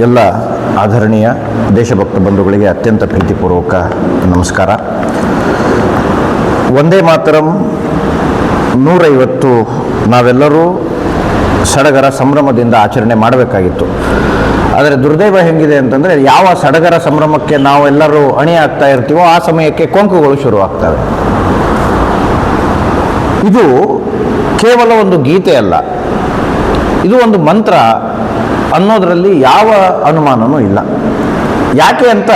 ಎಲ್ಲ ಆದರಣೀಯ ದೇಶಭಕ್ತ ಬಂಧುಗಳಿಗೆ ಅತ್ಯಂತ ಪ್ರೀತಿಪೂರ್ವಕ ನಮಸ್ಕಾರ. ವಂದೇ ಮಾತರಂ 150 ನಾವೆಲ್ಲರೂ ಸಡಗರ ಸಂಭ್ರಮದಿಂದ ಆಚರಣೆ ಮಾಡಬೇಕಾಗಿತ್ತು. ಆದರೆ ದುರ್ದೈವ ಹೆಂಗಿದೆ ಅಂತಂದರೆ, ಯಾವ ಸಡಗರ ಸಂಭ್ರಮಕ್ಕೆ ನಾವೆಲ್ಲರೂ ಅಣಿ ಆಗ್ತಾ ಇರ್ತೀವೋ ಆ ಸಮಯಕ್ಕೆ ಕೊಂಕುಗಳು ಶುರುವಾಗ್ತವೆ. ಇದು ಕೇವಲ ಒಂದು ಗೀತೆ ಅಲ್ಲ, ಇದು ಒಂದು ಮಂತ್ರ ಅನ್ನೋದರಲ್ಲಿ ಯಾವ ಅನುಮಾನವೂ ಇಲ್ಲ. ಯಾಕೆ ಅಂತ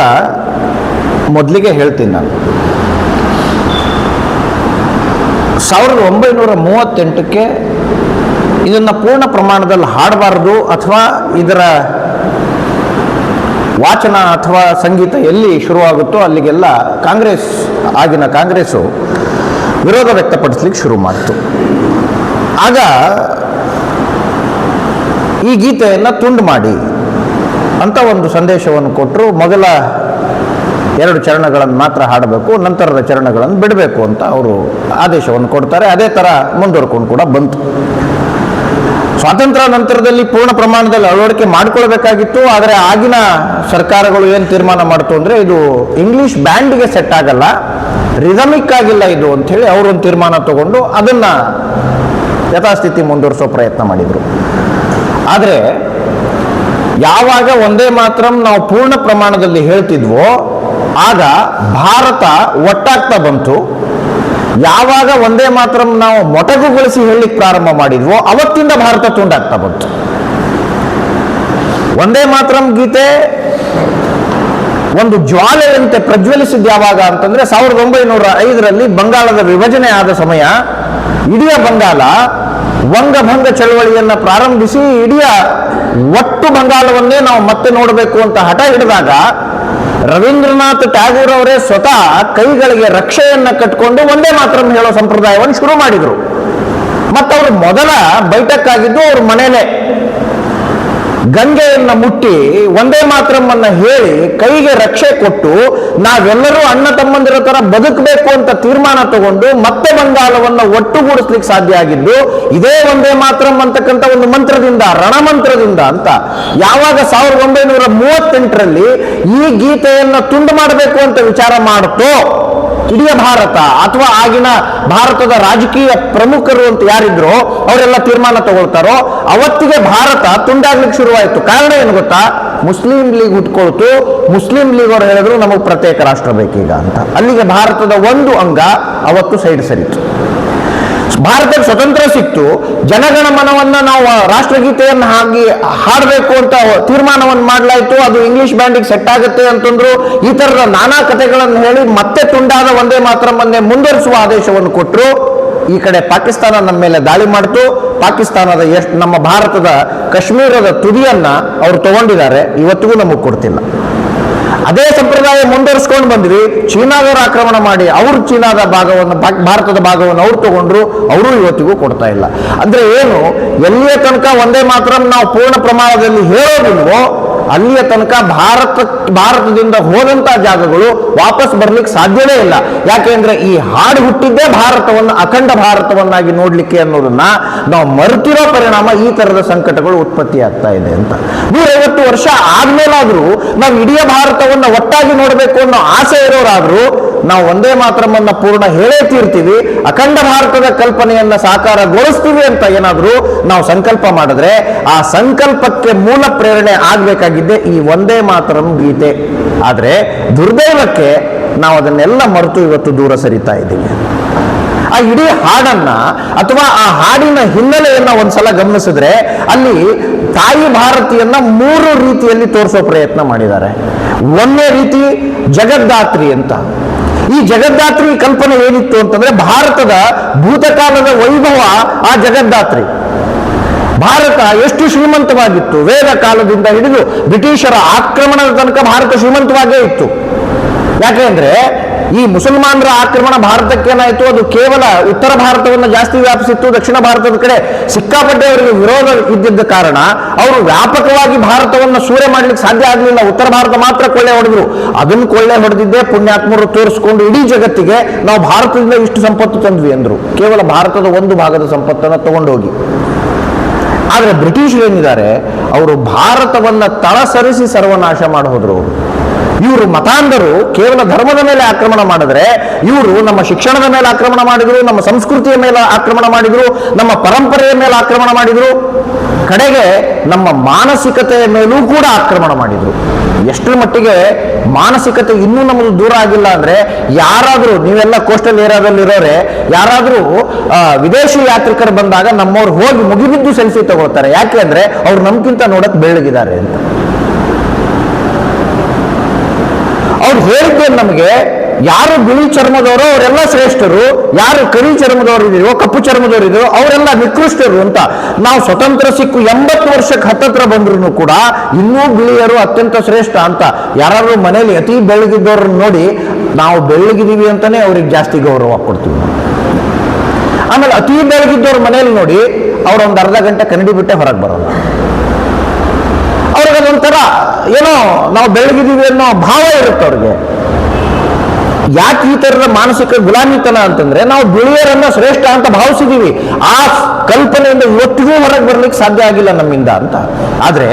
ಮೊದಲಿಗೆ ಹೇಳ್ತೀನಿ ನಾನು. 1938ಕ್ಕೆ ಇದನ್ನು ಪೂರ್ಣ ಪ್ರಮಾಣದಲ್ಲಿ ಹಾಡಬಾರ್ದು ಅಥವಾ ಇದರ ವಾಚನ ಅಥವಾ ಸಂಗೀತ ಎಲ್ಲಿ ಶುರುವಾಗುತ್ತೋ ಅಲ್ಲಿಗೆಲ್ಲ ಆಗಿನ ಕಾಂಗ್ರೆಸ್ಸು ವಿರೋಧ ವ್ಯಕ್ತಪಡಿಸ್ಲಿಕ್ಕೆ ಶುರು ಮಾಡಿತು. ಆಗ ಈ ಗೀತೆಯನ್ನು ತುಂಡು ಮಾಡಿ ಅಂತ ಒಂದು ಸಂದೇಶವನ್ನು ಕೊಟ್ಟರು. ಮೊದಲ 2 ಚರಣಗಳನ್ನು ಮಾತ್ರ ಹಾಡಬೇಕು, ನಂತರದ ಚರಣಗಳನ್ನು ಬಿಡಬೇಕು ಅಂತ ಅವರು ಆದೇಶವನ್ನು ಕೊಡ್ತಾರೆ. ಅದೇ ಥರ ಮುಂದುವರ್ಕೊಂಡು ಕೂಡ ಬಂತು. ಸ್ವಾತಂತ್ರ್ಯ ನಂತರದಲ್ಲಿ ಪೂರ್ಣ ಪ್ರಮಾಣದಲ್ಲಿ ಅಳವಡಿಕೆ ಮಾಡಿಕೊಳ್ಬೇಕಾಗಿತ್ತು. ಆದರೆ ಆಗಿನ ಸರ್ಕಾರಗಳು ಏನು ತೀರ್ಮಾನ ಮಾಡ್ತು ಅಂದರೆ, ಇದು ಇಂಗ್ಲೀಷ್ ಬ್ಯಾಂಡ್ಗೆ ಸೆಟ್ ಆಗಲ್ಲ, ರಿದಮಿಕ್ ಆಗಿಲ್ಲ ಇದು ಅಂಥೇಳಿ ಅವರೊಂದು ತೀರ್ಮಾನ ತಗೊಂಡು ಅದನ್ನು ಯಥಾಸ್ಥಿತಿ ಮುಂದುವರಿಸೋ ಪ್ರಯತ್ನ ಮಾಡಿದರು. ಆದರೆ ಯಾವಾಗ ವಂದೇ ಮಾತರಂ ನಾವು ಪೂರ್ಣ ಪ್ರಮಾಣದಲ್ಲಿ ಹೇಳ್ತಿದ್ವೋ ಆಗ ಭಾರತ ಒಟ್ಟಾಗ್ತಾ ಬಂತು. ಯಾವಾಗ ವಂದೇ ಮಾತರಂ ನಾವು ಮೊಟಕುಗೊಳಿಸಿ ಹೇಳಲಿಕ್ಕೆ ಪ್ರಾರಂಭ ಮಾಡಿದ್ವೋ ಅವತ್ತಿಂದ ಭಾರತ ತುಂಡಾಗ್ತಾ ಬಂತು. ವಂದೇ ಮಾತರಂ ಗೀತೆ ಒಂದು ಜ್ವಾಲೆಯಂತೆ ಪ್ರಜ್ವಲಿಸಿದ್ದು ಯಾವಾಗ ಅಂತಂದ್ರೆ 1905ರಲ್ಲಿ ಬಂಗಾಳದ ವಿಭಜನೆ ಆದ ಸಮಯ. ಇಡೀ ಬಂಗಾಳ ವಂಗಭಂಗ ಚಳವಳಿಯನ್ನು ಪ್ರಾರಂಭಿಸಿ ಇಡೀ ಒಟ್ಟು ಬಂಗಾಳವನ್ನೇ ನಾವು ಮತ್ತೆ ನೋಡಬೇಕು ಅಂತ ಹಠ ಹಿಡಿದಾಗ ರವೀಂದ್ರನಾಥ್ ಟ್ಯಾಗೋರ್ ಅವರೇ ಸ್ವತಃ ಕೈಗಳಿಗೆ ರಕ್ಷೆಯನ್ನು ಕಟ್ಟಿಕೊಂಡು ವಂದೇ ಮಾತರಂ ಹೇಳೋ ಸಂಪ್ರದಾಯವನ್ನು ಶುರು ಮಾಡಿದರು. ಮತ್ತು ಅವರು ಮೊದಲ ಬೈಠಕ್ಕಾಗಿದ್ದು ಅವ್ರ ಮನೇಲೆ ಗಂಗೆಯನ್ನು ಮುಟ್ಟಿ ವಂದೇ ಮಾತರಂ ಅನ್ನ ಹೇಳಿ ಕೈಗೆ ರಕ್ಷೆ ಕೊಟ್ಟು ನಾವೆಲ್ಲರೂ ಅಣ್ಣ ತಮ್ಮಂದಿರ ತರ ಬದುಕಬೇಕು ಅಂತ ತೀರ್ಮಾನ ತಗೊಂಡು ಮತ್ತೆ ಬಂಗಾಳವನ್ನು ಒಟ್ಟುಗೂಡಿಸ್ಲಿಕ್ಕೆ ಸಾಧ್ಯ ಆಗಿದ್ದು ಇದೇ ವಂದೇ ಮಾತರಂ ಅಂತಕ್ಕಂಥ ಒಂದು ಮಂತ್ರದಿಂದ, ರಣಮಂತ್ರದಿಂದ ಅಂತ. ಯಾವಾಗ 1938ರಲ್ಲಿ ಈ ಗೀತೆಯನ್ನು ತುಂಡು ಮಾಡಬೇಕು ಅಂತ ವಿಚಾರ ಮಾಡುತ್ತೋ ಇಡೀ ಭಾರತ, ಅಥವಾ ಆಗಿನ ಭಾರತದ ರಾಜಕೀಯ ಪ್ರಮುಖರು ಅಂತ ಯಾರಿದ್ರು ಅವರೆಲ್ಲ ತೀರ್ಮಾನ ತಗೊಳ್ತಾರೋ ಅವತ್ತಿಗೆ ಭಾರತ ತುಂಡಾಗ್ಲಿಕ್ಕೆ ಶುರುವಾಯಿತು. ಕಾರಣ ಏನು ಗೊತ್ತಾ? ಮುಸ್ಲಿಂ ಲೀಗ್ ಹುಟ್ಕೊಳ್ತು. ಮುಸ್ಲಿಂ ಲೀಗ್ ಅವರು ಹೇಳಿದ್ರು ನಮಗೆ ಪ್ರತ್ಯೇಕ ರಾಷ್ಟ್ರ ಬೇಕೀಗ ಅಂತ. ಅಲ್ಲಿಗೆ ಭಾರತದ ಒಂದು ಅಂಗ ಅವತ್ತು ಸೈಡ್ ಸರಿತು. ಭಾರತಕ್ಕೆ ಸ್ವತಂತ್ರ ಸಿಕ್ತು. ಜನಗಣಮನವನ್ನ ನಾವು ರಾಷ್ಟ್ರಗೀತೆಯನ್ನು ಹಾಡಬೇಕು ಅಂತ ತೀರ್ಮಾನವನ್ನು ಮಾಡಲಾಯಿತು. ಅದು ಇಂಗ್ಲಿಷ್ ಬ್ಯಾಂಡಿಗೆ ಸೆಟ್ ಆಗುತ್ತೆ ಅಂತಂದ್ರು. ಈ ತರದ ನಾನಾ ಕಥೆಗಳನ್ನು ಹೇಳಿ ಮತ್ತೆ ತುಂಡಾದ ವಂದೇ ಮಾತರಂ ಮುಂದುವರಿಸುವ ಆದೇಶವನ್ನು ಕೊಟ್ಟರು. ಈ ಕಡೆ ಪಾಕಿಸ್ತಾನ ನಮ್ಮ ಮೇಲೆ ದಾಳಿ ಮಾಡಿತು. ಪಾಕಿಸ್ತಾನದ ನಮ್ಮ ಭಾರತದ ಕಾಶ್ಮೀರದ ತುದಿಯನ್ನ ಅವರು ತಗೊಂಡಿದ್ದಾರೆ, ಇವತ್ತಿಗೂ ನಮಗೆ ಕೊಡ್ತಿಲ್ಲ. ಅದೇ ಸಂಪ್ರದಾಯ ಮುಂದುವರಿಸ್ಕೊಂಡು ಬಂದ್ವಿ. ಚೀನಾದವರು ಆಕ್ರಮಣ ಮಾಡಿ ಅವರು ಚೀನಾದ ಭಾಗವನ್ನು, ಭಾರತದ ಭಾಗವನ್ನು ಅವ್ರು ತಗೊಂಡ್ರು, ಅವರು ಇವತ್ತಿಗೂ ಕೊಡ್ತಾ ಇಲ್ಲ. ಅಂದ್ರೆ ಏನು, ಎಲ್ಲಿಯ ತನಕ ವಂದೇ ಮಾತರಂ ನಾವು ಪೂರ್ಣ ಪ್ರಮಾಣದಲ್ಲಿ ಹೇಳೋದಿಲ್ವೋ ಅಲ್ಲಿಯ ತನಕ ಭಾರತದಿಂದ ಹೋದಂತ ಜಾಗಗಳು ವಾಪಸ್ ಬರ್ಲಿಕ್ಕೆ ಸಾಧ್ಯವೇ ಇಲ್ಲ. ಯಾಕೆಂದ್ರೆ ಈ ಹಾಡು ಹುಟ್ಟಿದ್ದೇ ಭಾರತವನ್ನು ಅಖಂಡ ಭಾರತವನ್ನಾಗಿ ನೋಡ್ಲಿಕ್ಕೆ ಅನ್ನೋದನ್ನ ನಾವು ಮರೆತಿರೋ ಪರಿಣಾಮ ಈ ತರದ ಸಂಕಟಗಳು ಉತ್ಪತ್ತಿ ಆಗ್ತಾ ಇದೆ ಅಂತ. 150 ವರ್ಷ ಆದ್ಮೇಲಾದ್ರೂ ನಾವು ಇಡೀ ಭಾರತವನ್ನು ಒಟ್ಟಾಗಿ ನೋಡಬೇಕು ಅನ್ನೋ ಆಸೆ ಇರೋರಾದ್ರೂ ನಾವು ವಂದೇ ಮಾತರಂ ಅನ್ನ ಪೂರ್ಣ ಹೇಳೇ ತೀರ್ತೀವಿ, ಅಖಂಡ ಭಾರತದ ಕಲ್ಪನೆಯನ್ನ ಸಾಕಾರಗೊಳಿಸ್ತೀವಿ ಅಂತ ಏನಾದ್ರೂ ನಾವು ಸಂಕಲ್ಪ ಮಾಡಿದ್ರೆ ಆ ಸಂಕಲ್ಪಕ್ಕೆ ಮೂಲ ಪ್ರೇರಣೆ ಆಗ್ಬೇಕಾಗಿದ್ದೆ ಈ ವಂದೇ ಮಾತರಂ ಗೀತೆ. ಆದ್ರೆ ದುರ್ದೈವಕ್ಕೆ ನಾವು ಅದನ್ನೆಲ್ಲ ಮರೆತು ಇವತ್ತು ದೂರ ಸರಿತಾ ಇದ್ದೀವಿ. ಆ ಇಡೀ ಹಾಡನ್ನ ಅಥವಾ ಆ ಹಾಡಿನ ಹಿನ್ನೆಲೆಯನ್ನ ಒಂದ್ಸಲ ಗಮನಿಸಿದ್ರೆ ಅಲ್ಲಿ ತಾಯಿ ಭಾರತಿಯನ್ನ 3 ರೀತಿಯಲ್ಲಿ ತೋರಿಸೋ ಪ್ರಯತ್ನ ಮಾಡಿದ್ದಾರೆ. ಒಂದನೇ ರೀತಿ ಜಗದ್ದಾತ್ರಿ ಅಂತ. ಈ ಜಗದ್ದಾತ್ರಿ ಕಲ್ಪನೆ ಏನಿತ್ತು ಅಂತಂದ್ರೆ ಭಾರತದ ಭೂತಕಾಲದ ವೈಭವ ಆ ಜಗದ್ದಾತ್ರಿ. ಭಾರತ ಎಷ್ಟು ಶ್ರೀಮಂತವಾಗಿತ್ತು, ವೇದ ಕಾಲದಿಂದ ಹಿಡಿದು ಬ್ರಿಟಿಷರ ಆಕ್ರಮಣದ ತನಕ ಭಾರತ ಶ್ರೀಮಂತವಾಗೇ ಇತ್ತು. ಯಾಕೆಂದ್ರೆ ಈ ಮುಸಲ್ಮಾನರ ಆಕ್ರಮಣ ಭಾರತಕ್ಕೇನಾಯಿತು, ಅದು ಕೇವಲ ಉತ್ತರ ಭಾರತವನ್ನು ಜಾಸ್ತಿ ವ್ಯಾಪಿಸಿತ್ತು. ದಕ್ಷಿಣ ಭಾರತದ ಕಡೆ ಸಿಕ್ಕಾಪಟ್ಟೆ ಅವರಿಗೆ ವಿರೋಧ ಇದ್ದಿದ್ದ ಕಾರಣ ಅವರು ವ್ಯಾಪಕವಾಗಿ ಭಾರತವನ್ನು ಸೂರೆ ಮಾಡ್ಲಿಕ್ಕೆ ಸಾಧ್ಯ ಆಗಲಿಲ್ಲ. ಉತ್ತರ ಭಾರತ ಮಾತ್ರ ಕೊಳ್ಳೆ ಹೊಡೆದ್ರು. ಅದನ್ನು ಕೊಳ್ಳೆ ಹೊಡೆದಿದ್ದೇ ಪುಣ್ಯಾತ್ಮರು ತೋರಿಸ್ಕೊಂಡು ಇಡೀ ಜಗತ್ತಿಗೆ ನಾವು ಭಾರತದಿಂದ ಇಷ್ಟು ಸಂಪತ್ತು ತಂದ್ವಿ ಅಂದ್ರು. ಕೇವಲ ಭಾರತದ ಒಂದು ಭಾಗದ ಸಂಪತ್ತನ್ನು ತಗೊಂಡೋಗಿ ಆದರೆ ಬ್ರಿಟಿಷರು ಏನಿದ್ದಾರೆ, ಅವರು ಭಾರತವನ್ನ ತಳಸರಿಸಿ ಸರ್ವನಾಶ ಮಾಡೋದ್ರು. ಇವರು ಮತಾಂಧರು ಕೇವಲ ಧರ್ಮದ ಮೇಲೆ ಆಕ್ರಮಣ ಮಾಡಿದ್ರೆ, ಇವರು ನಮ್ಮ ಶಿಕ್ಷಣದ ಮೇಲೆ ಆಕ್ರಮಣ ಮಾಡಿದ್ರು, ನಮ್ಮ ಸಂಸ್ಕೃತಿಯ ಮೇಲೆ ಆಕ್ರಮಣ ಮಾಡಿದ್ರು, ನಮ್ಮ ಪರಂಪರೆಯ ಮೇಲೆ ಆಕ್ರಮಣ ಮಾಡಿದ್ರು, ಕಡೆಗೆ ನಮ್ಮ ಮಾನಸಿಕತೆಯ ಮೇಲೂ ಕೂಡ ಆಕ್ರಮಣ ಮಾಡಿದ್ರು. ಎಷ್ಟರ ಮಟ್ಟಿಗೆ ಮಾನಸಿಕತೆ ಇನ್ನೂ ನಮ್ಮದು ದೂರ ಆಗಿಲ್ಲ ಅಂದ್ರೆ, ಯಾರಾದರೂ ನೀವೆಲ್ಲ ಕೋಸ್ಟಲ್ ಏರಿಯಾದಲ್ಲಿರೋರೆ ಯಾರಾದರೂ ವಿದೇಶಿ ಯಾತ್ರಿಕರು ಬಂದಾಗ ನಮ್ಮವ್ರು ಹೋಗಿ ಮುಗಿಬಿದ್ದು ಸೆಲ್ಫಿ ತಗೊಳ್ತಾರೆ. ಯಾಕೆ ಅಂದ್ರೆ ಅವ್ರು ನಮ್ಗಿಂತ ನೋಡಕ್ ಬೆಳ್ಳಗಿದ್ದಾರೆ ಅಂತ. ಅವ್ರು ಹೇಳಿದ್ದೇನು ನಮಗೆ, ಯಾರು ಬಿಳಿ ಚರ್ಮದವರು ಅವರೆಲ್ಲ ಶ್ರೇಷ್ಠರು, ಯಾರು ಕರಿ ಚರ್ಮದವರು ಇದೆಯೋ ಕಪ್ಪು ಚರ್ಮದವರು ಇದೆಯೋ ಅವರೆಲ್ಲ ನಿಕೃಷ್ಟರು ಅಂತ. ನಾವು ಸ್ವತಂತ್ರ ಸಿಕ್ಕು 80 ವರ್ಷಕ್ಕೆ ಹತ್ತತ್ರ ಬಂದ್ರು ಕೂಡ ಇನ್ನೂ ಬಿಳಿಯರು ಅತ್ಯಂತ ಶ್ರೇಷ್ಠ ಅಂತ. ಯಾರಾದ್ರೂ ಮನೇಲಿ ಅತಿ ಬೆಳಗಿದ್ದವ್ರನ್ನ ನೋಡಿ ನಾವು ಬೆಳ್ಳಗಿದೀವಿ ಅಂತಾನೆ ಅವ್ರಿಗೆ ಜಾಸ್ತಿ ಗೌರವ ಕೊಡ್ತೀವಿ. ಆಮೇಲೆ ಅತಿ ಬೆಳಗಿದ್ದವ್ರ ಮನೇಲಿ ನೋಡಿ ಅವ್ರೊಂದು ಅರ್ಧ ಗಂಟೆ ಕನ್ನಡಿ ಬಿಟ್ಟೆ ಹೊರಗೆ ಬರೋಲ್ಲ. ಅವ್ರಿಗೆ ಅದೊಂಥರ ಏನೋ ನಾವು ಬೆಳಗಿದೀವಿ ಅನ್ನೋ ಭಾವ ಇರುತ್ತೆ ಅವ್ರಿಗೆ. ಯಾಕೆ ಈ ತರದ ಮಾನಸಿಕ ಗುಲಾಮಿತನ ಅಂತಂದ್ರೆ, ನಾವು ಬಿಳಿಯರನ್ನ ಶ್ರೇಷ್ಠ ಅಂತ ಭಾವಿಸಿದೀವಿ. ಆ ಕಲ್ಪನೆಯಿಂದ ಇವತ್ತಿಗೂ ಹೊರಗೆ ಬರ್ಲಿಕ್ಕೆ ಸಾಧ್ಯ ಆಗಿಲ್ಲ ನಮ್ಮಿಂದ ಅಂತ. ಆದ್ರೆ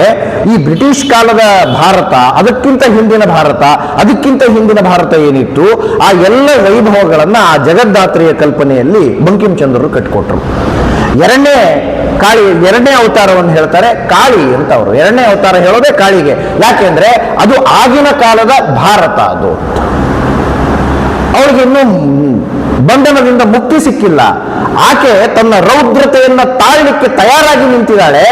ಈ ಬ್ರಿಟಿಷ್ ಕಾಲದ ಭಾರತ, ಅದಕ್ಕಿಂತ ಹಿಂದಿನ ಭಾರತ, ಅದಕ್ಕಿಂತ ಹಿಂದಿನ ಭಾರತ ಏನಿತ್ತು, ಆ ಎಲ್ಲ ವೈಭವಗಳನ್ನ ಆ ಜಗದ್ದಾತ್ರೆಯ ಕಲ್ಪನೆಯಲ್ಲಿ ಬಂಕಿಂಚಂದ್ರರು ಕಟ್ಟಿಕೊಟ್ರು. ಎರಡನೇ ಅವತಾರವನ್ನು ಹೇಳ್ತಾರೆ ಕಾಳಿ ಅಂತ. ಅವರು ಎರಡನೇ ಅವತಾರ ಹೇಳೋದೇ ಕಾಳಿಗೆ. ಯಾಕೆಂದ್ರೆ ಅದು ಆಗಿನ ಕಾಲದ ಭಾರತ. ಅದು ಅವಳಿಗೆ ಇನ್ನೂ ಬಂಧನದಿಂದ ಮುಕ್ತಿ ಸಿಕ್ಕಿಲ್ಲ. ಆಕೆ ತನ್ನ ರೌದ್ರತೆಯನ್ನ ತಾಳಲಿಕ್ಕೆ ತಯಾರಾಗಿ ನಿಂತಿದ್ದಾಳೆ.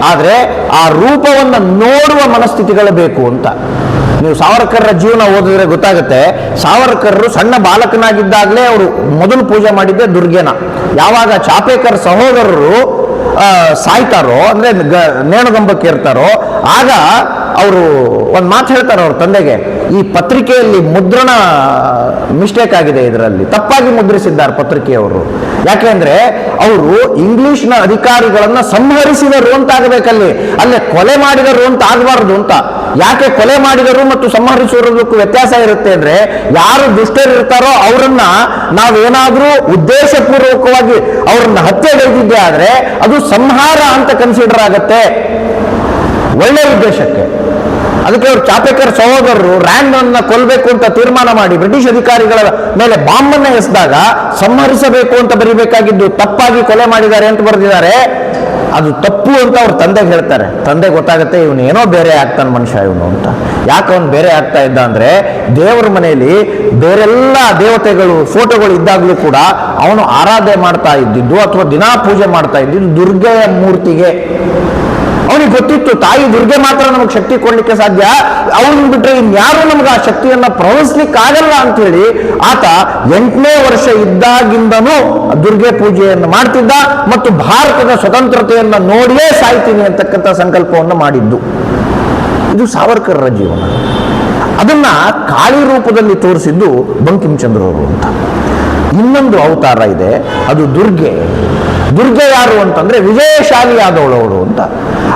ಆದ್ರೆ ಆ ರೂಪವನ್ನ ನೋಡುವ ಮನಸ್ಥಿತಿಗಳು ಬೇಕು ಅಂತ. ನೀವು ಸಾವರ್ಕರ್ರ ಜೀವನ ಓದಿದ್ರೆ ಗೊತ್ತಾಗುತ್ತೆ. ಸಾವರ್ಕರ್ರು ಸಣ್ಣ ಬಾಲಕನಾಗಿದ್ದಾಗಲೇ ಅವರು ಮೊದಲು ಪೂಜೆ ಮಾಡಿದ್ದೆ ದುರ್ಗೆನ. ಯಾವಾಗ ಚಾಪೇಕರ್ ಸಹೋದರರು ಸಾಯ್ತಾರೋ, ಅಂದ್ರೆ ನೇಣುಗಂಬಕ್ಕೆ ಇರ್ತಾರೋ, ಆಗ ಅವರು ಒಂದು ಮಾತು ಹೇಳ್ತಾರೆ ಅವ್ರ ತಂದೆಗೆ, ಈ ಪತ್ರಿಕೆಯಲ್ಲಿ ಮುದ್ರಣ ಮಿಸ್ಟೇಕ್ ಆಗಿದೆ, ಇದರಲ್ಲಿ ತಪ್ಪಾಗಿ ಮುದ್ರಿಸಿದ್ದಾರೆ ಪತ್ರಿಕೆಯವರು. ಯಾಕೆಂದ್ರೆ ಅವರು ಇಂಗ್ಲಿಷ್ನ ಅಧಿಕಾರಿಗಳನ್ನ ಸಂಹರಿಸಿದರು ಅಂತ ಆಗಬೇಕಲ್ಲಿ, ಅಲ್ಲೇ ಕೊಲೆ ಮಾಡಿದರು ಅಂತ ಆಗಬಾರದು ಅಂತ. ಯಾಕೆ ಕೊಲೆ ಮಾಡಿದರು ಮತ್ತು ಸಂಹರಿಸುವುದಕ್ಕೂ ವ್ಯತ್ಯಾಸ ಇರುತ್ತೆ ಅಂದ್ರೆ, ಯಾರು ದುಷ್ಟರಿರ್ತಾರೋ ಅವರನ್ನ ನಾವೇನಾದ್ರೂ ಉದ್ದೇಶಪೂರ್ವಕವಾಗಿ ಅವರನ್ನ ಹತ್ಯೆಗೈದಿದ್ದೆ ಆದ್ರೆ ಅದು ಸಂಹಾರ ಅಂತ ಕನ್ಸಿಡರ್ ಆಗತ್ತೆ, ಒಳ್ಳೆ ಉದ್ದೇಶಕ್ಕೆ. ಅದಕ್ಕೆ ಅವರು ಚಾಪೇಕರ್ ಸಹೋದರರು ರ್ಯಾಂಡ್ ಅನ್ನ ಕೊಲ್ಲಬೇಕು ಅಂತ ತೀರ್ಮಾನ ಮಾಡಿ ಬ್ರಿಟಿಷ್ ಅಧಿಕಾರಿಗಳ ಮೇಲೆ ಬಾಂಬ್ ಅನ್ನ ಎಸೆದಾಗ ಸಂಹರಿಸಬೇಕು ಅಂತ ಬರೀಬೇಕಾಗಿದ್ದು ತಪ್ಪಾಗಿ ಕೊಲೆ ಮಾಡಿದ್ದಾರೆ ಅಂತ ಬರೆದಿದ್ದಾರೆ. ಅದು ತಪ್ಪು ಅಂತ ಅವ್ರ ತಂದೆಗೆ ಹೇಳ್ತಾರೆ. ತಂದೆ ಗೊತ್ತಾಗುತ್ತೆ ಇವನು ಏನೋ ಬೇರೆ ಆಗ್ತಾನೆ ಮನುಷ್ಯ ಇವನು ಅಂತ. ಯಾಕೆ ಅವನು ಬೇರೆ ಆಗ್ತಾ ಇದ್ದ ಅಂದ್ರೆ, ದೇವರ ಮನೆಯಲ್ಲಿ ಬೇರೆಲ್ಲ ದೇವತೆಗಳು ಫೋಟೋಗಳು ಇದ್ದಾಗಲೂ ಕೂಡ ಅವನು ಆರಾಧನೆ ಮಾಡ್ತಾ ಇದ್ದಿದ್ದು ಅಥವಾ ದಿನಾ ಪೂಜೆ ಮಾಡ್ತಾ ಇದ್ದಿದ್ದು ದುರ್ಗೆಯ ಮೂರ್ತಿಗೆ. ಅವನಿಗೆ ಗೊತ್ತಿತ್ತು ತಾಯಿ ದುರ್ಗೆ ಮಾತ್ರ ನಮಗೆ ಶಕ್ತಿ ಕೊಡ್ಲಿಕ್ಕೆ ಸಾಧ್ಯ, ಅವನು ಬಿಟ್ಟರೆ ಇನ್ಯಾರು ನಮ್ಗೆ ಆ ಶಕ್ತಿಯನ್ನ ಪ್ರವಹಿಸ್ಲಿಕ್ಕೆ ಆಗಲ್ಲ ಅಂತ ಹೇಳಿ ಆತ 8ನೇ ವರ್ಷ ಇದ್ದಾಗಿಂದನೂ ದುರ್ಗೆ ಪೂಜೆಯನ್ನು ಮಾಡ್ತಿದ್ದ ಮತ್ತು ಭಾರತದ ಸ್ವತಂತ್ರತೆಯನ್ನ ನೋಡಿಯೇ ಸಾಯ್ತೀನಿ ಅಂತಕ್ಕಂಥ ಸಂಕಲ್ಪವನ್ನು ಮಾಡಿದ್ದು. ಇದು ಸಾವರ್ಕರ್ರ ಜೀವನ. ಅದನ್ನ ಕಾಳಿ ರೂಪದಲ್ಲಿ ತೋರಿಸಿದ್ದು ಬಂಕಿಂಚಂದ್ರವರು ಅಂತ. ಇನ್ನೊಂದು ಅವತಾರ ಇದೆ, ಅದು ದುರ್ಗೆ. ದುರ್ಗೆ ಯಾರು ಅಂತಂದ್ರೆ ವಿಜಯಶಾಲಿಯಾದವಳವಳು ಅಂತ.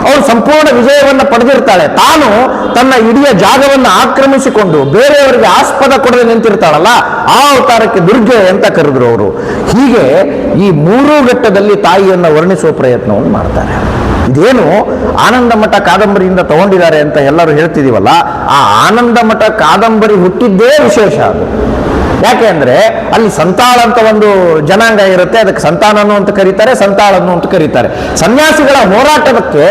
ಅವಳು ಸಂಪೂರ್ಣ ವಿಜಯವನ್ನು ಪಡೆದಿರ್ತಾಳೆ. ತಾನು ತನ್ನ ಇಡೀ ಜಾಗವನ್ನು ಆಕ್ರಮಿಸಿಕೊಂಡು ಬೇರೆಯವರಿಗೆ ಆಸ್ಪದ ಕೊಡದೆ ನಿಂತಿರ್ತಾಳಲ್ಲ, ಆ ಅವತಾರಕ್ಕೆ ದುರ್ಗೆ ಅಂತ ಕರೆದ್ರು ಅವರು. ಹೀಗೆ ಈ 3 ಘಟ್ಟದಲ್ಲಿ ತಾಯಿಯನ್ನು ವರ್ಣಿಸುವ ಪ್ರಯತ್ನವನ್ನು ಮಾಡ್ತಾರೆ. ಇದೇನು ಆನಂದ ಮಠ ಕಾದಂಬರಿಯಿಂದ ತಗೊಂಡಿದ್ದಾರೆ ಅಂತ ಎಲ್ಲರೂ ಹೇಳ್ತಿದೀವಲ್ಲ, ಆ ಆನಂದ ಮಠ ಕಾದಂಬರಿ ಹುಟ್ಟಿದ್ದೇ ವಿಶೇಷ ಅದು. ಯಾಕೆ ಅಂದ್ರೆ ಅಲ್ಲಿ ಸಂತಾಳ ಅಂತ ಒಂದು ಜನಾಂಗ ಇರುತ್ತೆ, ಅದಕ್ಕೆ ಸಂತಾನನು ಅಂತ ಕರೀತಾರೆ, ಸಂತಾಳನ್ನು ಅಂತ ಕರೀತಾರೆ. ಸನ್ಯಾಸಿಗಳ ಹೋರಾಟಕ್ಕೆ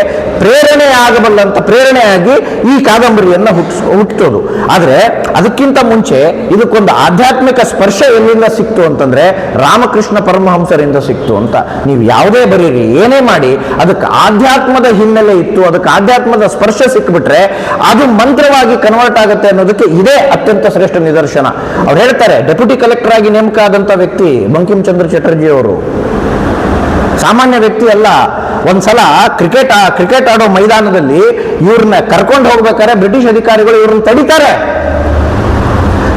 ಪ್ರೇರಣೆಯಾಗಿ ಈ ಕಾದಂಬರಿಯನ್ನ ಹುಟ್ಟಿಸೋದು. ಆದ್ರೆ ಅದಕ್ಕಿಂತ ಮುಂಚೆ ಇದಕ್ಕೊಂದು ಆಧ್ಯಾತ್ಮಿಕ ಸ್ಪರ್ಶ ಎಲ್ಲಿಂದ ಸಿಕ್ತು ಅಂತಂದ್ರೆ ರಾಮಕೃಷ್ಣ ಪರಮಹಂಸರಿಂದ ಸಿಕ್ತು ಅಂತ. ನೀವು ಯಾವುದೇ ಬರೀರಿ, ಏನೇ ಮಾಡಿ, ಅದಕ್ಕೆ ಆಧ್ಯಾತ್ಮದ ಹಿನ್ನೆಲೆ ಇತ್ತು, ಅದಕ್ಕೆ ಆಧ್ಯಾತ್ಮದ ಸ್ಪರ್ಶ ಸಿಕ್ಬಿಟ್ರೆ ಅದು ಮಂತ್ರವಾಗಿ ಕನ್ವರ್ಟ್ ಆಗುತ್ತೆ ಅನ್ನೋದಕ್ಕೆ ಇದೇ ಅತ್ಯಂತ ಶ್ರೇಷ್ಠ ನಿದರ್ಶನ. ಅವ್ರು ಹೇಳ್ತಾರೆ, ಡೆಪ್ಯೂಟಿ ಕಲೆಕ್ಟರ್ ಆಗಿ ನೇಮಕ ಆದಂತ ವ್ಯಕ್ತಿ ಬಂಕಿಂಚಂದ್ರ ಚಟರ್ಜಿ ಅವರು ಸಾಮಾನ್ಯ ವ್ಯಕ್ತಿ ಅಲ್ಲ. ಒಂದ್ಸಲ ಕ್ರಿಕೆಟ್ ಆಡೋ ಮೈದಾನದಲ್ಲಿ ಇವ್ರನ್ನ ಕರ್ಕೊಂಡು ಹೋಗ್ಬೇಕಾದ್ರೆ ಬ್ರಿಟಿಷ್ ಅಧಿಕಾರಿಗಳು ಇವ್ರನ್ನ ತಡೀತಾರೆ.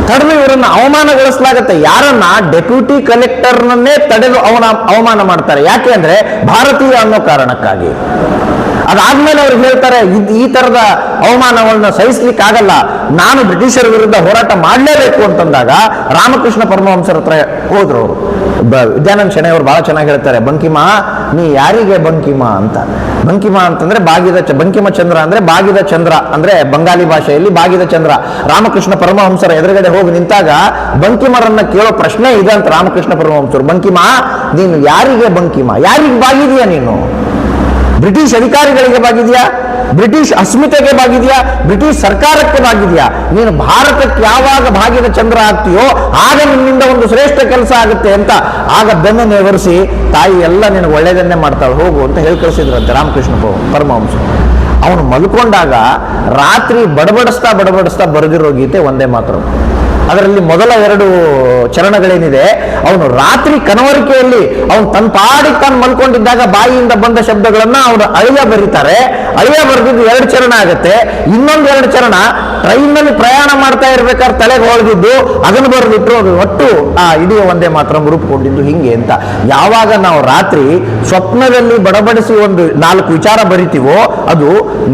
ತಡೆದು ಇವರನ್ನ ಅವಮಾನಗೊಳಿಸಲಾಗುತ್ತೆ. ಯಾರನ್ನ? ಡೆಪ್ಯೂಟಿ ಕಲೆಕ್ಟರ್ನನ್ನೇ ತಡೆದು ಅವಮಾನ ಮಾಡ್ತಾರೆ. ಯಾಕೆ ಅಂದ್ರೆ ಭಾರತೀಯ ಅನ್ನೋ ಕಾರಣಕ್ಕಾಗಿ. ಅದಾದ್ಮೇಲೆ ಅವ್ರು ಹೇಳ್ತಾರೆ ಈ ತರದ ಅವಮಾನಗಳನ್ನ ಸಹಿಸ್ಲಿಕ್ಕೆ ಆಗಲ್ಲ, ನಾನು ಬ್ರಿಟಿಷರ ವಿರುದ್ಧ ಹೋರಾಟ ಮಾಡಲೇಬೇಕು ಅಂತಂದಾಗ ರಾಮಕೃಷ್ಣ ಪರಮಹಂಸರ ಹತ್ರ ಹೋದ್ರು ಅವರು. ವಿದ್ಯಾನಂದ ಶೆಣೈ ಅವರು ಬಹಳ ಚೆನ್ನಾಗಿ ಹೇಳ್ತಾರೆ, ಬಂಕಿಮ ನೀ ಯಾರಿಗೆ ಬಂಕಿಮ ಅಂತ. ಬಂಕಿಮ ಅಂತಂದ್ರೆ ಬಂಕಿಮ ಚಂದ್ರ ಅಂದ್ರೆ ಬಾಗಿದ ಚಂದ್ರ ಅಂದ್ರೆ ಬಂಗಾಲಿ ಭಾಷೆಯಲ್ಲಿ ಬಾಗಿದ ಚಂದ್ರ. ರಾಮಕೃಷ್ಣ ಪರಮಹಂಸರ ಎದುರುಗಡೆ ಹೋಗಿ ನಿಂತಾಗ ಬಂಕಿಮರನ್ನ ಕೇಳೋ ಪ್ರಶ್ನೆ ಇದೆ ಅಂತ ರಾಮಕೃಷ್ಣ ಪರಮಹಂಸರು. ಬಂಕಿಮ ನೀನು ಯಾರಿಗೆ ಬಂಕಿಮ, ಯಾರಿಗೆ ಬಾಗಿದೆಯಾ ನೀನು? ಬ್ರಿಟಿಷ್ ಅಧಿಕಾರಿಗಳಿಗೆ ಬಾಗಿದೆಯಾ, ಬ್ರಿಟಿಷ್ ಅಸ್ಮಿತೆಗೆ ಬಾಗಿದೆಯಾ, ಬ್ರಿಟಿಷ್ ಸರ್ಕಾರಕ್ಕೆ ಬಾಗಿದೆಯಾ? ನೀನು ಭಾರತಕ್ಕೆ ಯಾವಾಗ ಭಾಗಿದ ಚಂದ್ರ ಆಗ್ತೀಯೋ ಆಗ ನಿನ್ನಿಂದ ಒಂದು ಶ್ರೇಷ್ಠ ಕೆಲಸ ಆಗುತ್ತೆ ಅಂತ. ಆಗ ಬೆನ್ನು ನೇವರಿಸಿ ತಾಯಿ ಎಲ್ಲ ನಿನಗೆ ಒಳ್ಳೆಯದನ್ನೇ ಮಾಡ್ತಾಳೆ ಹೋಗು ಅಂತ ಹೇಳಿ ಕಳಿಸಿದ್ರಂತೆ ರಾಮಕೃಷ್ಣ ಪರಮಹಂಸ. ಅವನು ಮಲ್ಕೊಂಡಾಗ ರಾತ್ರಿ ಬಡಬಡಿಸ್ತಾ ಬರೆದಿರೋ ಗೀತೆ ವಂದೇ ಮಾತರಂ. ಅದರಲ್ಲಿ ಮೊದಲ 2 ಚರಣಗಳೇನಿದೆ, ಅವನು ರಾತ್ರಿ ಕನವರಿಕೆಯಲ್ಲಿ ಅವನು ತನ್ನ ಪಾಡಿಗೆ ತಾನು ಮಲ್ಕೊಂಡಿದ್ದಾಗ ಬಾಯಿಯಿಂದ ಬಂದ ಶಬ್ದಗಳನ್ನ ಅವನು ಅಳಿಯ ಬರೀತಾರೆ. ಅಳಿಯ ಬರೆದಿದ್ದು 2 ಚರಣ ಆಗುತ್ತೆ. ಇನ್ನೊಂದು 2 ಚರಣ ಟ್ರೈನ್ನಲ್ಲಿ ಪ್ರಯಾಣ ಮಾಡ್ತಾ ಇರ್ಬೇಕಾದ್ರೆ ತಲೆಗೆ ಹೊಳೆದಿದ್ದು ಅದನ್ನು ಬರೆದಿಟ್ಟು ಅದು ಒಟ್ಟು ಆ ಇಡೀ ವಂದೇ ಮಾತರಂ ರೂಪುಗೊಂಡಿದ್ದು ಹಿಂಗೆ ಅಂತ. ಯಾವಾಗ ನಾವು ರಾತ್ರಿ ಸ್ವಪ್ನದಲ್ಲಿ ಬಡಬಡಿಸಿ ಒಂದು 4 ವಿಚಾರ ಬರಿತೀವೋ ಅದು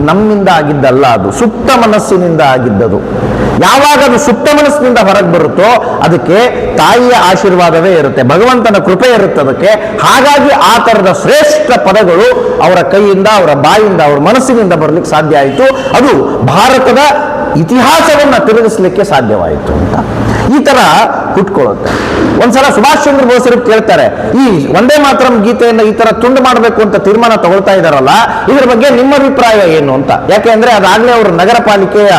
ನಮ್ಮಿಂದ ಆಗಿದ್ದಲ್ಲ, ಅದು ಸುಪ್ತ ಮನಸ್ಸಿನಿಂದ ಆಗಿದ್ದದು. ಯಾವಾಗ ಅದು ಸುಪ್ತ ಮನಸ್ಸಿನಿಂದ ಹೊರಗೆ ಬರುತ್ತೋ ಅದಕ್ಕೆ ತಾಯಿಯ ಆಶೀರ್ವಾದವೇ ಇರುತ್ತೆ, ಭಗವಂತನ ಕೃಪೆ ಇರುತ್ತೆ ಅದಕ್ಕೆ. ಹಾಗಾಗಿ ಆ ತರದ ಶ್ರೇಷ್ಠ ಪದಗಳು ಅವರ ಕೈಯಿಂದ, ಅವರ ಬಾಯಿಂದ, ಅವರ ಮನಸ್ಸಿನಿಂದ ಬರಲಿಕ್ಕೆ ಸಾಧ್ಯ ಆಯಿತು. ಅದು ಭಾರತದ ಇತಿಹಾಸವನ್ನ ತಿರುಗಿಸಲಿಕ್ಕೆ ಸಾಧ್ಯವಾಯಿತು ಅಂತ ಈ ತರ ಹುಟ್ಕೊಳ್ಳುತ್ತೆ. ಒಂದ್ಸಲ ಸುಭಾಷ್ ಚಂದ್ರ ಬೋಸರಿಗೆ ಕೇಳ್ತಾರೆ, ಈ ವಂದೇ ಮಾತರಂ ಗೀತೆಯನ್ನು ಈ ತರ ತುಂಡು ಮಾಡಬೇಕು ಅಂತ ತೀರ್ಮಾನ ತಗೊಳ್ತಾ ಇದಾರಲ್ಲ, ಇದ್ರ ಬಗ್ಗೆ ನಿಮ್ಮ ಅಭಿಪ್ರಾಯ ಏನು ಅಂತ. ಯಾಕೆಂದ್ರೆ ಅದಾಗ್ಲೇ ಅವರು ನಗರ ಪಾಲಿಕೆಯ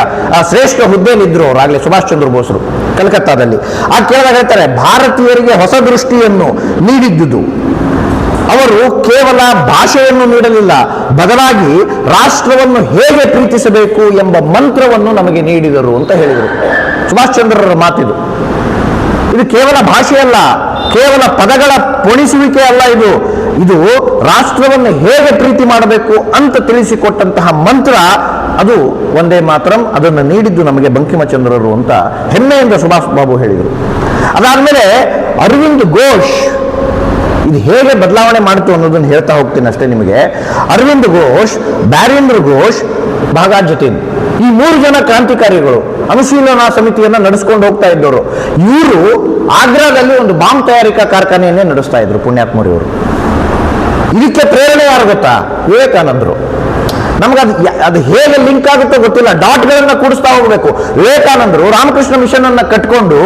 ಶ್ರೇಷ್ಠ ಹುದ್ದೆಯಲ್ಲಿದ್ರು ಅವರಾಗ್ಲೇ ಸುಭಾಷ್ ಚಂದ್ರ ಬೋಸರು ಕಲ್ಕತ್ತಾದಲ್ಲಿ. ಆ ಕೇಳಿದಾಗ ಹೇಳ್ತಾರೆ, ಭಾರತೀಯರಿಗೆ ಹೊಸ ದೃಷ್ಟಿಯನ್ನು ನೀಡಿದ್ದುದು ಅವರು ಕೇವಲ ಭಾಷೆಯನ್ನು ನೀಡಲಿಲ್ಲ, ಬದಲಾಗಿ ರಾಷ್ಟ್ರವನ್ನು ಹೇಗೆ ಪ್ರೀತಿಸಬೇಕು ಎಂಬ ಮಂತ್ರವನ್ನು ನಮಗೆ ನೀಡಿದರು ಅಂತ ಹೇಳಿದರು. ಸುಭಾಷ್ ಚಂದ್ರರ ಮಾತಿದು. ಇದು ಕೇವಲ ಭಾಷೆಯಲ್ಲ, ಕೇವಲ ಪದಗಳ ಪೊಣಿಸುವಿಕೆ ಅಲ್ಲ, ಇದು ರಾಷ್ಟ್ರವನ್ನು ಹೇಗೆ ಪ್ರೀತಿ ಮಾಡಬೇಕು ಅಂತ ತಿಳಿಸಿಕೊಟ್ಟಂತಹ ಮಂತ್ರ. ಅದು ವಂದೇ ಮಾತರಂ. ಅದನ್ನು ನೀಡಿದ್ದು ನಮಗೆ ಬಂಕಿಮಚಂದ್ರರು ಅಂತ ಹೆಮ್ಮೆಯಿಂದ ಸುಭಾಷ್ ಬಾಬು ಹೇಳಿದರು. ಅದಾದ್ಮೇಲೆ ಅರವಿಂದ್ ಘೋಷ್ ಇದು ಹೇಗೆ ಬದಲಾವಣೆ ಮಾಡಿತು ಅನ್ನೋದನ್ನು ಹೇಳ್ತಾ ಹೋಗ್ತೀನಿ ಅಷ್ಟೇ ನಿಮಗೆ. ಅರವಿಂದ್ ಘೋಷ್, ಬ್ಯಾರೇಂದ್ರ ಘೋಷ್, ಭಾಗಾ ಜತೀನ್, ಈ 3 ಜನ ಕ್ರಾಂತಿಕಾರಿಗಳು ಅನುಶೀಲನಾ ಸಮಿತಿಯನ್ನ ನಡೆಸ್ಕೊಂಡು ಹೋಗ್ತಾ ಇದ್ದವರು. ಇವರು ಆಗ್ರಾದಲ್ಲಿ ಒಂದು ಬಾಂಬ್ ತಯಾರಿಕಾ ಕಾರ್ಖಾನೆಯನ್ನೇ ನಡೆಸ್ತಾ ಇದ್ರು ಪುಣ್ಯಾತ್ಮರಿಯವರು. ಇದಕ್ಕೆ ಪ್ರೇರಣೆ ಯಾರು ಗೊತ್ತಾ? ವಿವೇಕಾನಂದರು. ನಮ್ಗೆ ಅದು ಹೇಗೆ ಲಿಂಕ್ ಆಗುತ್ತೋ ಗೊತ್ತಿಲ್ಲ, ಡಾಟ್ಗಳನ್ನ ಕೂಡಿಸ್ತಾ ಹೋಗ್ಬೇಕು. ವಿವೇಕಾನಂದರು ರಾಮಕೃಷ್ಣ ಮಿಷನ್ ಅನ್ನ ಕಟ್ಕೊಂಡು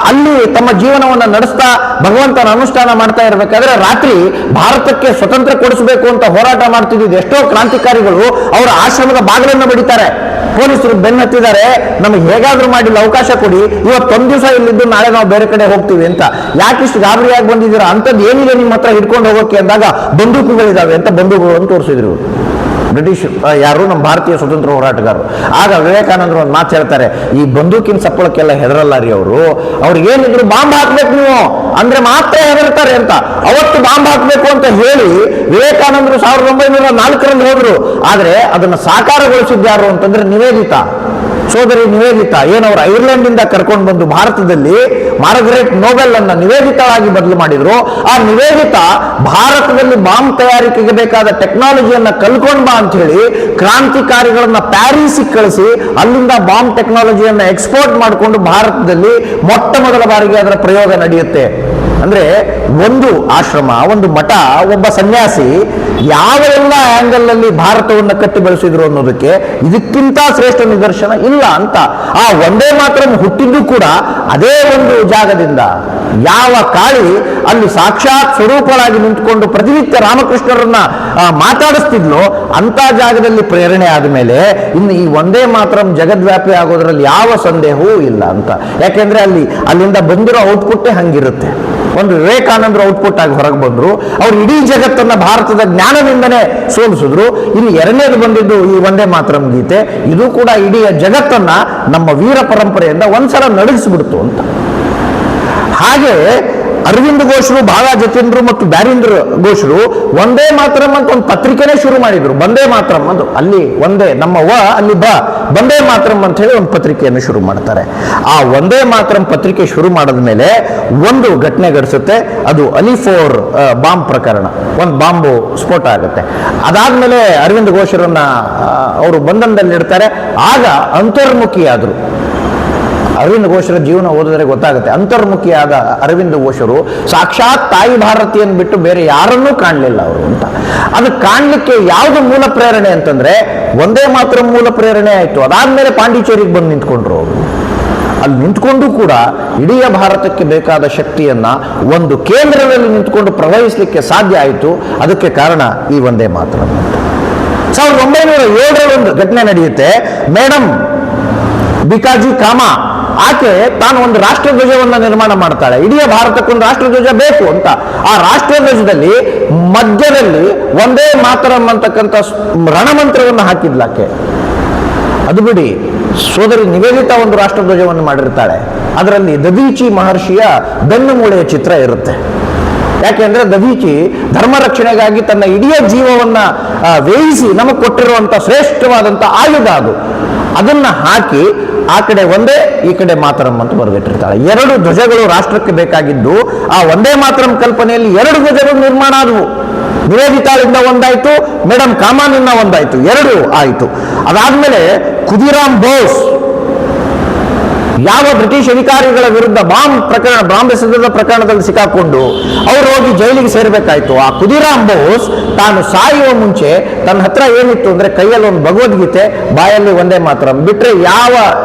ಅಲ್ಲಿ ತಮ್ಮ ಜೀವನವನ್ನ ನಡೆಸ್ತಾ ಭಗವಂತನ ಅನುಷ್ಠಾನ ಮಾಡ್ತಾ ಇರಬೇಕಾದ್ರೆ ರಾತ್ರಿ ಭಾರತಕ್ಕೆ ಸ್ವತಂತ್ರ ಕೊಡಿಸಬೇಕು ಅಂತ ಹೋರಾಟ ಮಾಡ್ತಿದ್ದು ಎಷ್ಟೋ ಕ್ರಾಂತಿಕಾರಿಗಳು ಅವರ ಆಶ್ರಮದ ಬಾಗಿಲನ್ನು ಬಡಿತಾರೆ. ಪೊಲೀಸರು ಬೆನ್ನತ್ತಿದ್ದಾರೆ, ನಮಗೆ ಹೇಗಾದ್ರೂ ಮಾಡಿಲ್ಲ ಅವಕಾಶ ಕೊಡಿ, ಇವತ್ತೊಂದು ದಿವಸ ಇಲ್ಲಿದ್ದು ನಾಳೆ ನಾವು ಬೇರೆ ಕಡೆ ಹೋಗ್ತೀವಿ ಅಂತ. ಯಾಕಿಷ್ಟು ಗಾಬರಿಯಾಗಿ ಬಂದಿದ್ದೀರಾ? ಅಂಥದ್ದು ಏನಿದೆ ನಿಮ್ಮ ಹತ್ರ ಹಿಡ್ಕೊಂಡು ಹೋಗೋಕೆ ಅಂದಾಗ ಬಂದೂಕುಗಳಿದಾವೆ ಅಂತ ಬಂದೂಕುಗಳನ್ನು ತೋರಿಸಿದ್ರು ಬ್ರಿಟಿಷ್ ಯಾರು ನಮ್ಮ ಭಾರತೀಯ ಸ್ವತಂತ್ರ ಹೋರಾಟಗಾರರು. ಆಗ ವಿವೇಕಾನಂದರು ಒಂದು ಮಾತು ಹೇಳ್ತಾರೆ, ಈ ಬಂದೂಕಿನ ಸಪ್ಪಳಕ್ಕೆಲ್ಲ ಹೆದರಲ್ಲ ರೀ ಅವರು, ಅವ್ರಿಗೇನಿದ್ರು ಬಾಂಬ್ ಹಾಕ್ಬೇಕು ನೀವು ಅಂದ್ರೆ ಮಾತ್ರ ಹೆದರ್ತಾರೆ ಅಂತ. ಅವತ್ತು ಬಾಂಬ್ ಹಾಕ್ಬೇಕು ಅಂತ ಹೇಳಿ ವಿವೇಕಾನಂದರು 1904ರಲ್ಲಿ ಹೋದ್ರು. ಆದ್ರೆ ಅದನ್ನ ಸಾಕಾರಗೊಳಿಸಿದ್ದು ಯಾರು ಅಂತಂದ್ರೆ ನಿವೇದಿತಾ, ಸೋದರಿ ನಿವೇದಿತಾ. ಏನವರು ಐರ್ಲೆಂಡ್ ಇಂದ ಕರ್ಕೊಂಡು ಬಂದು ಭಾರತದಲ್ಲಿ ಮಾರ್ಗರೆಟ್ ನೋಬೆಲ್ ಅನ್ನ ನಿವೇದಿತವಾಗಿ ಬದಲು ಮಾಡಿದ್ರು. ಆ ನಿವೇದಿತಾ ಭಾರತದಲ್ಲಿ ಬಾಂಬ್ ತಯಾರಿಕೆಗೆ ಬೇಕಾದ ಟೆಕ್ನಾಲಜಿಯನ್ನ ಕಲ್ಕೊಂಡ್ ಬಾ ಅಂತ ಹೇಳಿ ಕ್ರಾಂತಿಕಾರಿಗಳನ್ನ ಪ್ಯಾರಿಸ್ಗೆ ಕಳಿಸಿ ಅಲ್ಲಿಂದ ಬಾಂಬ್ ಟೆಕ್ನಾಲಜಿಯನ್ನ ಎಕ್ಸ್ಪೋರ್ಟ್ ಮಾಡಿಕೊಂಡು ಭಾರತದಲ್ಲಿ ಮೊಟ್ಟ ಮೊದಲ ಬಾರಿಗೆ ಅದರ ಪ್ರಯೋಗ ನಡೆಯುತ್ತೆ. ಅಂದ್ರೆ ಒಂದು ಆಶ್ರಮ, ಒಂದು ಮಠ, ಒಬ್ಬ ಸನ್ಯಾಸಿ ಯಾವ ಎಲ್ಲ ಆಂಗಲ್ ನಲ್ಲಿ ಭಾರತವನ್ನು ಕಟ್ಟಿ ಬೆಳೆಸಿದ್ರು ಅನ್ನೋದಕ್ಕೆ ಇದಕ್ಕಿಂತ ಶ್ರೇಷ್ಠ ನಿದರ್ಶನ ಇಲ್ಲ ಅಂತ. ಆ ವಂದೇ ಮಾತರಂ ಹುಟ್ಟಿದ್ದು ಕೂಡ ಅದೇ ಒಂದು ಜಾಗದಿಂದ. ಯಾವ ಕಾಳಿ ಅಲ್ಲಿ ಸಾಕ್ಷಾತ್ ಸ್ವರೂಪಳಾಗಿ ನಿಂತುಕೊಂಡು ಪ್ರತಿನಿತ್ಯ ರಾಮಕೃಷ್ಣರನ್ನ ಮಾತಾಡಿಸ್ತಿದ್ಲು, ಅಂತ ಜಾಗದಲ್ಲಿ ಪ್ರೇರಣೆ ಆದಮೇಲೆ ಇನ್ನು ಈ ವಂದೇ ಮಾತರಂ ಜಗದ್ವ್ಯಾಪಿ ಆಗೋದ್ರಲ್ಲಿ ಯಾವ ಸಂದೇಹವೂ ಇಲ್ಲ ಅಂತ. ಯಾಕೆಂದ್ರೆ ಅಲ್ಲಿಂದ ಬಂದಿರೋ ಔಟ್ಪುಟ್ಟೇ ಹಂಗಿರುತ್ತೆ. ಒಂದು ವಿವೇಕಾನಂದರು ಔಟ್ಪುಟ್ ಆಗಿ ಹೊರಗೆ ಬಂದ್ರು, ಅವ್ರು ಇಡೀ ಜಗತ್ತನ್ನ ಭಾರತದ ಜ್ಞಾನದಿಂದನೇ ಸೋಲಿಸಿದ್ರು. ಇನ್ನು ಎರಡನೇದು ಬಂದಿದ್ದು ಈ ವಂದೇ ಮಾತರಂ ಗೀತೆ. ಇದು ಕೂಡ ಇಡೀ ಜಗತ್ತನ್ನ ನಮ್ಮ ವೀರ ಪರಂಪರೆಯಿಂದ ಒಂದ್ಸಲ ನಡೆಸಿಬಿಡ್ತು ಅಂತ. ಹಾಗೆ ಅರವಿಂದ್ ಘೋಷರು, ಭಾಗಾ ಜತೀಂದ್ರು ಮತ್ತು ಬ್ಯಾರೇಂದ್ರ ಘೋಷರು ವಂದೇ ಮಾತರಂ ಅಂತ ಒಂದು ಪತ್ರಿಕೆನೇ ಶುರು ಮಾಡಿದ್ರು. ವಂದೇ ಮಾತರಂ ಅದು ಅಲ್ಲಿ ಒಂದೇ ನಮ್ಮ ವ ಅಲ್ಲಿ ಬ ವಂದೇ ಮಾತರಂ ಅಂತ ಹೇಳಿ ಒಂದು ಪತ್ರಿಕೆಯನ್ನು ಶುರು ಮಾಡ್ತಾರೆ. ಆ ವಂದೇ ಮಾತರಂ ಪತ್ರಿಕೆ ಶುರು ಮಾಡಿದ ಮೇಲೆ ಒಂದು ಘಟನೆ ಘಟಿಸುತ್ತೆ. ಅದು ಅಲಿಫೋರ್ ಬಾಂಬ್ ಪ್ರಕರಣ, ಒಂದು ಬಾಂಬು ಸ್ಫೋಟ ಆಗುತ್ತೆ. ಅದಾದ್ಮೇಲೆ ಅರವಿಂದ್ ಘೋಷರನ್ನ ಅವರು ಬಂಧನದಲ್ಲಿಡ್ತಾರೆ. ಆಗ ಅಂತರ್ಮುಖಿಯಾದರು. ಅರವಿಂದ್ ಘೋಷರ ಜೀವನ ಓದಿದ್ರೆ ಗೊತ್ತಾಗುತ್ತೆ. ಅಂತರ್ಮುಖಿಯಾದ ಅರವಿಂದ್ ಘೋಷರು ಸಾಕ್ಷಾತ್ ತಾಯಿ ಭಾರತಿಯನ್ನು ಬಿಟ್ಟು ಬೇರೆ ಯಾರನ್ನೂ ಕಾಣಲಿಲ್ಲ ಅವರು ಅಂತ. ಅದು ಕಾಣಲಿಕ್ಕೆ ಯಾವುದು ಮೂಲ ಪ್ರೇರಣೆ ಅಂತಂದ್ರೆ ವಂದೇ ಮಾತರಂ ಮೂಲ ಪ್ರೇರಣೆ ಆಯಿತು. ಅದಾದ್ಮೇಲೆ ಪಾಂಡಿಚೇರಿಗೆ ಬಂದು ನಿಂತ್ಕೊಂಡ್ರು ಅವರು. ಅಲ್ಲಿ ನಿಂತ್ಕೊಂಡು ಕೂಡ ಇಡೀ ಭಾರತಕ್ಕೆ ಬೇಕಾದ ಶಕ್ತಿಯನ್ನ ಒಂದು ಕೇಂದ್ರದಲ್ಲಿ ನಿಂತ್ಕೊಂಡು ಪ್ರವಹಿಸಲಿಕ್ಕೆ ಸಾಧ್ಯ ಆಯಿತು. ಅದಕ್ಕೆ ಕಾರಣ ಈ ವಂದೇ ಮಾತರಂ. 1907 ಒಂದು ಘಟನೆ ನಡೆಯುತ್ತೆ. ಮೇಡಮ್ ಬಿಕಾಜಿ ಕಾಮಾ ಆಕೆ ತಾನು ಒಂದು ರಾಷ್ಟ್ರಧ್ವಜವನ್ನು ನಿರ್ಮಾಣ ಮಾಡ್ತಾಳೆ. ಇಡೀ ಭಾರತಕ್ಕೊಂದು ರಾಷ್ಟ್ರಧ್ವಜ ಬೇಕು ಅಂತ. ಆ ರಾಷ್ಟ್ರಧ್ವಜದಲ್ಲಿ ಮಧ್ಯದಲ್ಲಿ ವಂದೇ ಮಾತರಂ ಅಂತಕ್ಕಂಥ ರಣಮಂತ್ರವನ್ನು ಹಾಕಿದ್ಲಾಕೆ. ಅದು ಬಿಡಿ, ಸೋದರಿ ನಿವೇದಿತಾ ಒಂದು ರಾಷ್ಟ್ರಧ್ವಜವನ್ನು ಮಾಡಿರ್ತಾಳೆ. ಅದರಲ್ಲಿ ದಧೀಚಿ ಮಹರ್ಷಿಯ ಬೆನ್ನು ಮೂಳೆಯ ಚಿತ್ರ ಇರುತ್ತೆ. ಯಾಕೆಂದ್ರೆ ದಧೀಚಿ ಧರ್ಮ ರಕ್ಷಣೆಗಾಗಿ ತನ್ನ ಇಡೀ ಜೀವವನ್ನ ವ್ಯಯಿಸಿ ನಮಗೆ ಕೊಟ್ಟಿರುವಂತ ಶ್ರೇಷ್ಠವಾದಂತ ಆಯುಧ ಅದು. ಅದನ್ನ ಹಾಕಿ ಆ ಕಡೆ ಒಂದೇ, ಈ ಕಡೆ ಮಾತರಂ ಅಂತ ಬರೆದಿಟ್ಟಿರ್ತಾಳೆ. ಎರಡು ಧ್ವಜಗಳು ರಾಷ್ಟ್ರಕ್ಕೆ ಬೇಕಾಗಿದ್ದು ಆ ವಂದೇ ಮಾತರಂ ಕಲ್ಪನೆಯಲ್ಲಿ ಎರಡು ಧ್ವಜಗಳು ನಿರ್ಮಾಣ ಆದವು. ನಿವೇದಿತಾಳಿಂದ ಒಂದಾಯ್ತು, ಮೇಡಮ್ ಕಾಮಾನಿಂದ ಒಂದಾಯ್ತು, ಎರಡು ಆಯಿತು. ಅದಾದ್ಮೇಲೆ ಖುದಿರಾಮ್ ಬೋಸ್ ಯಾವ ಬ್ರಿಟಿಷ್ ಅಧಿಕಾರಿಗಳ ವಿರುದ್ಧ ಬಾಂಬ್ ಎಸೆದ ಪ್ರಕರಣದಲ್ಲಿ ಸಿಕ್ಕಾಕೊಂಡು ಅವರು ಹೋಗಿ ಜೈಲಿಗೆ ಸೇರ್ಬೇಕಾಯ್ತು. ಆ ಖುದಿರಾಮ್ ಬೋಸ್ ತಾನು ಸಾಯುವ ಮುಂಚೆ ತನ್ನ ಹತ್ರ ಏನಿತ್ತು ಅಂದ್ರೆ ಕೈಯಲ್ಲಿ ಒಂದು ಭಗವದ್ಗೀತೆ, ಬಾಯಲ್ಲಿ ವಂದೇ ಮಾತರಂ ಬಿಟ್ರೆ ಯಾವ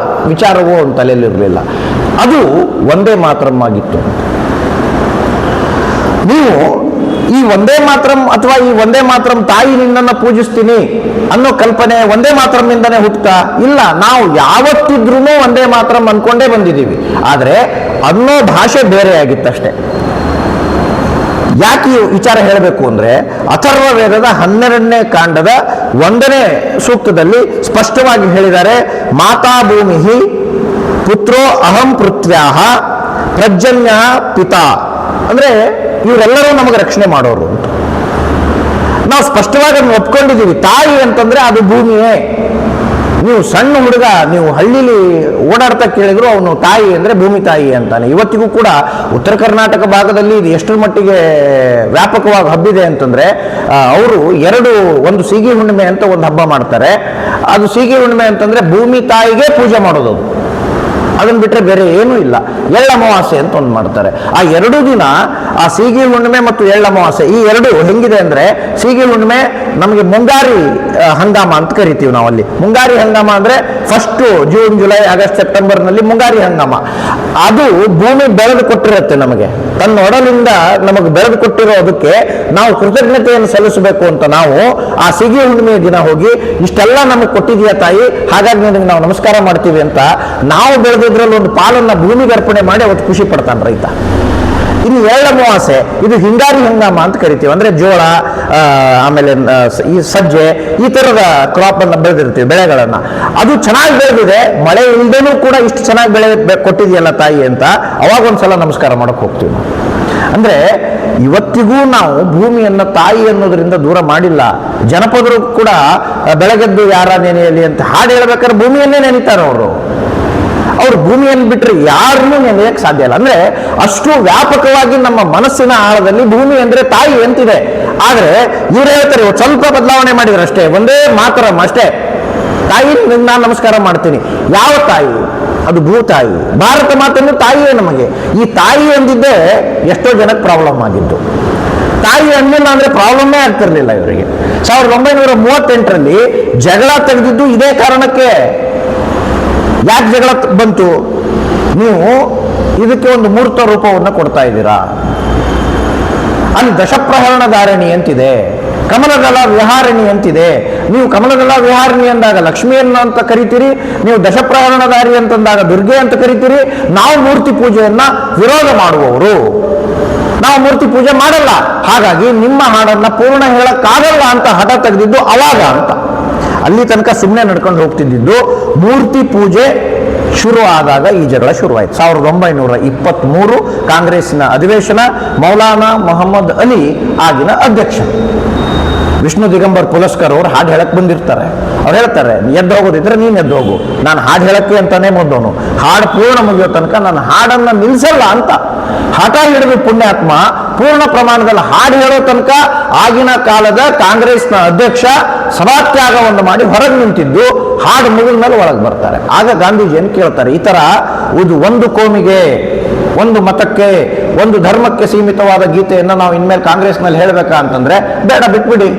ವಿಚಾರವೂ ಅವನ ತಲೆಯಲ್ಲಿರಲಿಲ್ಲ. ಅದು ವಂದೇ ಮಾತರಂ ಆಗಿತ್ತು. ನೀವು ಈ ವಂದೇ ಮಾತರಂ ಅಥವಾ ಈ ವಂದೇ ಮಾತರಂ ತಾಯಿ ನಿನ್ನನ್ನ ಪೂಜಿಸ್ತೀನಿ ಅನ್ನೋ ಕಲ್ಪನೆ ವಂದೇ ಮಾತರಂನಿಂದನೇ ಹುಟ್ಟುತ್ತಾ? ಇಲ್ಲ, ನಾವು ಯಾವತ್ತಿದ್ರೂ ವಂದೇ ಮಾತರಂ ಅನ್ಕೊಂಡೇ ಬಂದಿದ್ದೀವಿ. ಆದರೆ ಅನ್ನೋ ಭಾಷೆ ಬೇರೆ ಆಗಿತ್ತಷ್ಟೇ. ಯಾಕೆ ಈ ವಿಚಾರ ಹೇಳಬೇಕು ಅಂದ್ರೆ ಅಥರ್ವ ವೇದದ 12ನೇ ಕಾಂಡದ 1ನೇ ಸೂಕ್ತದಲ್ಲಿ ಸ್ಪಷ್ಟವಾಗಿ ಹೇಳಿದ್ದಾರೆ, ಮಾತಾ ಭೂಮಿ ಪುತ್ರೋ ಅಹಂ ಪೃಥ್ವ್ಯಾಹ ಪ್ರಜನ್ಯ ಪಿತಾ. ಅಂದ್ರೆ ಇವರೆಲ್ಲರೂ ನಮಗೆ ರಕ್ಷಣೆ ಮಾಡೋರು ಅಂತ ನಾವು ಸ್ಪಷ್ಟವಾಗಿ ಒಪ್ಕೊಂಡಿದ್ದೀವಿ. ತಾಯಿ ಅಂತಂದ್ರೆ ಅದು ಭೂಮಿಯೇ. ನೀವು ಸಣ್ಣ ಹುಡುಗ, ನೀವು ಹಳ್ಳಿಲಿ ಓಡಾಡ್ತಾ ಕೇಳಿದ್ರು ಅವನು ತಾಯಿ ಅಂದ್ರೆ ಭೂಮಿ ತಾಯಿ ಅಂತಾನೆ. ಇವತ್ತಿಗೂ ಕೂಡ ಉತ್ತರ ಕರ್ನಾಟಕ ಭಾಗದಲ್ಲಿ ಇದು ಎಷ್ಟರ ಮಟ್ಟಿಗೆ ವ್ಯಾಪಕವಾಗಿ ಹಬ್ಬಿದೆ ಅಂತಂದ್ರೆ ಅವರು ಒಂದು ಸೀಗಿ ಹುಣ್ಣಿಮೆ ಅಂತ ಒಂದು ಹಬ್ಬ ಮಾಡ್ತಾರೆ. ಅದು ಸೀಗಿ ಹುಣ್ಣಿಮೆ ಅಂತಂದ್ರೆ ಭೂಮಿ ತಾಯಿಗೆ ಪೂಜೆ ಮಾಡೋದು. ಅದನ್ನ ಬಿಟ್ಟರೆ ಬೇರೆ ಏನೂ ಇಲ್ಲ. ಎಳ್ಳಮಾವಾಸ್ಯೆ ಅಂತ ಒಂದು ಮಾಡ್ತಾರೆ. ಆ 2 ದಿನ, ಆ ಸೀಗಿ ಹುಣ್ಣಿಮೆ ಮತ್ತು ಎಳ್ಳಮಾವಾಸ್ಯೆ, ಈ ಎರಡು ಹೆಂಗಿದೆ ಅಂದ್ರೆ, ಸೀಗಿ ಹುಣ್ಣಿಮೆ ನಮಗೆ ಮುಂಗಾರಿ ಹಂಗಾಮ ಅಂತ ಕರಿತೀವಿ ನಾವು. ಅಲ್ಲಿ ಮುಂಗಾರಿ ಹಂಗಾಮ ಅಂದ್ರೆ ಫಸ್ಟ್ ಜೂನ್, ಜುಲೈ, ಆಗಸ್ಟ್, ಸೆಪ್ಟೆಂಬರ್ನಲ್ಲಿ ಮುಂಗಾರಿ ಹಂಗಾಮ. ಅದು ಭೂಮಿ ಬೆಳೆದು ಕೊಟ್ಟಿರುತ್ತೆ ನಮಗೆ, ತನ್ನ ಒಡಲಿಂದ ನಮಗೆ ಬೆಳೆದು ಕೊಟ್ಟಿರೋದಕ್ಕೆ ನಾವು ಕೃತಜ್ಞತೆಯನ್ನು ಸಲ್ಲಿಸಬೇಕು ಅಂತ ನಾವು ಆ ಸೀಗಿ ಹುಣ್ಣಿಮೆಯ ದಿನ ಹೋಗಿ ಇಷ್ಟೆಲ್ಲ ನಮಗೆ ಕೊಟ್ಟಿದೆಯಾ ತಾಯಿ, ಹಾಗಾಗಿ ನಿನಗೆ ನಾವು ನಮಸ್ಕಾರ ಮಾಡ್ತೀವಿ ಅಂತ ನಾವು ಬೆಳೆದಿದ್ರಲ್ಲಿ ಒಂದು ಪಾಲನ್ನ ಭೂಮಿಗೆ ಅರ್ಪಣೆ ಮಾಡಿ ಅವತ್ತು ಖುಷಿ ಪಡ್ತಾನೆ ರೈತ. ಇನ್ನು ಎಳ್ಳಮಾವಾಸ್ಯೆ, ಇದು ಹಿಂಗಾರಿ ಹಂಗಾಮ ಅಂತ ಕರಿತೀವಿ. ಅಂದ್ರೆ ಜೋಳ, ಆಮೇಲೆ ಈ ಸಜ್ಜೆ, ಈ ತರದ ಕ್ರಾಪ್ ಅನ್ನ ಬೆಳೆದಿರ್ತೀವಿ, ಬೆಳೆಗಳನ್ನ. ಅದು ಚೆನ್ನಾಗಿ ಬೆಳೆದಿದೆ, ಮಳೆ ಇಲ್ದೇನೂ ಕೂಡ ಇಷ್ಟು ಚೆನ್ನಾಗಿ ಬೆಳೆ ಕೊಟ್ಟಿದೆಯಲ್ಲ ತಾಯಿ ಅಂತ ಅವಾಗ ಒಂದ್ಸಲ ನಮಸ್ಕಾರ ಮಾಡಕ್ ಹೋಗ್ತೀವಿ. ಅಂದ್ರೆ ಇವತ್ತಿಗೂ ನಾವು ಭೂಮಿಯನ್ನ ತಾಯಿ ಅನ್ನೋದ್ರಿಂದ ದೂರ ಮಾಡಿಲ್ಲ. ಜನಪದರು ಕೂಡ ಬೆಳಗೆದ್ದು ಯಾರ ನೆನೆಯಲಿ ಅಂತ ಹಾಡು ಹೇಳ್ಬೇಕಾದ್ರೆ ಭೂಮಿಯನ್ನೇ ನೆನೀತಾರೆ ಅವರು. ಅವ್ರು ಭೂಮಿಯನ್ನು ಬಿಟ್ಟರೆ ಯಾರನ್ನೂ ನೆನೆಯಕ್ಕೆ ಸಾಧ್ಯ ಇಲ್ಲ. ಅಂದ್ರೆ ಅಷ್ಟು ವ್ಯಾಪಕವಾಗಿ ನಮ್ಮ ಮನಸ್ಸಿನ ಆಳದಲ್ಲಿ ಭೂಮಿ ಅಂದ್ರೆ ತಾಯಿ ಅಂತಿದೆ. ಆದ್ರೆ ಇವ್ರು ಹೇಳ್ತಾರೆ ಸ್ವಲ್ಪ ಬದಲಾವಣೆ ಮಾಡಿದ್ರು ಅಷ್ಟೇ, ಒಂದೇ ಮಾತರಂ ಅಷ್ಟೇ, ತಾಯಿ ನಾನು ನಮಸ್ಕಾರ ಮಾಡ್ತೀನಿ. ಯಾವ ತಾಯಿ? ಅದು ಭೂತಾಯಿ. ಭಾರತ ಮಾತನ್ನು ತಾಯಿಯೇ ನಮಗೆ. ಈ ತಾಯಿ ಅಂದಿದ್ದೇ ಎಷ್ಟೋ ಜನಕ್ಕೆ ಪ್ರಾಬ್ಲಮ್ ಆಗಿದ್ದು. ತಾಯಿ ಅನ್ನಿಲ್ಲ ಅಂದ್ರೆ ಪ್ರಾಬ್ಲಮ್ಮೇ ಆಗ್ತಿರ್ಲಿಲ್ಲ ಇವರಿಗೆ. 1938ರಲ್ಲಿ ಜಗಳ ತೆಗೆದಿದ್ದು ಇದೇ ಕಾರಣಕ್ಕೆ. ಯಾಕೆ ಜಗಳ ಬಂತು? ನೀವು ಇದಕ್ಕೆ ಒಂದು ಮೂರ್ತ ರೂಪವನ್ನು ಕೊಡ್ತಾ ಇದ್ದೀರಾ. ಅಲ್ಲಿ ದಶಪ್ರಹರಣಧಾರಿಣಿ ಅಂತಿದೆ, ಕಮಲದಳ ವಿಹಾರಿಣಿ ಅಂತಿದೆ. ನೀವು ಕಮಲದಳ ವಿಹಾರಿಣಿ ಅಂದಾಗ ಲಕ್ಷ್ಮಿಯನ್ನು ಅಂತ ಕರಿತೀರಿ, ನೀವು ದಶಪ್ರಹರಣಧಾರಿ ಅಂತಂದಾಗ ದುರ್ಗೆ ಅಂತ ಕರಿತೀರಿ. ನಾವು ಮೂರ್ತಿ ಪೂಜೆಯನ್ನ ವಿರೋಧ ಮಾಡುವವರು, ನಾವು ಮೂರ್ತಿ ಪೂಜೆ ಮಾಡಲ್ಲ, ಹಾಗಾಗಿ ನಿಮ್ಮ ಹಾಡನ್ನ ಪೂರ್ಣ ಹೇಳಕ್ಕಾಗಲ್ಲ ಅಂತ ಹಠ ತೆಗೆದಿದ್ದು ಅವಾಗ ಅಂತ. ಅಲ್ಲಿ ತನಕ ಸುಮ್ಮನೆ ನಡ್ಕೊಂಡು ಹೋಗ್ತಿದ್ದು. ಮೂರ್ತಿ ಪೂಜೆ ಶುರು ಆದಾಗ ಈ ಜಗಳ ಶುರುವಾಯಿತು. 1923 ಕಾಂಗ್ರೆಸ್ನ ಅಧಿವೇಶನ. ಮೌಲಾನಾ ಮೊಹಮ್ಮದ್ ಅಲಿ ಆಗಿನ ಅಧ್ಯಕ್ಷ. ವಿಷ್ಣು ದಿಗಂಬರ್ ಪುಲಸ್ಕರ್ ಅವರು ಹಾಡು ಹೇಳಕ್ ಬಂದಿರ್ತಾರೆ. ಅವ್ರು ಹೇಳ್ತಾರೆ, ಎದ್ದು ಹೋಗೋದಿದ್ರೆ ನೀನು ಎದ್ದು ಹೋಗು, ನಾನು ಹಾಡು ಹೇಳಕ್ಕೆ ಅಂತಾನೆ ಮೊದಲು ಹಾಡು ಪೂರ್ಣ ಮುಗಿಯೋ ತನಕ ನಾನು ಹಾಡನ್ನ ನಿಲ್ಸಲ್ಲ ಅಂತ ಹಠ ಹಿಡಿದು ಪುಣ್ಯಾತ್ಮ ಪೂರ್ಣ ಪ್ರಮಾಣದಲ್ಲಿ ಹಾಡು ಹೇಳೋ ತನಕ ಆಗಿನ ಕಾಲದ ಕಾಂಗ್ರೆಸ್ನ ಅಧ್ಯಕ್ಷ ಸಭಾತ್ಯಾಗವನ್ನು ಮಾಡಿ ಹೊರಗೆ ನಿಂತಿದ್ದು, ಹಾಡು ಮುಗಿದ ಮೇಲೆ ಒಳಗೆ ಬರ್ತಾರೆ. ಆಗ ಗಾಂಧೀಜಿಯನ್ನು ಕೇಳ್ತಾರೆ, ಈ ತರ ಒಂದು ಕೋಮಿಗೆ, ಒಂದು ಮತಕ್ಕೆ, ಒಂದು ಧರ್ಮಕ್ಕೆ ಸೀಮಿತವಾದ ಗೀತೆಯನ್ನು ನಾವು ಇನ್ಮೇಲೆ ಕಾಂಗ್ರೆಸ್ನಲ್ಲಿ ಹೇಳಬೇಕಾ ಅಂತಂದ್ರೆ, ಬೇಡ ಬಿಟ್ಬಿಡಿ.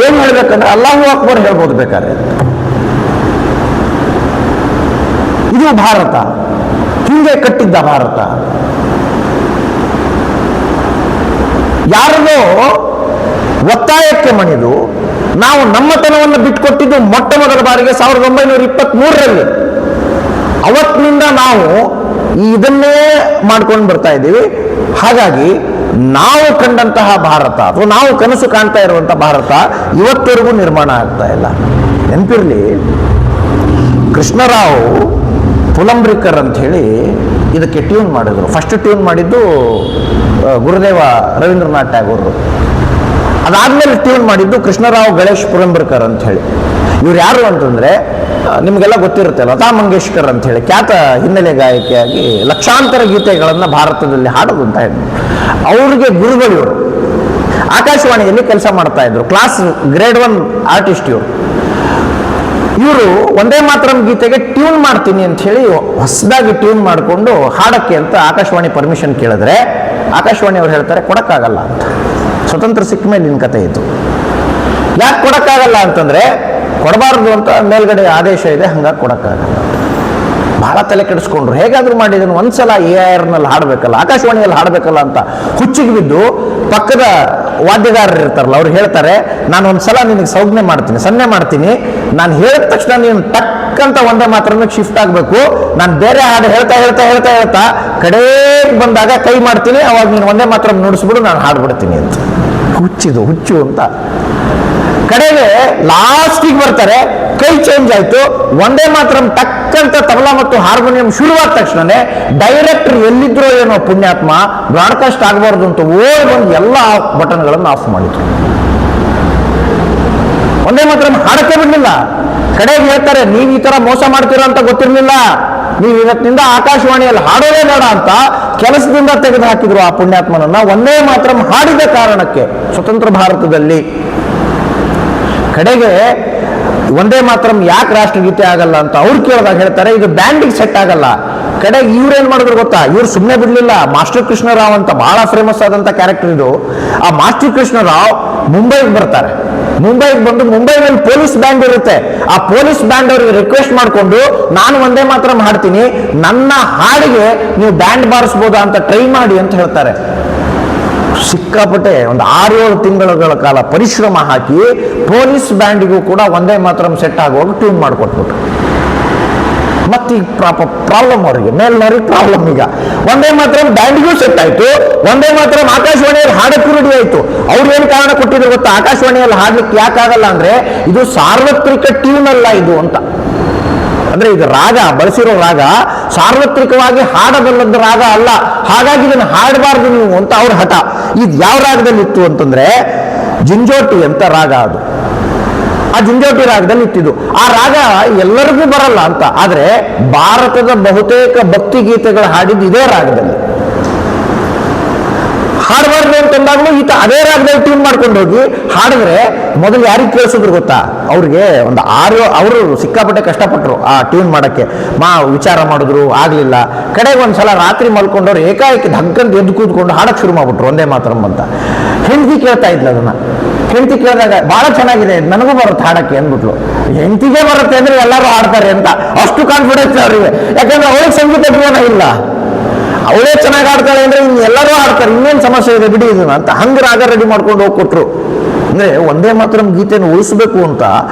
ಏನ್ ಹೇಳ್ಬೇಕಂದ್ರೆ ಅಲ್ಲಾಹು ಅಕ್ಬರ್ ಹೇಳ್ಬೋದು ಬೇಕಾದ್ರೆ. ಇದು ಭಾರತ, ಹಿಂಗೆ ಕಟ್ಟಿದ್ದ ಭಾರತ. ಯಾರದೋ ಒತ್ತಾಯಕ್ಕೆ ಮಣಿದು ನಾವು ನಮ್ಮತನವನ್ನು ಬಿಟ್ಟುಕೊಟ್ಟಿದ್ದು ಮೊಟ್ಟ ಮೊದಲ ಬಾರಿಗೆ 1923ರಲ್ಲಿ. ಅವತ್ತಿನಿಂದ ನಾವು ಇದನ್ನೇ ಮಾಡ್ಕೊಂಡು ಬರ್ತಾ ಇದ್ದೀವಿ. ಹಾಗಾಗಿ ನಾವು ಕಂಡಂತಹ ಭಾರತ ಅಥವಾ ನಾವು ಕನಸು ಕಾಣ್ತಾ ಇರುವಂತಹ ಭಾರತ ಇವತ್ತವರೆಗೂ ನಿರ್ಮಾಣ ಆಗ್ತಾ ಇಲ್ಲ. ನೆನಪಿರ್ಲಿ, ಕೃಷ್ಣರಾವ್ ಪುಲಂಬ್ರಿಕರ್ ಅಂತ ಹೇಳಿ ಇದಕ್ಕೆ ಟ್ಯೂನ್ ಮಾಡಿದ್ರು. ಫಸ್ಟ್ ಟ್ಯೂನ್ ಮಾಡಿದ್ದು ಗುರುದೇವ ರವೀಂದ್ರನಾಥ್ ಟ್ಯಾಗೋರ್. ಅದಾದ್ಮೇಲೆ ಟ್ಯೂನ್ ಮಾಡಿದ್ದು ಕೃಷ್ಣರಾವ್ ಗಣೇಶ್ ಪುಲಂಬ್ರಿಕರ್ ಅಂತ ಹೇಳಿ. ಇವ್ರು ಯಾರು ಅಂತಂದ್ರೆ ನಿಮಗೆಲ್ಲ ಗೊತ್ತಿರುತ್ತೆ, ಲತಾ ಮಂಗೇಶ್ಕರ್ ಅಂತ ಹೇಳಿ ಖ್ಯಾತ ಹಿನ್ನೆಲೆ ಗಾಯಕಿಯಾಗಿ ಲಕ್ಷಾಂತರ ಗೀತೆಗಳನ್ನು ಭಾರತದಲ್ಲಿ ಹಾಡೋದು ಅಂತ ಹೇಳಿ. ಅವ್ರಿಗೆ ಗುರುಗಳು ಇವರು. ಆಕಾಶವಾಣಿಯಲ್ಲಿ ಕೆಲಸ ಮಾಡ್ತಾ ಇದ್ರು, ಕ್ಲಾಸ್ ಗ್ರೇಡ್ 1 ಆರ್ಟಿಸ್ಟ್ ಇವರು. ಇವರು ಒಂದೇ ಮಾತರಂ ಗೀತೆಗೆ ಟ್ಯೂನ್ ಮಾಡ್ತೀನಿ ಅಂತ ಹೇಳಿ ಹೊಸದಾಗಿ ಟ್ಯೂನ್ ಮಾಡಿಕೊಂಡು ಹಾಡಕ್ಕೆ ಅಂತ ಆಕಾಶವಾಣಿ ಪರ್ಮಿಷನ್ ಕೇಳಿದ್ರೆ ಆಕಾಶವಾಣಿ ಅವ್ರು ಹೇಳ್ತಾರೆ ಕೊಡಕ್ಕಾಗಲ್ಲ ಅಂತ. ಸ್ವತಂತ್ರ ಸಿಕ್ಕ ಮೇಲೆ ನಿನ್ನ ಕತೆ ಇತ್ತು. ಯಾಕೆ ಕೊಡಕ್ಕಾಗಲ್ಲ ಅಂತಂದ್ರೆ ಕೊಡಬಾರ್ದು ಅಂತ ಮೇಲ್ಗಡೆ ಆದೇಶ ಇದೆ, ಹಂಗಾಗಿ ಕೊಡಕ್ಕಾಗಲ್ಲ. ಬಹಳ ತಲೆ ಕೆಡಿಸ್ಕೊಂಡ್ರು. ಹೇಗಾದ್ರೂ ಮಾಡಿದನು ಒಂದ್ಸಲ AIR-ನಲ್ಲಿ ಹಾಡಬೇಕಲ್ಲ, ಆಕಾಶವಾಣಿಯಲ್ಲಿ ಹಾಡಬೇಕಲ್ಲ ಅಂತ ಹುಚ್ಚಿಗೆ ಬಿದ್ದು ಪಕ್ಕದ ವಾದ್ಯಗಾರರು ಇರ್ತಾರಲ್ಲ ಅವ್ರು ಹೇಳ್ತಾರೆ, ನಾನು ಒಂದ್ಸಲ ನಿನಗೆ ಸನ್ನೆ ಮಾಡ್ತೀನಿ, ನಾನು ಹೇಳಿದ ತಕ್ಷಣ ನೀನು ಟಕ್ಕಂತ ಒಂದೇ ಮಾತ್ರ ಶಿಫ್ಟ್ ಆಗಬೇಕು, ನಾನು ಬೇರೆ ಹಾಡು ಹೇಳ್ತಾ ಕಡೆಗೆ ಬಂದಾಗ ಕೈ ಮಾಡ್ತೀನಿ, ಅವಾಗ ನೀನು ಒಂದೇ ಮಾತ್ರ ನುಡಿಸ್ಬಿಡು, ನಾನು ಹಾಡ್ಬಿಡ್ತೀನಿ ಅಂತ. ಹುಚ್ಚು ಅಂತ. ಕಡೆಗೆ ಲಾಸ್ಟಿಗೆ ಬರ್ತಾರೆ, ಕೈ ಚೇಂಜ್ ಆಯ್ತು, ಒಂದೇ ಮಾತ್ರ ಟಕ್ಕಂತ ತಬಲಾ ಮತ್ತು ಹಾರ್ಮೋನಿಯಂ ಶುರುವಾದ ತಕ್ಷಣನೇ ಡೈರೆಕ್ಟರ್ ಎಲ್ಲಿದ್ರೋ ಏನೋ ಪುಣ್ಯಾತ್ಮ ಬ್ರಾಡ್ಕಾಸ್ಟ್ ಆಗಬಾರ್ದು ಅಂತ ಓಡಿ ಬಂದು ಎಲ್ಲ ಬಟನ್ಗಳನ್ನು ಆಫ್ ಮಾಡಿದ್ರು. ಒಂದೇ ಮಾತ್ರ ಹಾಡಕ್ಕೆ ಬಿಡ್ಲಿಲ್ಲ. ಕಡೆಗೆ ಹೇಳ್ತಾರೆ, ನೀವು ಈ ತರ ಮೋಸ ಮಾಡ್ತೀರಾ ಅಂತ ಗೊತ್ತಿರ್ಲಿಲ್ಲ, ನೀವು ಇವತ್ತಿನಿಂದ ಆಕಾಶವಾಣಿಯಲ್ಲಿ ಹಾಡೋದೇ ಬೇಡ ಅಂತ ಕೆಲಸದಿಂದ ತೆಗೆದು ಹಾಕಿದ್ರು ಆ ಪುಣ್ಯಾತ್ಮನನ್ನ, ಒಂದೇ ಮಾತ್ರ ಹಾಡಿದ ಕಾರಣಕ್ಕೆ ಸ್ವತಂತ್ರ ಭಾರತದಲ್ಲಿ. ಕಡೆಗೆ ಒಂದೇ ಮಾತ್ರ ಯಾಕೆ ರಾಷ್ಟ್ರಗೀತೆ ಆಗಲ್ಲ ಅಂತ ಅವ್ರು ಕೇಳಿದಾಗ ಹೇಳ್ತಾರೆ, ಇದು ಬ್ಯಾಂಡಿಗೆ ಸೆಟ್ ಆಗಲ್ಲ. ಕಡೆಗೆ ಇವ್ರೇನ್ ಮಾಡಿದ್ರು ಗೊತ್ತಾ, ಇವ್ರು ಸುಮ್ಮನೆ ಬಿಡ್ಲಿಲ್ಲ. ಮಾಸ್ಟರ್ ಕೃಷ್ಣರಾವ್ ಅಂತ ಬಹಳ ಫೇಮಸ್ ಆದಂತ ಕ್ಯಾರೆಕ್ಟರ್ ಇದು. ಆ ಮಾಸ್ಟರ್ ಕೃಷ್ಣರಾವ್ ಮುಂಬೈಗೆ ಬರ್ತಾರೆ. ಮುಂಬೈಗೆ ಬಂದು ಮುಂಬೈನಲ್ಲಿ ಪೊಲೀಸ್ ಬ್ಯಾಂಡ್ ಇರುತ್ತೆ. ಆ ಪೊಲೀಸ್ ಬ್ಯಾಂಡ್ ಅವ್ರಿಗೆ ರಿಕ್ವೆಸ್ಟ್ ಮಾಡಿಕೊಂಡು, ನಾನು ಒಂದೇ ಮಾತ್ರ ಹಾಡ್ತೀನಿ, ನನ್ನ ಹಾಡಿಗೆ ನೀವು ಬ್ಯಾಂಡ್ ಬಾರಿಸ್ಬೋದಾ ಅಂತ ಟ್ರೈ ಮಾಡಿ ಅಂತ ಹೇಳ್ತಾರೆ. ಸಿಕ್ಕಾಪಟ್ಟೆ ಒಂದು 6-7 ತಿಂಗಳ ಕಾಲ ಪರಿಶ್ರಮ ಹಾಕಿ ಪೊಲೀಸ್ ಬ್ಯಾಂಡಿಗೂ ಕೂಡ ಒಂದೇ ಮಾತ್ರ ಸೆಟ್ ಆಗುವಾಗ ಟ್ಯೂನ್ ಮಾಡಿಕೊಟ್ಬಿಟ್ರು. ಮತ್ತೆ ಈಗ ಪ್ರಾಬ್ಲಮ್ ಅವರಿಗೆ, ಮೇಲ್ನವ್ರಿಗೆ ಪ್ರಾಬ್ಲಮ್. ಈಗ ಒಂದೇ ಮಾತ್ರ ಬ್ಯಾಂಡಿಗೂ ಸೆಟ್ ಆಯ್ತು, ಒಂದೇ ಮಾತ್ರ ಆಕಾಶವಾಣಿಯಲ್ಲಿ ಹಾಡಕ್ಕೂ ರೆಡಿ ಆಯ್ತು. ಅವ್ರು ಏನು ಕಾರಣ ಕೊಟ್ಟಿದ್ರು ಗೊತ್ತಾ, ಆಕಾಶವಾಣಿಯಲ್ಲಿ ಹಾಡ್ಲಿಕ್ಕೆ ಯಾಕಾಗಲ್ಲ ಅಂದ್ರೆ ಇದು ಸಾರ್ವತ್ರಿಕ ಟ್ಯೂನ್ ಅಲ್ಲ ಇದು ಅಂತ. ಅಂದ್ರೆ ಇದು ರಾಗ, ಬಳಸಿರೋ ರಾಗ ಸಾರ್ವತ್ರಿಕವಾಗಿ ಹಾಡಬಲ್ಲದ ರಾಗ ಅಲ್ಲ, ಹಾಗಾಗಿ ಇದನ್ನು ಹಾಡಬಾರ್ದು ನೀವು ಅಂತ ಅವ್ರ ಹಠ. ಇದು ಯಾವ ರಾಗದಲ್ಲಿ ಇತ್ತು ಅಂತಂದ್ರೆ ಜಿಂಜೋಟಿ ಅಂತ ರಾಗ, ಅದು ಆ ಜಿಂಜೋಟಿ ರಾಗದಲ್ಲಿ ಇತ್ತಿದ್ದು. ಆ ರಾಗ ಎಲ್ಲರಿಗೂ ಬರಲ್ಲ ಅಂತ, ಆದ್ರೆ ಭಾರತದ ಬಹುತೇಕ ಭಕ್ತಿ ಗೀತೆಗಳು ಹಾಡಿದ್ದು ಇದೇ ರಾಗದಲ್ಲಿ. ಹಾಡಬಾರ್ದು ಅಂತಂದಾಗಲೂ ಈತ ಅದೇ ರಾಗದಲ್ಲಿ ಟ್ಯೂನ್ ಮಾಡ್ಕೊಂಡು ಹೋಗಿ ಹಾಡಿದ್ರೆ ಮೊದಲು ಯಾರಿಗೆ ಕೇಳಿಸಿದ್ರು ಗೊತ್ತಾ, ಅವ್ರಿಗೆ ಒಂದು ಅವರು ಸಿಕ್ಕಾಪಟ್ಟೆ ಕಷ್ಟಪಟ್ಟರು ಆ ಟ್ಯೂನ್ ಮಾಡಕ್ಕೆ. ವಿಚಾರ ಮಾಡಿದ್ರು, ಆಗ್ಲಿಲ್ಲ. ಕಡೆಗೆ ಒಂದ್ಸಲ ರಾತ್ರಿ ಮಲ್ಕೊಂಡವ್ರು ಏಕಾಏಕಿ ಧಕ್ಕಂತ ಎದ್ದು ಕೂತ್ಕೊಂಡು ಹಾಡಕ್ ಶುರು ಮಾಡ್ಬಿಟ್ರು ಒಂದೇ ಮಾತರಂ ಅಂತ. ಹೆಂಡತಿ ಕೇಳ್ತಾ ಇದ್ಲ ಅದನ್ನ. ಹೆಂಡತಿ ಕೇಳಿದಾಗ ಬಹಳ ಚೆನ್ನಾಗಿದೆ, ನನಗೂ ಬರುತ್ತೆ ಹಾಡಕ್ಕೆ ಅಂದ್ಬಿಟ್ಲು. ಹೆಂಡತಿಗೆ ಬರುತ್ತೆ ಅಂದ್ರೆ ಎಲ್ಲರೂ ಹಾಡ್ತಾರೆ ಅಂತ ಅಷ್ಟು ಕಾನ್ಫಿಡೆನ್ಸ್ ಅವರಿಗೆ. ಯಾಕಂದ್ರೆ ಅವಳಿಗೆ ಸಂಗೀತ ಜ್ಞಾನ ಇಲ್ಲ, ಅವಳೇ ಚೆನ್ನಾಗಿ ಆಡ್ತಾಳೆ ಅಂದ್ರೆ ಎಲ್ಲರೂ ಆಡ್ತಾರೆ, ಇನ್ನೇನು ಸಮಸ್ಯೆ ಇದೆ ಬಿಡಿ ಇದನ್ನ ಅಂತ ಹಂಗ ರಾಗ ರೆಡಿ ಮಾಡ್ಕೊಂಡು ಹೋಗ್ಕೊಟ್ರು. ಅಂದ್ರೆ ಒಂದೇ ಮಾತ್ರ ಗೀತೆಯನ್ನು ಉಳಿಸ್ಬೇಕು ಅಂತ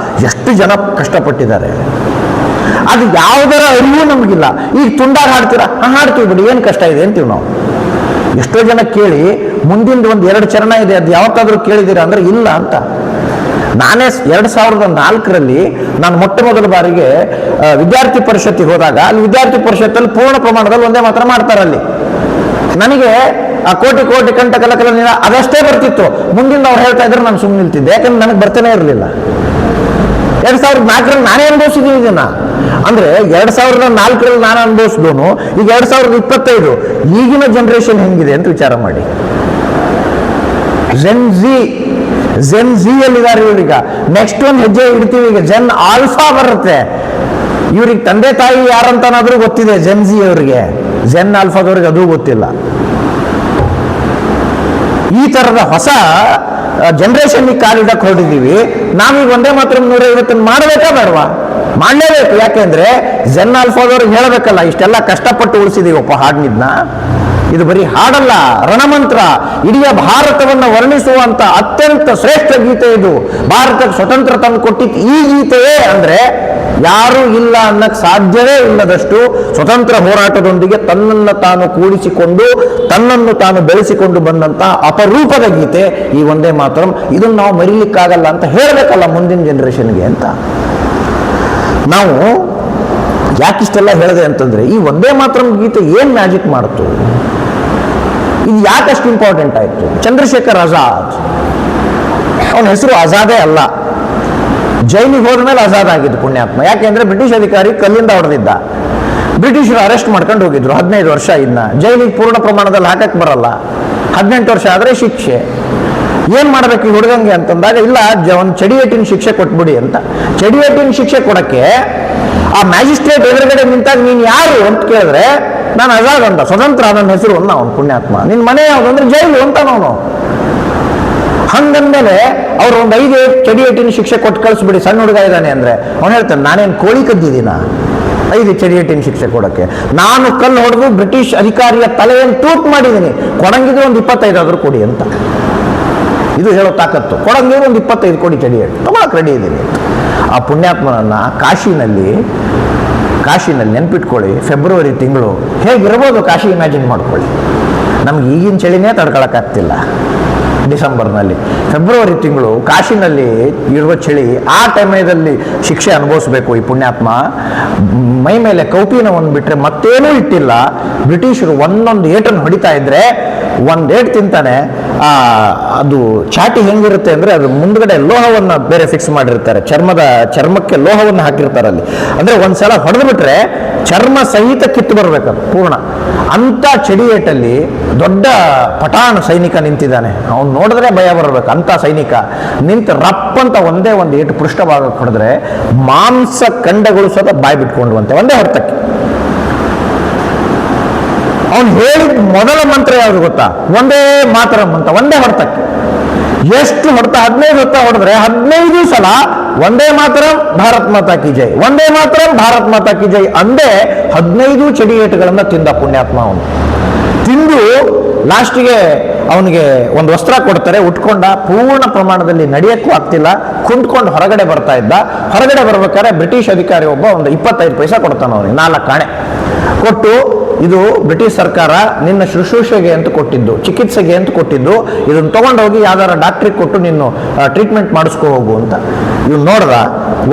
ಎಷ್ಟು ಜನ ಕಷ್ಟಪಟ್ಟಿದ್ದಾರೆ. ಅದು ಯಾವುದರ ಅರಿವು ನಮಗಿಲ್ಲ. ಈಗ ತುಂಡಾಗಿ ಹಾಡ್ತೀರಾ, ಹಾಡ್ತೀವಿ ಬಿಡಿ, ಏನು ಕಷ್ಟ ಇದೆ ಅಂತೀವಿ ನಾವು. ಎಷ್ಟೋ ಜನ ಕೇಳಿ ಮುಂದಿನ 1-2 ಚರಣ ಇದೆ, ಅದು ಯಾವತ್ತಾದ್ರೂ ಕೇಳಿದ್ದೀರಾ ಅಂದ್ರೆ ಇಲ್ಲ ಅಂತ. ನಾನೇ 2004ರಲ್ಲಿ ನಾನು ಮೊಟ್ಟ ಮೊದಲ ಬಾರಿಗೆ ವಿದ್ಯಾರ್ಥಿ ಪರಿಷತ್ತಿಗೆ ಹೋದಾಗ ಅಲ್ಲಿ ವಿದ್ಯಾರ್ಥಿ ಪರಿಷತ್ತಲ್ಲಿ ಪೂರ್ಣ ಪ್ರಮಾಣದಲ್ಲಿ ಒಂದೇ ಮಾತ್ರ ಮಾಡ್ತಾರೆ ಅಲ್ಲಿ. ನನಗೆ ಆ ಕೋಟಿ ಕೋಟಿ ಕಂಠ ಕಲಕಲ ನೀರ ಅದಷ್ಟೇ ಬರ್ತಿತ್ತು. ಮುಂದಿನ ಅವ್ರು ಹೇಳ್ತಾ ಇದ್ರೆ ನಾನು ಸುಮ್ಮನೆ ನಿಲ್ತಿದ್ದೆ, ಯಾಕಂದ್ರೆ ನನಗೆ ಬರ್ತಾನೆ ಇರಲಿಲ್ಲ. 2004ರಲ್ಲಿ ನಾನೇ ಅನುಭವಿಸಿದ್ದೀನಿ ಇದನ್ನ. ಅಂದ್ರೆ 2004ರಲ್ಲಿ ನಾನು ಅನುಭವಿಸಿದೋನು ಈಗ 2025 ಈಗಿನ ಜನರೇಷನ್ ಹೆಂಗಿದೆ ಅಂತ ವಿಚಾರ ಮಾಡಿ. ಜೆನ್ ಜಿ ಅಲ್ಲಿದ್ದಾರೆ ಇವ್ರೀಗ. ನೆಕ್ಸ್ಟ್ ಒಂದು ಹೆಜ್ಜೆ ಇಡ್ತೀವಿ, ಈಗ ಜೆನ್ ಆಲ್ಫಾ ಬರುತ್ತೆ. ಇವ್ರಿಗೆ ತಂದೆ ತಾಯಿ ಯಾರಂತನಾದ್ರೂ ಗೊತ್ತಿದೆ ಜೆನ್ ಜಿ ಅವರಿಗೆ, ಜೆನ್ ಆಲ್ಫಾದವ್ರಿಗೆ ಅದು ಗೊತ್ತಿಲ್ಲ. ಈ ತರದ ಹೊಸ ಜನರೇಷನ್ ಕಾಲಿಡಕ್ಕೆ ಹೊರಟಿದ್ದೀವಿ. ನಾವೀಗ ಒಂದೇ ಮಾತ್ರ 150 ಮಾಡಬೇಕಾ ಬೇಡವಾ? ಮಾಡಲೇಬೇಕು. ಯಾಕೆಂದ್ರೆ ಜೆನ್ ಆಲ್ಫಾದವ್ರಿಗೆ ಹೇಳಬೇಕಲ್ಲ, ಇಷ್ಟೆಲ್ಲ ಕಷ್ಟಪಟ್ಟು ಉಳಿಸಿದೀವಪ್ಪ ಹಾಡಿನಿದ್ನ. ಇದು ಬರೀ ಹಾಡಲ್ಲ, ರಣಮಂತ್ರ. ಇಡೀ ಭಾರತವನ್ನು ವರ್ಣಿಸುವಂತ ಅತ್ಯಂತ ಶ್ರೇಷ್ಠ ಗೀತೆ ಇದು. ಭಾರತಕ್ಕೆ ಸ್ವತಂತ್ರ ತಂದು ಕೊಟ್ಟಿದ್ದು ಈ ಗೀತೆಯೇ ಅಂದ್ರೆ ಯಾರೂ ಇಲ್ಲ ಅನ್ನಕ್ಕೆ ಸಾಧ್ಯವೇ ಇಲ್ಲದಷ್ಟು ಸ್ವತಂತ್ರ ಹೋರಾಟದೊಂದಿಗೆ ತನ್ನನ್ನು ತಾನು ಕೂಡಿಸಿಕೊಂಡು ತನ್ನನ್ನು ತಾನು ಬೆಳೆಸಿಕೊಂಡು ಬಂದಂತ ಅಪರೂಪದ ಗೀತೆ ಈ ಒಂದೇ ಮಾತರಂ. ಇದನ್ನು ನಾವು ಮರೀಲಿಕ್ಕಾಗಲ್ಲ ಅಂತ ಹೇಳಬೇಕಲ್ಲ ಮುಂದಿನ ಜನರೇಷನ್ಗೆ ಅಂತ. ನಾವು ಯಾಕಿಷ್ಟೆಲ್ಲ ಹೇಳಿದೆ ಅಂತಂದ್ರೆ, ಈ ಒಂದೇ ಮಾತರಂ ಗೀತೆ ಏನ್ ಮ್ಯಾಜಿಕ್ ಮಾಡ್ತು, ಇದು ಯಾಕಷ್ಟು ಇಂಪಾರ್ಟೆಂಟ್ ಆಯ್ತು? ಚಂದ್ರಶೇಖರ್ ಆಜಾದ್, ಅವನ ಹೆಸರು ಆಜಾದೇ ಅಲ್ಲ, ಜೈಲಿಗೆ ಹೋದ ಮೇಲೆ ಆಜಾದ್ ಆಗಿದ್ದು ಪುಣ್ಯಾತ್ಮ. ಯಾಕೆಂದ್ರೆ ಬ್ರಿಟಿಷ್ ಅಧಿಕಾರಿ ಕಲ್ಲಿಂದ ಹೊಡೆದಿದ್ದ, ಬ್ರಿಟಿಷರು ಅರೆಸ್ಟ್ ಮಾಡ್ಕೊಂಡು ಹೋಗಿದ್ರು. 15 ವರ್ಷ ಇದನ್ನ ಜೈಲಿಗೆ ಪೂರ್ಣ ಪ್ರಮಾಣದಲ್ಲಿ ಹಾಕಕ್ ಬರಲ್ಲ, 18 ವರ್ಷ ಆದ್ರೆ ಶಿಕ್ಷೆ. ಏನ್ ಮಾಡ್ಬೇಕು ಈ ಹುಡುಗಂಗೆ ಅಂತಂದಾಗ, ಇಲ್ಲ ಒಂದು ಚಡಿಯೇಟಿನ ಶಿಕ್ಷೆ ಕೊಟ್ಬಿಡಿ ಅಂತ. ಚಡಿಯೇಟಿನ ಶಿಕ್ಷೆ ಕೊಡಕ್ಕೆ ಆ ಮ್ಯಾಜಿಸ್ಟ್ರೇಟ್ ಎದುರುಗಡೆ ನಿಂತಾಗ ನೀನ್ ಯಾರು ಅಂತ ಕೇಳಿದ್ರೆ, ನಾನು ಆಜಾದ್ ಅಂತ, ಸ್ವತಂತ್ರ ನನ್ನ ಹೆಸರು ಅನ್ನ ಅವನು ಪುಣ್ಯಾತ್ಮ. ನಿನ್ ಮನೆ ಯಾವುದು ಅಂದ್ರೆ ಜೈಲು ಅಂತ ಅವನು. ಹಂಗಂದ್ಮೇಲೆ ಅವ್ರು ಒಂದು 5 ಚಡಿಯೇಟಿನ ಶಿಕ್ಷೆ ಕೊಟ್ಟು ಕಳಿಸ್ಬಿಡಿ, ಸಣ್ಣ ಹುಡುಗ ಇದ್ದಾನೆ ಅಂದ್ರೆ ಅವನು ಹೇಳ್ತಾನೆ, ನಾನೇನು ಕೋಳಿ ಕದ್ದಿದ್ದೀನ 5 ಚಡಿಯೇಟಿನ ಶಿಕ್ಷೆ ಕೊಡಕ್ಕೆ? ನಾನು ಕಲ್ಲು ಹೊಡೆದು ಬ್ರಿಟಿಷ್ ಅಧಿಕಾರಿಯ ತಲೆಯನ್ನು ತೂತ್ ಮಾಡಿದ್ದೀನಿ, ಕೊಡಂಗಿದ್ರೆ ಒಂದು 25 ಆದ್ರೂ ಕೊಡಿ ಅಂತ. ಇದು ಹೇಳೋ ತಾಕತ್ತು. ಕೊಡಂಗಿದ್ರೆ ಒಂದು 25 ಕೊಡಿ ಚಡಿಯೇಟ್, ತಗೊಳಕ್ ರೆಡಿ ಇದ್ದೀನಿ. ಆ ಪುಣ್ಯಾತ್ಮನನ್ನ ಕಾಶಿನಲ್ಲಿ ನೆನ್ಪಿಟ್ಕೊಳ್ಳಿ, ಫೆಬ್ರವರಿ ತಿಂಗಳು ಹೇಗಿರ್ಬೋದು ಕಾಶಿ ಇಮ್ಯಾಜಿನ್ ಮಾಡ್ಕೊಳ್ಳಿ. ನಮ್ಗೆ ಈಗಿನ ಚಳಿನೇ ತಡ್ಕೊಳಕ್ಕಾಗ್ತಿಲ್ಲ. ಡಿಸೆಂಬರ್ನಲ್ಲಿ, ಫೆಬ್ರವರಿ ತಿಂಗಳು ಕಾಶಿನಲ್ಲಿ ಇರುವ ಚಳಿ, ಆ ಟೈಮಲ್ಲಿ ಶಿಕ್ಷೆ ಅನುಭವಿಸ್ಬೇಕು ಈ ಪುಣ್ಯಾತ್ಮ. ಮೈ ಮೇಲೆ ಕೌಪಿನ ಒಂದು ಬಿಟ್ರೆ ಮತ್ತೇನೂ ಇಟ್ಟಿಲ್ಲ. ಬ್ರಿಟಿಷರು ಒಂದೊಂದು ಏಟನ್ನು ಹೊಡಿತಾ ಇದ್ರೆ ಒಂದು ಏಟ್ ತಿಂತಾನೆ. ಅದು ಚಾಟಿ ಹೆಂಗಿರುತ್ತೆ ಅಂದ್ರೆ, ಅದು ಮುಂದ್ಗಡೆ ಲೋಹವನ್ನ ಬೇರೆ ಫಿಕ್ಸ್ ಮಾಡಿರ್ತಾರೆ, ಚರ್ಮಕ್ಕೆ ಲೋಹವನ್ನು ಹಾಕಿರ್ತಾರೆ ಅಲ್ಲಿ. ಅಂದ್ರೆ ಒಂದ್ಸಲ ಹೊಡೆದು ಬಿಟ್ರೆ ಚರ್ಮ ಸಹಿತ ಕಿತ್ತು ಬರ್ಬೇಕದು ಪೂರ್ಣ. ಅಂತ ಚಡಿಯೇಟಲ್ಲಿ ದೊಡ್ಡ ಪಠಾಣ್ ಸೈನಿಕ ನಿಂತಿದ್ದಾನೆ, ಅವ್ನು ನೋಡಿದ್ರೆ ಭಯ ಬರಬೇಕು. ಅಂತ ಸೈನಿಕ ನಿಂತು ರಪ್ ಅಂತ ಒಂದೇ ಒಂದು ಏಟು ಪೃಷ್ಠಭಾಗಕ್ಕೆ ಹೊಡೆದ್ರೆ ಮಾಂಸ ಕಂಡಗಳು ಸಹ ಬಾಯಿ ಬಿಟ್ಕೊಂಡುವಂತೆ ಒಂದೇ ಹೊರತಕ್ಕೆ. ಅವನು ಹೇಳಿದ ಮೊದಲ ಮಂತ್ರ ಯಾವುದು ಗೊತ್ತಾ? ಒಂದೇ ಮಾತರಂ ಅಂತ, ಒಂದೇ ಹೊರತಕ್ಕೆ. ಎಷ್ಟು ಹೊಡೆತ? 15 ಹೊತ್ತ ಹೊಡೆದ್ರೆ 15 ಸಲ ಒಂದೇ ಮಾತರಂ ಭಾರತ್ ಮಾತಾ ಕಿ ಜೈ, ಒಂದೇ ಮಾತರಂ ಭಾರತ್ ಮಾತಾ ಕಿ ಜೈ ಅಂದೇ 15 ಚಡಿಯೇಟುಗಳನ್ನ ತಿಂದ ಪುಣ್ಯಾತ್ಮ. ಅವನು ತಿಂದು ಲಾಸ್ಟಿಗೆ ಅವನಿಗೆ ಒಂದು ವಸ್ತ್ರ ಕೊಡ್ತಾರೆ, ಉಟ್ಕೊಂಡ. ಪೂರ್ಣ ಪ್ರಮಾಣದಲ್ಲಿ ನಡೆಯಕ್ಕೂ ಆಗ್ತಿಲ್ಲ, ಕುಂತ್ಕೊಂಡು ಹೊರಗಡೆ ಬರ್ತಾ ಇದ್ದ. ಹೊರಗಡೆ ಬರ್ಬೇಕಾದ್ರೆ ಬ್ರಿಟಿಷ್ ಅಧಿಕಾರಿ ಒಬ್ಬ ಒಂದು 25 ಪೈಸಾ ಕೊಡ್ತಾನ ಅವನಿಗೆ, 4 ಆಣೆ ಕೊಟ್ಟು, ಇದು ಬ್ರಿಟಿಷ್ ಸರ್ಕಾರ ನಿನ್ನ ಶುಶ್ರೂಷೆಗೆ ಅಂತ ಕೊಟ್ಟಿದ್ದು, ಚಿಕಿತ್ಸೆಗೆ ಅಂತ ಕೊಟ್ಟಿದ್ದು, ಇದನ್ನು ತಗೊಂಡೋಗಿ ಯಾವ್ದಾರ ಡಾಕ್ಟ್ರಿಗೆ ಕೊಟ್ಟು ನೀನು ಟ್ರೀಟ್ಮೆಂಟ್ ಮಾಡಿಸ್ಕೊ ಹೋಗು ಅಂತ. ಇವ್ನು ನೋಡ್ದ,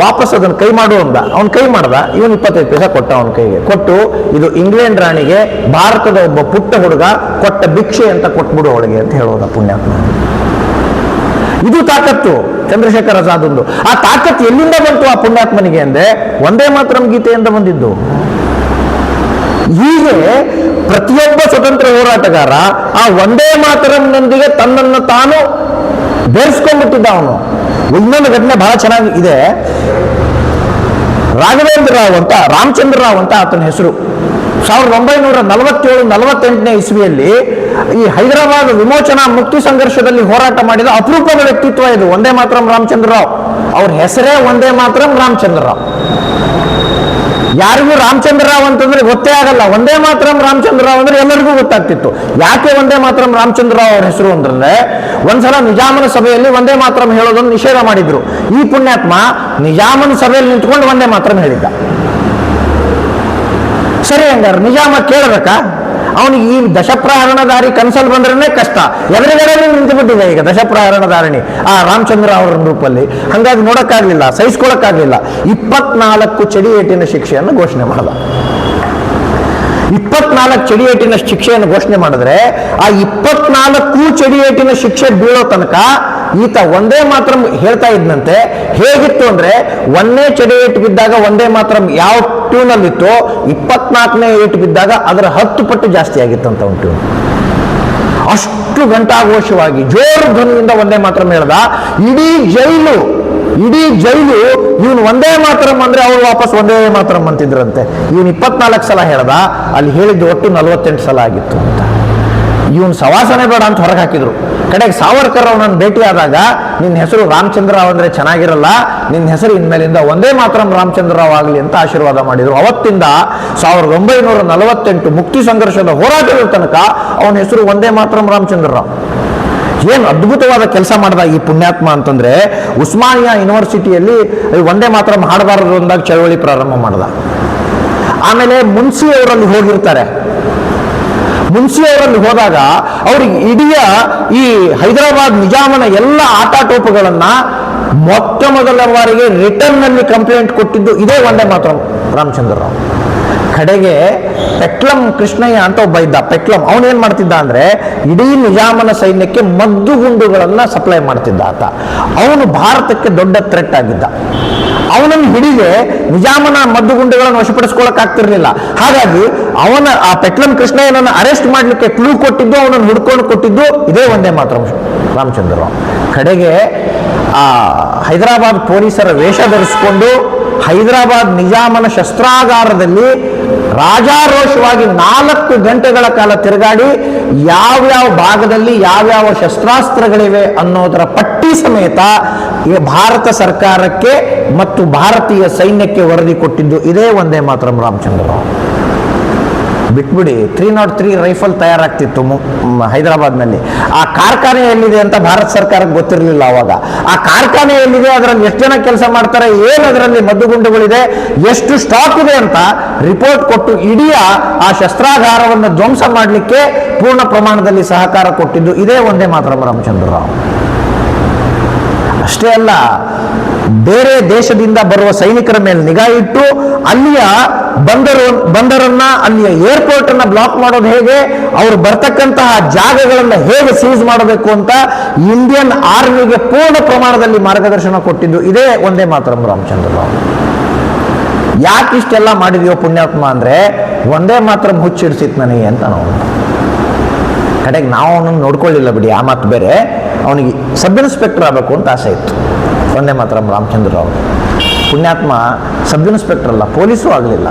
ವಾಪಸ್ ಅದನ್ನು ಕೈ ಮಾಡು ಅಂದ. ಅವ್ನು ಕೈ ಮಾಡ್ದ, ಇವನು 25 ಪೈಸಾ ಕೊಟ್ಟ ಅವನ ಕೈಗೆ. ಕೊಟ್ಟು, ಇದು ಇಂಗ್ಲೆಂಡ್ ರಾಣಿಗೆ ಭಾರತದ ಒಬ್ಬ ಪುಟ್ಟ ಹುಡುಗ ಕೊಟ್ಟ ಭಿಕ್ಷೆ ಅಂತ ಕೊಟ್ಬಿಡು ಅವಳಿಗೆ ಅಂತ ಹೇಳೋದ ಪುಣ್ಯಾತ್ಮ. ಇದು ತಾಕತ್ತು ಚಂದ್ರಶೇಖರ್ ಆಜಾದ್ ಒಂದು. ಆ ತಾಕತ್ತು ಎಲ್ಲಿಂದ ಬಂತು ಆ ಪುಣ್ಯಾತ್ಮನಿಗೆ ಅಂದ್ರೆ ಒಂದೇ ಮಾತರಂ ಗೀತೆಯಿಂದ ಬಂದಿದ್ದು. ಹೀಗೆ ಪ್ರತಿಯೊಬ್ಬ ಸ್ವತಂತ್ರ ಹೋರಾಟಗಾರ ಆ ಒಂದೇ ಮಾತರಂನೊಂದಿಗೆ ತನ್ನನ್ನು ತಾನು ಬೆರೆಸ್ಕೊಂಡ್ಬಿಟ್ಟಿದ್ದ ಅವನು. ಇನ್ನೊಂದು ಘಟನೆ ಬಹಳ ಚೆನ್ನಾಗಿ ಇದೆ. ರಾಘವೇಂದ್ರ ರಾವ್ ಅಂತ, ರಾಮಚಂದ್ರ ರಾವ್ ಅಂತ ಆತನ ಹೆಸರು. 1947-48ನೇ ಇಸ್ವಿಯಲ್ಲಿ ಈ ಹೈದರಾಬಾದ್ ವಿಮೋಚನಾ ಮುಕ್ತಿ ಸಂಘರ್ಷದಲ್ಲಿ ಹೋರಾಟ ಮಾಡಿದ ಅಪರೂಪದ ವ್ಯಕ್ತಿತ್ವ ಇದು ಒಂದೇ ಮಾತರಂ ರಾಮಚಂದ್ರ ರಾವ್. ಅವ್ರ ಹೆಸರೇ ಒಂದೇ ಮಾತರಂ ರಾಮಚಂದ್ರ ರಾವ್. ಯಾರಿಗೂ ರಾಮಚಂದ್ರ ರಾವ್ ಅಂತಂದ್ರೆ ಗೊತ್ತೇ ಆಗಲ್ಲ, ಒಂದೇ ಮಾತರಂ ರಾಮಚಂದ್ರ ರಾವ್ ಅಂದ್ರೆ ಎಲ್ಲರಿಗೂ ಗೊತ್ತಾಗ್ತಿತ್ತು. ಯಾಕೆ ಒಂದೇ ಮಾತರಂ ರಾಮಚಂದ್ರ ರಾವ್ ಅವ್ರ ಹೆಸರು ಅಂತಂದ್ರೆ, ಒಂದ್ಸಲ ನಿಜಾಮನ ಸಭೆಯಲ್ಲಿ ಒಂದೇ ಮಾತರಂ ಹೇಳೋದನ್ನು ನಿಷೇಧ ಮಾಡಿದ್ರು. ಈ ಪುಣ್ಯಾತ್ಮ ನಿಜಾಮನ ಸಭೆಯಲ್ಲಿ ನಿಂತ್ಕೊಂಡು ಒಂದೇ ಮಾತರಂ ಹೇಳಿದ್ದ. ಸರಿ, ಹಂಗಾರೆ ನಿಜಾಮ ಕೇಳಬೇಕಾ? ಅವನಿಗೆ ಈ ದಶಪ್ರಹರಣದಾರಿ ಕನ್ಸಲ್ ಬಂದ್ರೆ ಕಷ್ಟ. ಎದುರುಗಡೆ ನಿಂತು ಬಿಟ್ಟಿದೆ ಈಗ ದಶಪ್ರಹರಣದಾರಿಣಿ ಆ ರಾಮಚಂದ್ರ ಅವರ ರೂಪಲ್ಲಿ. ಹಂಗಾಗಿ ನೋಡಕ್ಕಾಗ್ಲಿಲ್ಲ, ಸಹಿಸ್ಕೊಳಕ್ಕಾಗ್ಲಿಲ್ಲ. 24 ಚಡಿಯೇಟಿನ ಶಿಕ್ಷೆಯನ್ನು ಘೋಷಣೆ ಮಾಡದ. 24 ಚಡಿಯೇಟಿನ ಶಿಕ್ಷೆಯನ್ನು ಘೋಷಣೆ ಮಾಡಿದ್ರೆ ಆ 24 ಚಡಿಯೇಟಿನ ಶಿಕ್ಷೆ ಬೀಳೋ ತನಕ ಈತ ಒಂದೇ ಮಾತ್ರ ಹೇಳ್ತಾ ಇದ್ನಂತೆ. ಹೇಗಿತ್ತು ಅಂದ್ರೆ, ಒಂದೇ ಚಡಿಯೇಟು ಬಿದ್ದಾಗ ಒಂದೇ ಮಾತ್ರ ಯಾವ ಟ್ಯೂನಲ್ಲಿತ್ತು, 24ನೇ ಏಟು ಬಿದ್ದಾಗ ಅದರ 10 ಪಟ್ಟು ಜಾಸ್ತಿ ಆಗಿತ್ತಂತ ಒಂದು ಟ್ಯೂನ್. ಅಷ್ಟು ಘಂಟಾಘೋಷವಾಗಿ ಜೋರು ಧ್ವನಿಯಿಂದ ಒಂದೇ ಮಾತ್ರ ಹೇಳ್ದ. ಇಡೀ ಜೈಲು ಇವನು ಒಂದೇ ಮಾತ್ರ ಅಂದ್ರೆ ಅವ್ರು ವಾಪಸ್ ಒಂದೇ ಮಾತ್ರ ಅಂತಿದ್ರಂತೆ. ಇವನು 24 ಸಲ ಹೇಳ್ದ, ಅಲ್ಲಿ ಹೇಳಿದ್ದು ಒಟ್ಟು 48 ಸಲ ಆಗಿತ್ತು ಅಂತ. ಇವನು ಸವಾಸನೆ ಬೇಡ ಅಂತ ಹೊರಗೆ ಹಾಕಿದ್ರು. ಕಡೆಗೆ ಸಾವರ್ಕರ್ ಅವನನ್ನು ಭೇಟಿ ಆದಾಗ, ನಿನ್ನ ಹೆಸರು ರಾಮಚಂದ್ರ ರಾವ್ ಅಂದ್ರೆ ಚೆನ್ನಾಗಿರಲ್ಲ, ನಿನ್ನ ಹೆಸರು ಇನ್ಮೇಲಿಂದ ಒಂದೇ ಮಾತ್ರ ರಾಮಚಂದ್ರ ರಾವ್ ಆಗಲಿ ಅಂತ ಆಶೀರ್ವಾದ ಮಾಡಿದ್ರು. ಅವತ್ತಿಂದ 1948 ಮುಕ್ತಿ ಸಂಘರ್ಷದ ಹೋರಾಟದ ತನಕ ಅವನ ಹೆಸರು ಒಂದೇ ಮಾತ್ರ ರಾಮಚಂದ್ರ ರಾವ್. ಏನು ಅದ್ಭುತವಾದ ಕೆಲಸ ಮಾಡಿದ ಈ ಪುಣ್ಯಾತ್ಮ ಅಂತಂದ್ರೆ, ಉಸ್ಮಾನಿಯಾ ಯೂನಿವರ್ಸಿಟಿಯಲ್ಲಿ ಒಂದೇ ಮಾತ್ರ ಹಾಡಬಾರದು ಅಂದಾಗ ಚಳವಳಿ ಪ್ರಾರಂಭ ಮಾಡ್ದ. ಆಮೇಲೆ ಮುನ್ಸಿ ಅವರಲ್ಲಿ ಹೋಗಿರ್ತಾರೆ. ಮುನ್ಸಿ ಅವರಲ್ಲಿ ಹೋದಾಗ ಅವ್ರಿಗೆ ಇಡೀ ಈ ಹೈದರಾಬಾದ್ ನಿಜಾಮನ ಎಲ್ಲ ಆಟಾಟೋಪುಗಳನ್ನ ಮೊಟ್ಟ ಮೊದಲ ಬಾರಿಗೆ ರಿಟರ್ನ್ ನಲ್ಲಿ ಕಂಪ್ಲೇಂಟ್ ಕೊಟ್ಟಿದ್ದು ಇದೇ ಒಂದೇ ಮಾತ್ರ ರಾಮಚಂದ್ರ ರಾವ್. ಕಡೆಗೆ ಪೆಟ್ಲಂ ಕೃಷ್ಣಯ್ಯ ಅಂತ ಒಬ್ಬ ಇದ್ದ. ಪೆಟ್ಲಂ ಅವನೇನ್ ಮಾಡ್ತಿದ್ದ ಅಂದ್ರೆ, ಇಡೀ ನಿಜಾಮನ ಸೈನ್ಯಕ್ಕೆ ಮದ್ದುಗುಂಡುಗಳನ್ನ ಸಪ್ಲೈ ಮಾಡ್ತಿದ್ದ ಆತ. ಅವನು ಭಾರತಕ್ಕೆ ದೊಡ್ಡ ಥ್ರೆಟ್ ಆಗಿದ್ದ. ಅವನನ್ನು ಹಿಡಿಗೆ ನಿಜಾಮನ ಮದ್ದುಗುಂಡುಗಳನ್ನು ವಶಪಡಿಸ್ಕೊಳಕ್ ಆಗ್ತಿರ್ಲಿಲ್ಲ. ಹಾಗಾಗಿ ಆ ಪೆಟ್ಲಂ ಕೃಷ್ಣಯ್ಯನನ್ನು ಅರೆಸ್ಟ್ ಮಾಡ್ಲಿಕ್ಕೆ ಕ್ಲೂ ಕೊಟ್ಟಿದ್ದು, ಅವನನ್ನು ಹುಡ್ಕೊಂಡು ಕೊಟ್ಟಿದ್ದು ಇದೇ ಒಂದೇ ಮಾತ್ರ ರಾಮಚಂದ್ರ ರಾವ್. ಕಡೆಗೆ ಆ ಹೈದರಾಬಾದ್ ಪೊಲೀಸರ ವೇಷ ಧರಿಸಿಕೊಂಡು ಹೈದರಾಬಾದ್ ನಿಜಾಮನ ಶಸ್ತ್ರಾಗಾರದಲ್ಲಿ ರಾಜಾರೋಷವಾಗಿ 4 ಗಂಟೆಗಳ ಕಾಲ ತಿರುಗಾಡಿ ಯಾವ್ಯಾವ ಭಾಗದಲ್ಲಿ ಯಾವ್ಯಾವ ಶಸ್ತ್ರಾಸ್ತ್ರಗಳಿವೆ ಅನ್ನೋದರ ಪಟ್ಟಿ ಸಮೇತ ಈ ಭಾರತ ಸರ್ಕಾರಕ್ಕೆ ಮತ್ತು ಭಾರತೀಯ ಸೈನ್ಯಕ್ಕೆ ವರದಿ ಕೊಟ್ಟಿದ್ದು ಇದೇ ಒಂದೇ ಮಾತ್ರ ರಾಮಚಂದ್ರ ರಾವ್. ಬಿಟ್ಬಿಡಿ, 303 ರೈಫಲ್ ತಯಾರಾಗ್ತಿತ್ತು ಹೈದರಾಬಾದ್ನಲ್ಲಿ. ಆ ಕಾರ್ಖಾನೆ ಎಲ್ಲಿದೆ ಅಂತ ಭಾರತ ಸರ್ಕಾರಕ್ಕೆ ಗೊತ್ತಿರಲಿಲ್ಲ ಅವಾಗ. ಆ ಕಾರ್ಖಾನೆ ಎಲ್ಲಿದೆ, ಅದರಲ್ಲಿ ಎಷ್ಟು ಜನ ಕೆಲಸ ಮಾಡ್ತಾರೆ, ಏನು ಅದರಲ್ಲಿ ಮದ್ದುಗುಂಡುಗಳಿದೆ, ಎಷ್ಟು ಸ್ಟಾಕ್ ಇದೆ ಅಂತ ರಿಪೋರ್ಟ್ ಕೊಟ್ಟು ಇಡೀ ಆ ಶಸ್ತ್ರಾಗಾರವನ್ನು ಧ್ವಂಸ ಮಾಡಲಿಕ್ಕೆ ಪೂರ್ಣ ಪ್ರಮಾಣದಲ್ಲಿ ಸಹಕಾರ ಕೊಟ್ಟಿದ್ದು ಇದೇ ಒಂದೇ ಮಾತ್ರ ರಾಮಚಂದ್ರ ರಾವ್. ಅಷ್ಟೇ ಅಲ್ಲ, ಬೇರೆ ದೇಶದಿಂದ ಬರುವ ಸೈನಿಕರ ಮೇಲೆ ನಿಗಾ ಇಟ್ಟು ಅಲ್ಲಿಯ ಬಂದರನ್ನ ಅಲ್ಲಿಯ ಏರ್ಪೋರ್ಟ್ ಅನ್ನ ಬ್ಲಾಕ್ ಮಾಡೋದು ಹೇಗೆ, ಅವರು ಬರ್ತಕ್ಕಂತಹ ಜಾಗಗಳನ್ನ ಹೇಗೆ ಸೀಸ್ ಮಾಡಬೇಕು ಅಂತ ಇಂಡಿಯನ್ ಆರ್ಮಿಗೆ ಪೂರ್ಣ ಪ್ರಮಾಣದಲ್ಲಿ ಮಾರ್ಗದರ್ಶನ ಕೊಟ್ಟಿದ್ದು ಇದೇ ಒಂದೇ ಮಾತ್ರ ರಾಮಚಂದ್ರ ರಾವ್. ಯಾಕೆ ಇಷ್ಟೆಲ್ಲ ಮಾಡಿದ್ಯೋ ಪುಣ್ಯಾತ್ಮ ಅಂದ್ರೆ, ಒಂದೇ ಮಾತ್ರ ಹುಚ್ಚಿಡ್ಸಿತ್ ನನಗೆ ಅಂತ ನಾವು. ಕಡೆಗೆ ನಾವು ಅವನನ್ನು ನೋಡ್ಕೊಳ್ಳಿಲ್ಲ ಬಿಡಿ, ಆ ಮಾತು ಬೇರೆ. ಅವನಿಗೆ ಸಬ್ ಇನ್ಸ್ಪೆಕ್ಟರ್ ಆಗಬೇಕು ಅಂತ ಆಸೆ ಇತ್ತು ಒಂದೇ ಮಾತ್ರ ರಾಮಚಂದ್ರ ರಾವ್. ಪುಣ್ಯಾತ್ಮ ಸಬ್ ಇನ್ಸ್ಪೆಕ್ಟರ್ ಅಲ್ಲ, ಪೊಲೀಸು ಆಗಲಿಲ್ಲ.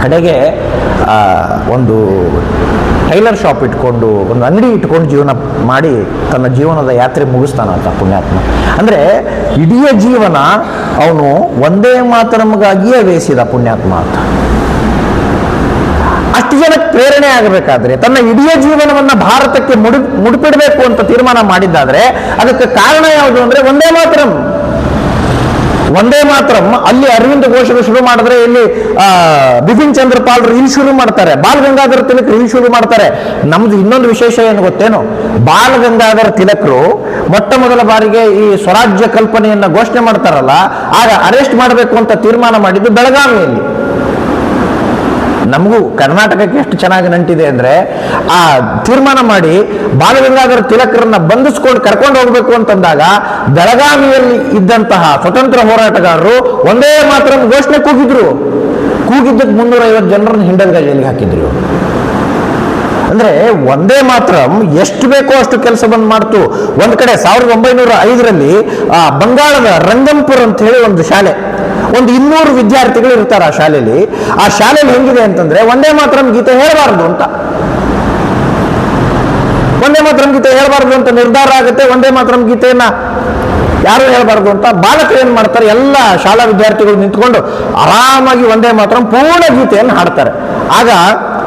ಕಡೆಗೆ ಒಂದು ಟೈಲರ್ ಶಾಪ್ ಇಟ್ಕೊಂಡು, ಒಂದು ಅಂಗಡಿ ಇಟ್ಕೊಂಡು ಜೀವನ ಮಾಡಿ ತನ್ನ ಜೀವನದ ಯಾತ್ರೆ ಮುಗಿಸ್ತಾನಂತ ಪುಣ್ಯಾತ್ಮ. ಅಂದರೆ ಇಡೀ ಜೀವನ ಅವನು ಒಂದೇ ಮಾತರಮ್ಗಾಗಿಯೇ ಬೇಯಿಸಿದ ಪುಣ್ಯಾತ್ಮ ಅಂತ. ಅಷ್ಟು ಜನಕ್ಕೆ ಪ್ರೇರಣೆ ಆಗಬೇಕಾದ್ರೆ, ತನ್ನ ಇಡೀ ಜೀವನವನ್ನ ಭಾರತಕ್ಕೆ ಮುಡಿಪಿಡಬೇಕು ಅಂತ ತೀರ್ಮಾನ ಮಾಡಿದ್ದಾದ್ರೆ ಅದಕ್ಕೆ ಕಾರಣ ಯಾವುದು ಅಂದ್ರೆ ಒಂದೇ ಮಾತರಂ. ಅಲ್ಲಿ ಅರವಿಂದ ಘೋಷರು ಶುರು ಮಾಡಿದ್ರೆ ಇಲ್ಲಿ ಬಿಪಿನ್ ಚಂದ್ರ ಪಾಲ್ರು ಇಲ್ಲಿ ಶುರು ಮಾಡ್ತಾರೆ, ಬಾಲ್ ಗಂಗಾಧರ ತಿಲಕರು ಇಲ್ಲಿ ಶುರು ಮಾಡ್ತಾರೆ. ನಮ್ದು ಇನ್ನೊಂದು ವಿಶೇಷ ಏನು ಗೊತ್ತೇನು, ಬಾಲ್ ಗಂಗಾಧರ ತಿಲಕರು ಮೊಟ್ಟ ಮೊದಲ ಬಾರಿಗೆ ಈ ಸ್ವರಾಜ್ಯ ಕಲ್ಪನೆಯನ್ನ ಘೋಷಣೆ ಮಾಡ್ತಾರಲ್ಲ, ಆಗ ಅರೆಸ್ಟ್ ಮಾಡಬೇಕು ಅಂತ ತೀರ್ಮಾನ ಮಾಡಿದ್ದು ಬೆಳಗಾವಿಯಲ್ಲಿ. ನಮಗೂ ಕರ್ನಾಟಕಕ್ಕೆ ಎಷ್ಟು ಚೆನ್ನಾಗಿ ನಂಟಿದೆ ಅಂದ್ರೆ, ಆ ತೀರ್ಮಾನ ಮಾಡಿ ಬಾಲಗಂಗಾಧರ ತಿಲಕರನ್ನ ಬಂಧಿಸ್ಕೊಂಡು ಕರ್ಕೊಂಡು ಹೋಗ್ಬೇಕು ಅಂತಂದಾಗ ಬೆಳಗಾವಿಯಲ್ಲಿ ಇದ್ದಂತಹ ಸ್ವತಂತ್ರ ಹೋರಾಟಗಾರರು ಒಂದೇ ಮಾತ್ರ ಘೋಷಣೆ ಕೂಗಿದ್ದಕ್ಕೆ 350 ಜನರನ್ನು ಹಿಂಡಲ್ಗ ಜೈಲಿಗೆ ಹಾಕಿದ್ರು. ಅಂದ್ರೆ ಒಂದೇ ಮಾತ್ರ ಎಷ್ಟು ಬೇಕೋ ಅಷ್ಟು ಕೆಲಸ ಬಂದ್ ಮಾಡ್ತು. ಒಂದ್ ಕಡೆ 1905ರಲ್ಲಿ ಬಂಗಾಳದ ರಂಗಂಪುರ್ ಅಂತ ಹೇಳಿ ಒಂದು ಶಾಲೆ, ಒಂದು 200 ವಿದ್ಯಾರ್ಥಿಗಳು ಇರ್ತಾರೆ ಆ ಶಾಲೆಯಲ್ಲಿ. ಆ ಶಾಲೆಯಲ್ಲಿ ಹೆಂಗಿದೆ ಅಂತಂದ್ರೆ, ಒಂದೇ ಮಾತ್ರ ಗೀತೆ ಹೇಳಬಾರದು ಅಂತ ನಿರ್ಧಾರ ಆಗುತ್ತೆ. ಒಂದೇ ಮಾತ್ರ ಗೀತೆಯನ್ನ ಯಾರು ಹೇಳಬಾರದು ಅಂತ ಬಾಲಕರು ಏನ್ ಮಾಡ್ತಾರೆ, ಎಲ್ಲ ಶಾಲಾ ವಿದ್ಯಾರ್ಥಿಗಳು ನಿಂತ್ಕೊಂಡು ಆರಾಮಾಗಿ ಒಂದೇ ಮಾತ್ರ ಪೂರ್ಣ ಗೀತೆಯನ್ನು ಹಾಡ್ತಾರೆ. ಆಗ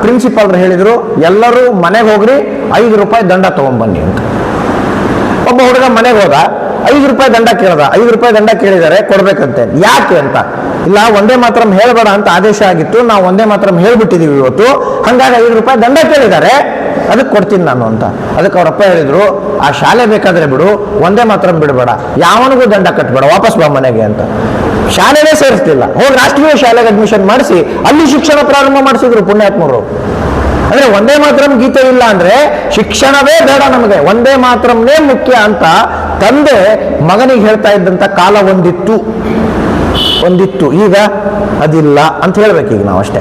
ಪ್ರಿನ್ಸಿಪಾಲ್ರು ಹೇಳಿದ್ರು, ಎಲ್ಲರೂ ಮನೆಗೆ ಹೋಗ್ರಿ, 5 ರೂಪಾಯಿ ದಂಡ ತಗೊಂಡ್ಬನ್ನಿ ಅಂತ. ಒಬ್ಬ ಹುಡುಗ ಮನೆಗೆ ಹೋದ, ₹5 ದಂಡ ಕೇಳ್ದ, ₹5 ದಂಡ ಕೇಳಿದ್ದಾರೆ ಕೊಡ್ಬೇಕಂತೆ. ಯಾಕೆ ಅಂತ, ಇಲ್ಲ ಒಂದೇ ಮಾತ್ರ ಹೇಳಬೇಡ ಅಂತ ಆದೇಶ ಆಗಿತ್ತು, ನಾವು ಒಂದೇ ಮಾತ್ರ ಹೇಳ್ಬಿಟ್ಟಿದೀವಿ ಇವತ್ತು, ಹಂಗಾಗಿ ₹5 ದಂಡ ಕೇಳಿದ್ದಾರೆ, ಅದಕ್ಕೆ ಕೊಡ್ತೀನಿ ನಾನು ಅಂತ. ಅದಕ್ಕೆ ಅವರಪ್ಪ ಹೇಳಿದ್ರು, ಆ ಶಾಲೆ ಬೇಕಾದ್ರೆ ಬಿಡು, ಒಂದೇ ಮಾತ್ರ ಬಿಡಬೇಡ, ಯಾವನಿಗೂ ದಂಡ ಕಟ್ಬೇಡ, ವಾಪಸ್ ಬಾ ಮನೆಗೆ ಅಂತ. ಶಾಲೆನೇ ಸೇರಿಸ್ತಿಲ್ಲ, ಹೋಗಿ ರಾಷ್ಟ್ರೀಯ ಶಾಲೆಗೆ ಅಡ್ಮಿಷನ್ ಮಾಡಿಸಿ ಅಲ್ಲಿ ಶಿಕ್ಷಣ ಪ್ರಾರಂಭ ಮಾಡಿಸಿದ್ರು ಪುಣ್ಯಾತ್ಮರು. ಅಂದ್ರೆ ಒಂದೇ ಮಾತ್ರಂ ಗೀತೆ ಇಲ್ಲ ಅಂದ್ರೆ ಶಿಕ್ಷಣವೇ ಬೇಡ ನಮಗೆ, ಒಂದೇ ಮಾತ್ರಮ್ನೇ ಮುಖ್ಯ ಅಂತ ತಂದೆ ಮಗನಿಗೆ ಹೇಳ್ತಾ ಇದ್ದಂತ ಕಾಲ ಒಂದಿತ್ತು. ಈಗ ಅದಿಲ್ಲ ಅಂತ ಹೇಳ್ಬೇಕೀಗ ನಾವು ಅಷ್ಟೇ.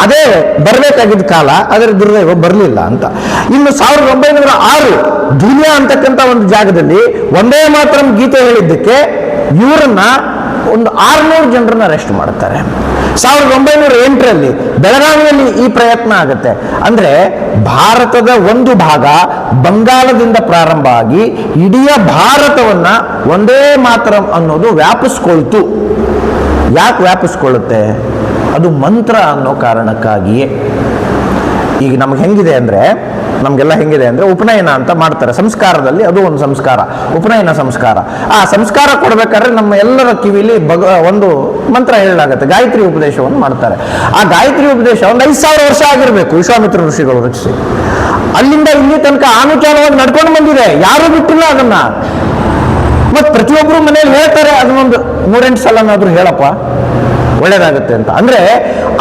ಅದೇ ಬರ್ಬೇಕಾಗಿದ್ದ ಕಾಲ, ಅದರ ದುರ್ದೈವ ಬರಲಿಲ್ಲ ಅಂತ. ಇನ್ನು 1906 ದುನಿಯಾ ಅಂತಕ್ಕಂಥ ಒಂದು ಜಾಗದಲ್ಲಿ ಒಂದೇ ಮಾತ್ರಂ ಗೀತೆ ಹೇಳಿದ್ದಕ್ಕೆ ಇವರನ್ನ ಒಂದು 600 ಜನರನ್ನ ಅರೆಸ್ಟ್ ಮಾಡ್ತಾರೆ. 1908 ಬೆಳಗಾವಿಯಲ್ಲಿ ಈ ಪ್ರಯತ್ನ ಆಗುತ್ತೆ. ಅಂದ್ರೆ ಭಾರತದ ಒಂದು ಭಾಗ ಬಂಗಾಳದಿಂದ ಪ್ರಾರಂಭ ಆಗಿ ಇಡೀ ಭಾರತವನ್ನ ಒಂದೇ ಮಾತರಂ ಅನ್ನೋದು ವ್ಯಾಪಿಸ್ಕೊಳ್ತು. ಯಾಕೆ ವ್ಯಾಪಿಸ್ಕೊಳ್ಳುತ್ತೆ? ಅದು ಮಂತ್ರ ಅನ್ನೋ ಕಾರಣಕ್ಕಾಗಿಯೇ. ಈಗ ನಮ್ಗೆ ನಮಗೆಲ್ಲ ಹೆಂಗಿದೆ ಅಂದ್ರೆ ಉಪನಯನ ಅಂತ ಮಾಡ್ತಾರೆ ಸಂಸ್ಕಾರದಲ್ಲಿ, ಅದು ಒಂದು ಸಂಸ್ಕಾರ, ಉಪನಯನ ಸಂಸ್ಕಾರ. ಆ ಸಂಸ್ಕಾರ ಕೊಡ್ಬೇಕಾದ್ರೆ ನಮ್ಮ ಎಲ್ಲರ ಕಿವಿಲಿ ಒಂದು ಮಂತ್ರ ಹೇಳಲಾಗುತ್ತೆ, ಗಾಯತ್ರಿ ಉಪದೇಶವನ್ನು ಮಾಡ್ತಾರೆ. ಆ ಗಾಯತ್ರಿ ಉಪದೇಶ ಒಂದು 5000 ವರ್ಷ ಆಗಿರ್ಬೇಕು ವಿಶ್ವಾಮಿತ್ರ ಋಷಿಗಳು ರಚಿಸಿ. ಅಲ್ಲಿಂದ ಇಲ್ಲಿ ತನಕ ಆನುಚಾನವಾಗಿ ನಡ್ಕೊಂಡು ಬಂದಿದೆ, ಯಾರೂ ಬಿಟ್ಟಿಲ್ಲ ಅದನ್ನ. ಮತ್ ಪ್ರತಿಯೊಬ್ಬರು ಮನೆಯಲ್ಲಿ ಹೇಳ್ತಾರೆ, ಅದನ್ನೊಂದು 3-8 ಸಲನಾದ್ರೂ ಹೇಳಪ್ಪ, ಒಳ್ಳೇದಾಗುತ್ತೆ ಅಂತ. ಅಂದ್ರೆ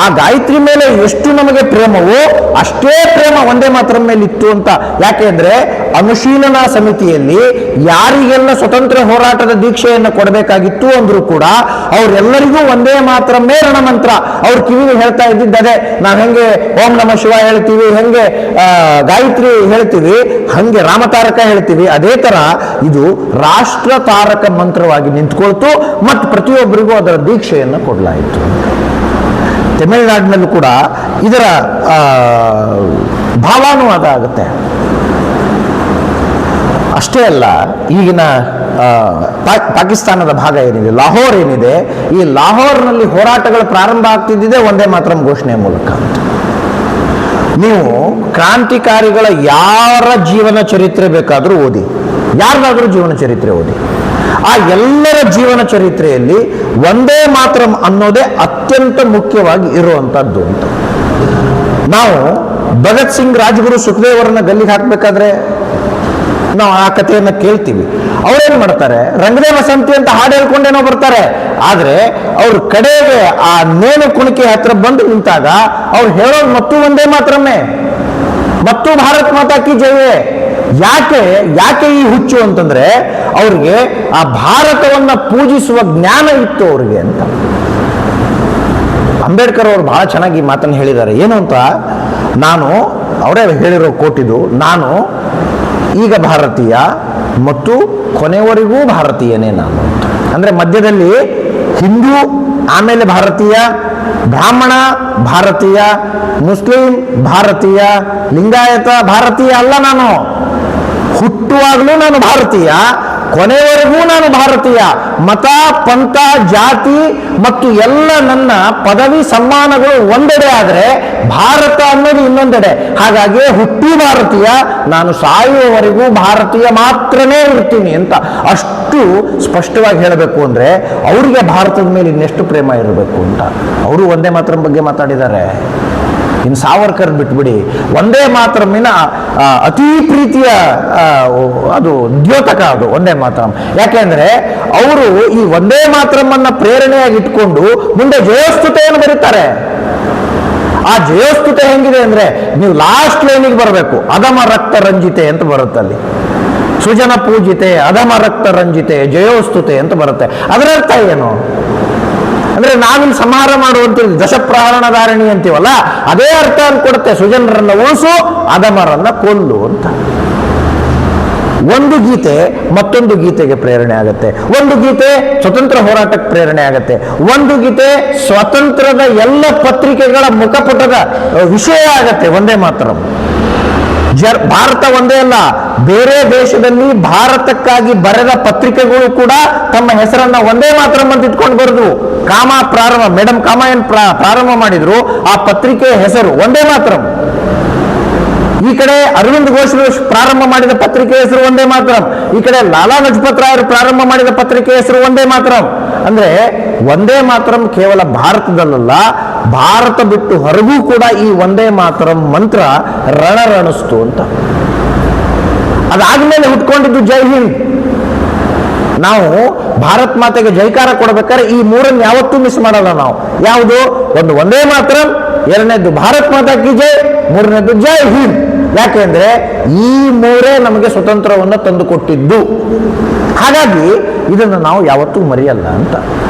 ಆ ಗಾಯತ್ರಿ ಮೇಲೆ ಎಷ್ಟು ನಮಗೆ ಪ್ರೇಮವೋ ಅಷ್ಟೇ ಪ್ರೇಮ ಒಂದೇ ಮಾತ್ರ ಮೇಲೆ ಇತ್ತು ಅಂತ. ಯಾಕೆ ಅಂದ್ರೆ ಅನುಶೀಲನಾ ಸಮಿತಿಯಲ್ಲಿ ಯಾರಿಗೆಲ್ಲ ಸ್ವತಂತ್ರ ಹೋರಾಟದ ದೀಕ್ಷೆಯನ್ನು ಕೊಡಬೇಕಾಗಿತ್ತು ಅಂದ್ರೂ ಕೂಡ ಅವರೆಲ್ಲರಿಗೂ ಒಂದೇ ಮಾತ್ರ ಮೇರಣ ಮಂತ್ರ ಅವ್ರ ಕಿವಿಗೆ ಹೇಳ್ತಾ ಇದ್ದಿದ್ದೇ. ನಾವು ಹೆಂಗೆ ಓಂ ನಮಃ ಶಿವ ಹೇಳ್ತೀವಿ, ಹೆಂಗೆ ಗಾಯತ್ರಿ ಹೇಳ್ತೀವಿ, ಹಂಗೆ ರಾಮತಾರಕ ಹೇಳ್ತೀವಿ, ಅದೇ ತರ ಇದು ರಾಷ್ಟ್ರ ತಾರಕ ಮಂತ್ರವಾಗಿ ನಿಂತ್ಕೊಳ್ತು ಮತ್ತು ಪ್ರತಿಯೊಬ್ಬರಿಗೂ ಅದರ ದೀಕ್ಷೆಯನ್ನು ಕೊಡಲಾಯಿತು. ತಮಿಳುನಾಡಿನಲ್ಲೂ ಕೂಡ ಇದರ ಭಾವಾನುವಾದ ಆಗುತ್ತೆ. ಅಷ್ಟೇ ಅಲ್ಲ, ಈಗಿನ ಪಾಕಿಸ್ತಾನದ ಭಾಗ ಏನಿದೆ, ಲಾಹೋರ್ ಏನಿದೆ, ಈ ಲಾಹೋರ್ನಲ್ಲಿ ಹೋರಾಟಗಳು ಪ್ರಾರಂಭ ಆಗ್ತಿದ್ದಿದೆ ಒಂದೇ ಮಾತ್ರ ಘೋಷಣೆ ಮೂಲಕ. ನೀವು ಕ್ರಾಂತಿಕಾರಿಗಳ ಯಾರ ಜೀವನ ಚರಿತ್ರೆ ಬೇಕಾದರೂ ಓದಿ, ಯಾರ್ದಾದ್ರೂ ಜೀವನ ಚರಿತ್ರೆ ಓದಿ, ಆ ಎಲ್ಲರ ಜೀವನ ಚರಿತ್ರೆಯಲ್ಲಿ ಒಂದೇ ಮಾತ್ರ ಅನ್ನೋದೇ ಅತ್ಯಂತ ಮುಖ್ಯವಾಗಿ ಇರುವಂತದ್ದು ಅಂತ. ನಾವು ಭಗತ್ ಸಿಂಗ್, ರಾಜ್ಗುರು, ಸುಖದೇವರನ್ನ ಗಲ್ಲಿಗೆ ಹಾಕ್ಬೇಕಾದ್ರೆ ನಾವು ಆ ಕಥೆಯನ್ನ ಕೇಳ್ತೀವಿ. ಅವ್ರೇನ್ ಮಾಡ್ತಾರೆ, ರಂಗದೇವ ಸಂತಿ ಅಂತ ಹಾಡು ಹೇಳ್ಕೊಂಡೇನೋ ಬರ್ತಾರೆ. ಆದ್ರೆ ಅವ್ರ ಕಡೆಗೆ ಆ ನೇಣು ಕುಣಿಕೆ ಹತ್ರ ಬಂದು ನಿಂತಾಗ ಅವ್ರು ಹೇಳೋದು ಮತ್ತು ಒಂದೇ ಮಾತ್ರನೇ, ಮತ್ತು ಭಾರತ್ ಮಾತಾ ಕಿ ಜಯವೇ. ಯಾಕೆ ಈ ಹುಚ್ಚು ಅಂತಂದ್ರೆ ಅವ್ರಿಗೆ ಆ ಭಾರತವನ್ನ ಪೂಜಿಸುವ ಜ್ಞಾನ ಇತ್ತು ಅವ್ರಿಗೆ ಅಂತ. ಅಂಬೇಡ್ಕರ್ ಅವರು ಬಹಳ ಚೆನ್ನಾಗಿ ಈ ಮಾತನ್ನು ಹೇಳಿದ್ದಾರೆ. ಏನು ಅಂತ, ಅವರೇ ಹೇಳಿರೋ ಕೋಟಿದು, ನಾನು ಈಗ ಭಾರತೀಯ ಮತ್ತು ಕೊನೆವರೆಗೂ ಭಾರತೀಯನೇ ನಾನು ಅಂತ. ಅಂದ್ರೆ ಮಧ್ಯದಲ್ಲಿ ಹಿಂದೂ, ಆಮೇಲೆ ಭಾರತೀಯ, ಬ್ರಾಹ್ಮಣ ಭಾರತೀಯ, ಮುಸ್ಲಿಂ ಭಾರತೀಯ, ಲಿಂಗಾಯತ ಭಾರತೀಯ ಅಲ್ಲ. ನಾನು ಹುಟ್ಟುವಾಗಲೂ ನಾನು ಭಾರತೀಯ, ಕೊನೆವರೆಗೂ ನಾನು ಭಾರತೀಯ. ಮತ, ಪಂಥ, ಜಾತಿ ಮತ್ತು ಎಲ್ಲ ನನ್ನ ಪದವಿ ಸಮ್ಮಾನಗಳು ಒಂದೆಡೆ ಆದರೆ ಭಾರತ ಅನ್ನೋದು ಇನ್ನೊಂದೆಡೆ. ಹಾಗಾಗಿ ಹುಟ್ಟಿ ಭಾರತೀಯ, ನಾನು ಸಾಯುವವರೆಗೂ ಭಾರತೀಯ ಮಾತ್ರನೇ ಇರ್ತೀನಿ ಅಂತ ಅಷ್ಟು ಸ್ಪಷ್ಟವಾಗಿ ಹೇಳಬೇಕು. ಅಂದ್ರೆ ಅವರಿಗೆ ಭಾರತದ ಮೇಲೆ ಇನ್ನೆಷ್ಟು ಪ್ರೇಮ ಇರಬೇಕು ಅಂತ ಅವರು ಒಂದೇ ಮಾತ್ರ ಬಗ್ಗೆ ಮಾತಾಡಿದ್ದಾರೆ. ಇನ್ನು ಸಾವರ್ಕರ್ ಬಿಟ್ಬಿಡಿ, ಒಂದೇ ಮಾತ್ರಮಿನ ಅತಿ ಪ್ರೀತಿಯ ಅದು ದ್ಯೋತಕ, ಅದು ಒಂದೇ ಮಾತ್ರ. ಯಾಕೆಂದ್ರೆ ಅವರು ಈ ಒಂದೇ ಮಾತ್ರಮನ್ನ ಪ್ರೇರಣೆಯಾಗಿ ಇಟ್ಕೊಂಡು ಮುಂದೆ ಜಯೋಸ್ತುತೆಯನ್ನು ಬರೀತಾರೆ. ಆ ಜಯೋಸ್ತುತೆ ಹೆಂಗಿದೆ ಅಂದ್ರೆ, ನೀವು ಲಾಸ್ಟ್ ಲೈನಿಗೆ ಬರಬೇಕು, ಅಧಮ ರಕ್ತ ರಂಜಿತೆ ಅಂತ ಬರುತ್ತೆ ಅಲ್ಲಿ. ಸುಜನ ಪೂಜಿತೆ ಅಧಮ ರಕ್ತ ರಂಜಿತೆ ಜಯೋಸ್ತುತೆ ಅಂತ ಬರುತ್ತೆ. ಅದರ ಅರ್ಥ ಏನು ಅಂದ್ರೆ, ನಾವಿಲ್ಲಿ ಸಂಹಾರ ಮಾಡುವಂತ ದಶಪ್ರಹರಣಧಾರಣಿ ಅಂತೀವಲ್ಲ, ಅದೇ ಅರ್ಥ ಕೊಡುತ್ತೆ. ಸುಜನರನ್ನ ಉಳಿಸು, ಅಧಮರನ್ನ ಕೊಲ್ಲು ಅಂತ. ಒಂದು ಗೀತೆ ಮತ್ತೊಂದು ಗೀತೆಗೆ ಪ್ರೇರಣೆ ಆಗುತ್ತೆ, ಒಂದು ಗೀತೆ ಸ್ವತಂತ್ರ ಹೋರಾಟಕ್ಕೆ ಪ್ರೇರಣೆ ಆಗುತ್ತೆ, ಒಂದು ಗೀತೆ ಸ್ವತಂತ್ರದ ಎಲ್ಲ ಪತ್ರಿಕೆಗಳ ಮುಖಪುಟದ ವಿಷಯ ಆಗತ್ತೆ. ಒಂದೇ ಮಾತ್ರ ಭಾರತ ಒಂದೇ ಅಲ್ಲ, ಬೇರೆ ದೇಶದಲ್ಲಿ ಭಾರತಕ್ಕಾಗಿ ಬರೆದ ಪತ್ರಿಕೆಗಳು ಕೂಡ ತಮ್ಮ ಹೆಸರನ್ನ ಒಂದೇ ಮಾತ್ರ ಅಂತ ಇಟ್ಕೊಂಡು ಬರೆದು ಮೇಡಮ್ ಕಾಮ ಏನ್ ಪ್ರಾರಂಭ ಮಾಡಿದ್ರು, ಆ ಪತ್ರಿಕೆಯ ಹೆಸರು ಒಂದೇ ಮಾತ್ರ. ಈ ಕಡೆ ಅರವಿಂದ್ ಘೋಷ್ ಪ್ರಾರಂಭ ಮಾಡಿದ ಪತ್ರಿಕೆ ಹೆಸರು ಒಂದೇ ಮಾತರಂ, ಈ ಕಡೆ ಲಾಲಾ ಲಜಪತ್ ರಾಯರು ಪ್ರಾರಂಭ ಮಾಡಿದ ಪತ್ರಿಕೆ ಹೆಸರು ಒಂದೇ ಮಾತರಂ. ಅಂದ್ರೆ ಒಂದೇ ಮಾತರಂ ಕೇವಲ ಭಾರತದಲ್ಲ, ಭಾರತ ಬಿಟ್ಟು ಹೊರಗೂ ಕೂಡ ಈ ಒಂದೇ ಮಾತರಂ ಮಂತ್ರ ರಣರಣಿಸ್ತು ಅಂತ. ಅದಾದ್ಮೇಲೆ ಹುಟ್ಕೊಂಡಿದ್ದು ಜೈ ಹಿಂದ್. ನಾವು ಭಾರತ್ ಮಾತೆಗೆ ಜೈಕಾರ ಕೊಡಬೇಕಾದ್ರೆ ಈ ಮೂರನ್ನು ಯಾವತ್ತೂ ಮಿಸ್ ಮಾಡಲ್ಲ ನಾವು. ಯಾವುದು? ಒಂದು ಒಂದೇ ಮಾತರಂ, ಎರಡನೇದ್ದು ಭಾರತ್ ಮಾತಾ ಕಿ ಜೈ, ಮೂರನೇದ್ದು ಜೈ ಹಿಂದ್. ಯಾಕೆಂದ್ರೆ ಈ ಮೂರೇ ನಮಗೆ ಸ್ವತಂತ್ರವನ್ನು ತಂದುಕೊಟ್ಟಿದ್ದು. ಹಾಗಾಗಿ ಇದನ್ನು ನಾವು ಯಾವತ್ತೂ ಮರೆಯಲ್ಲ ಅಂತ.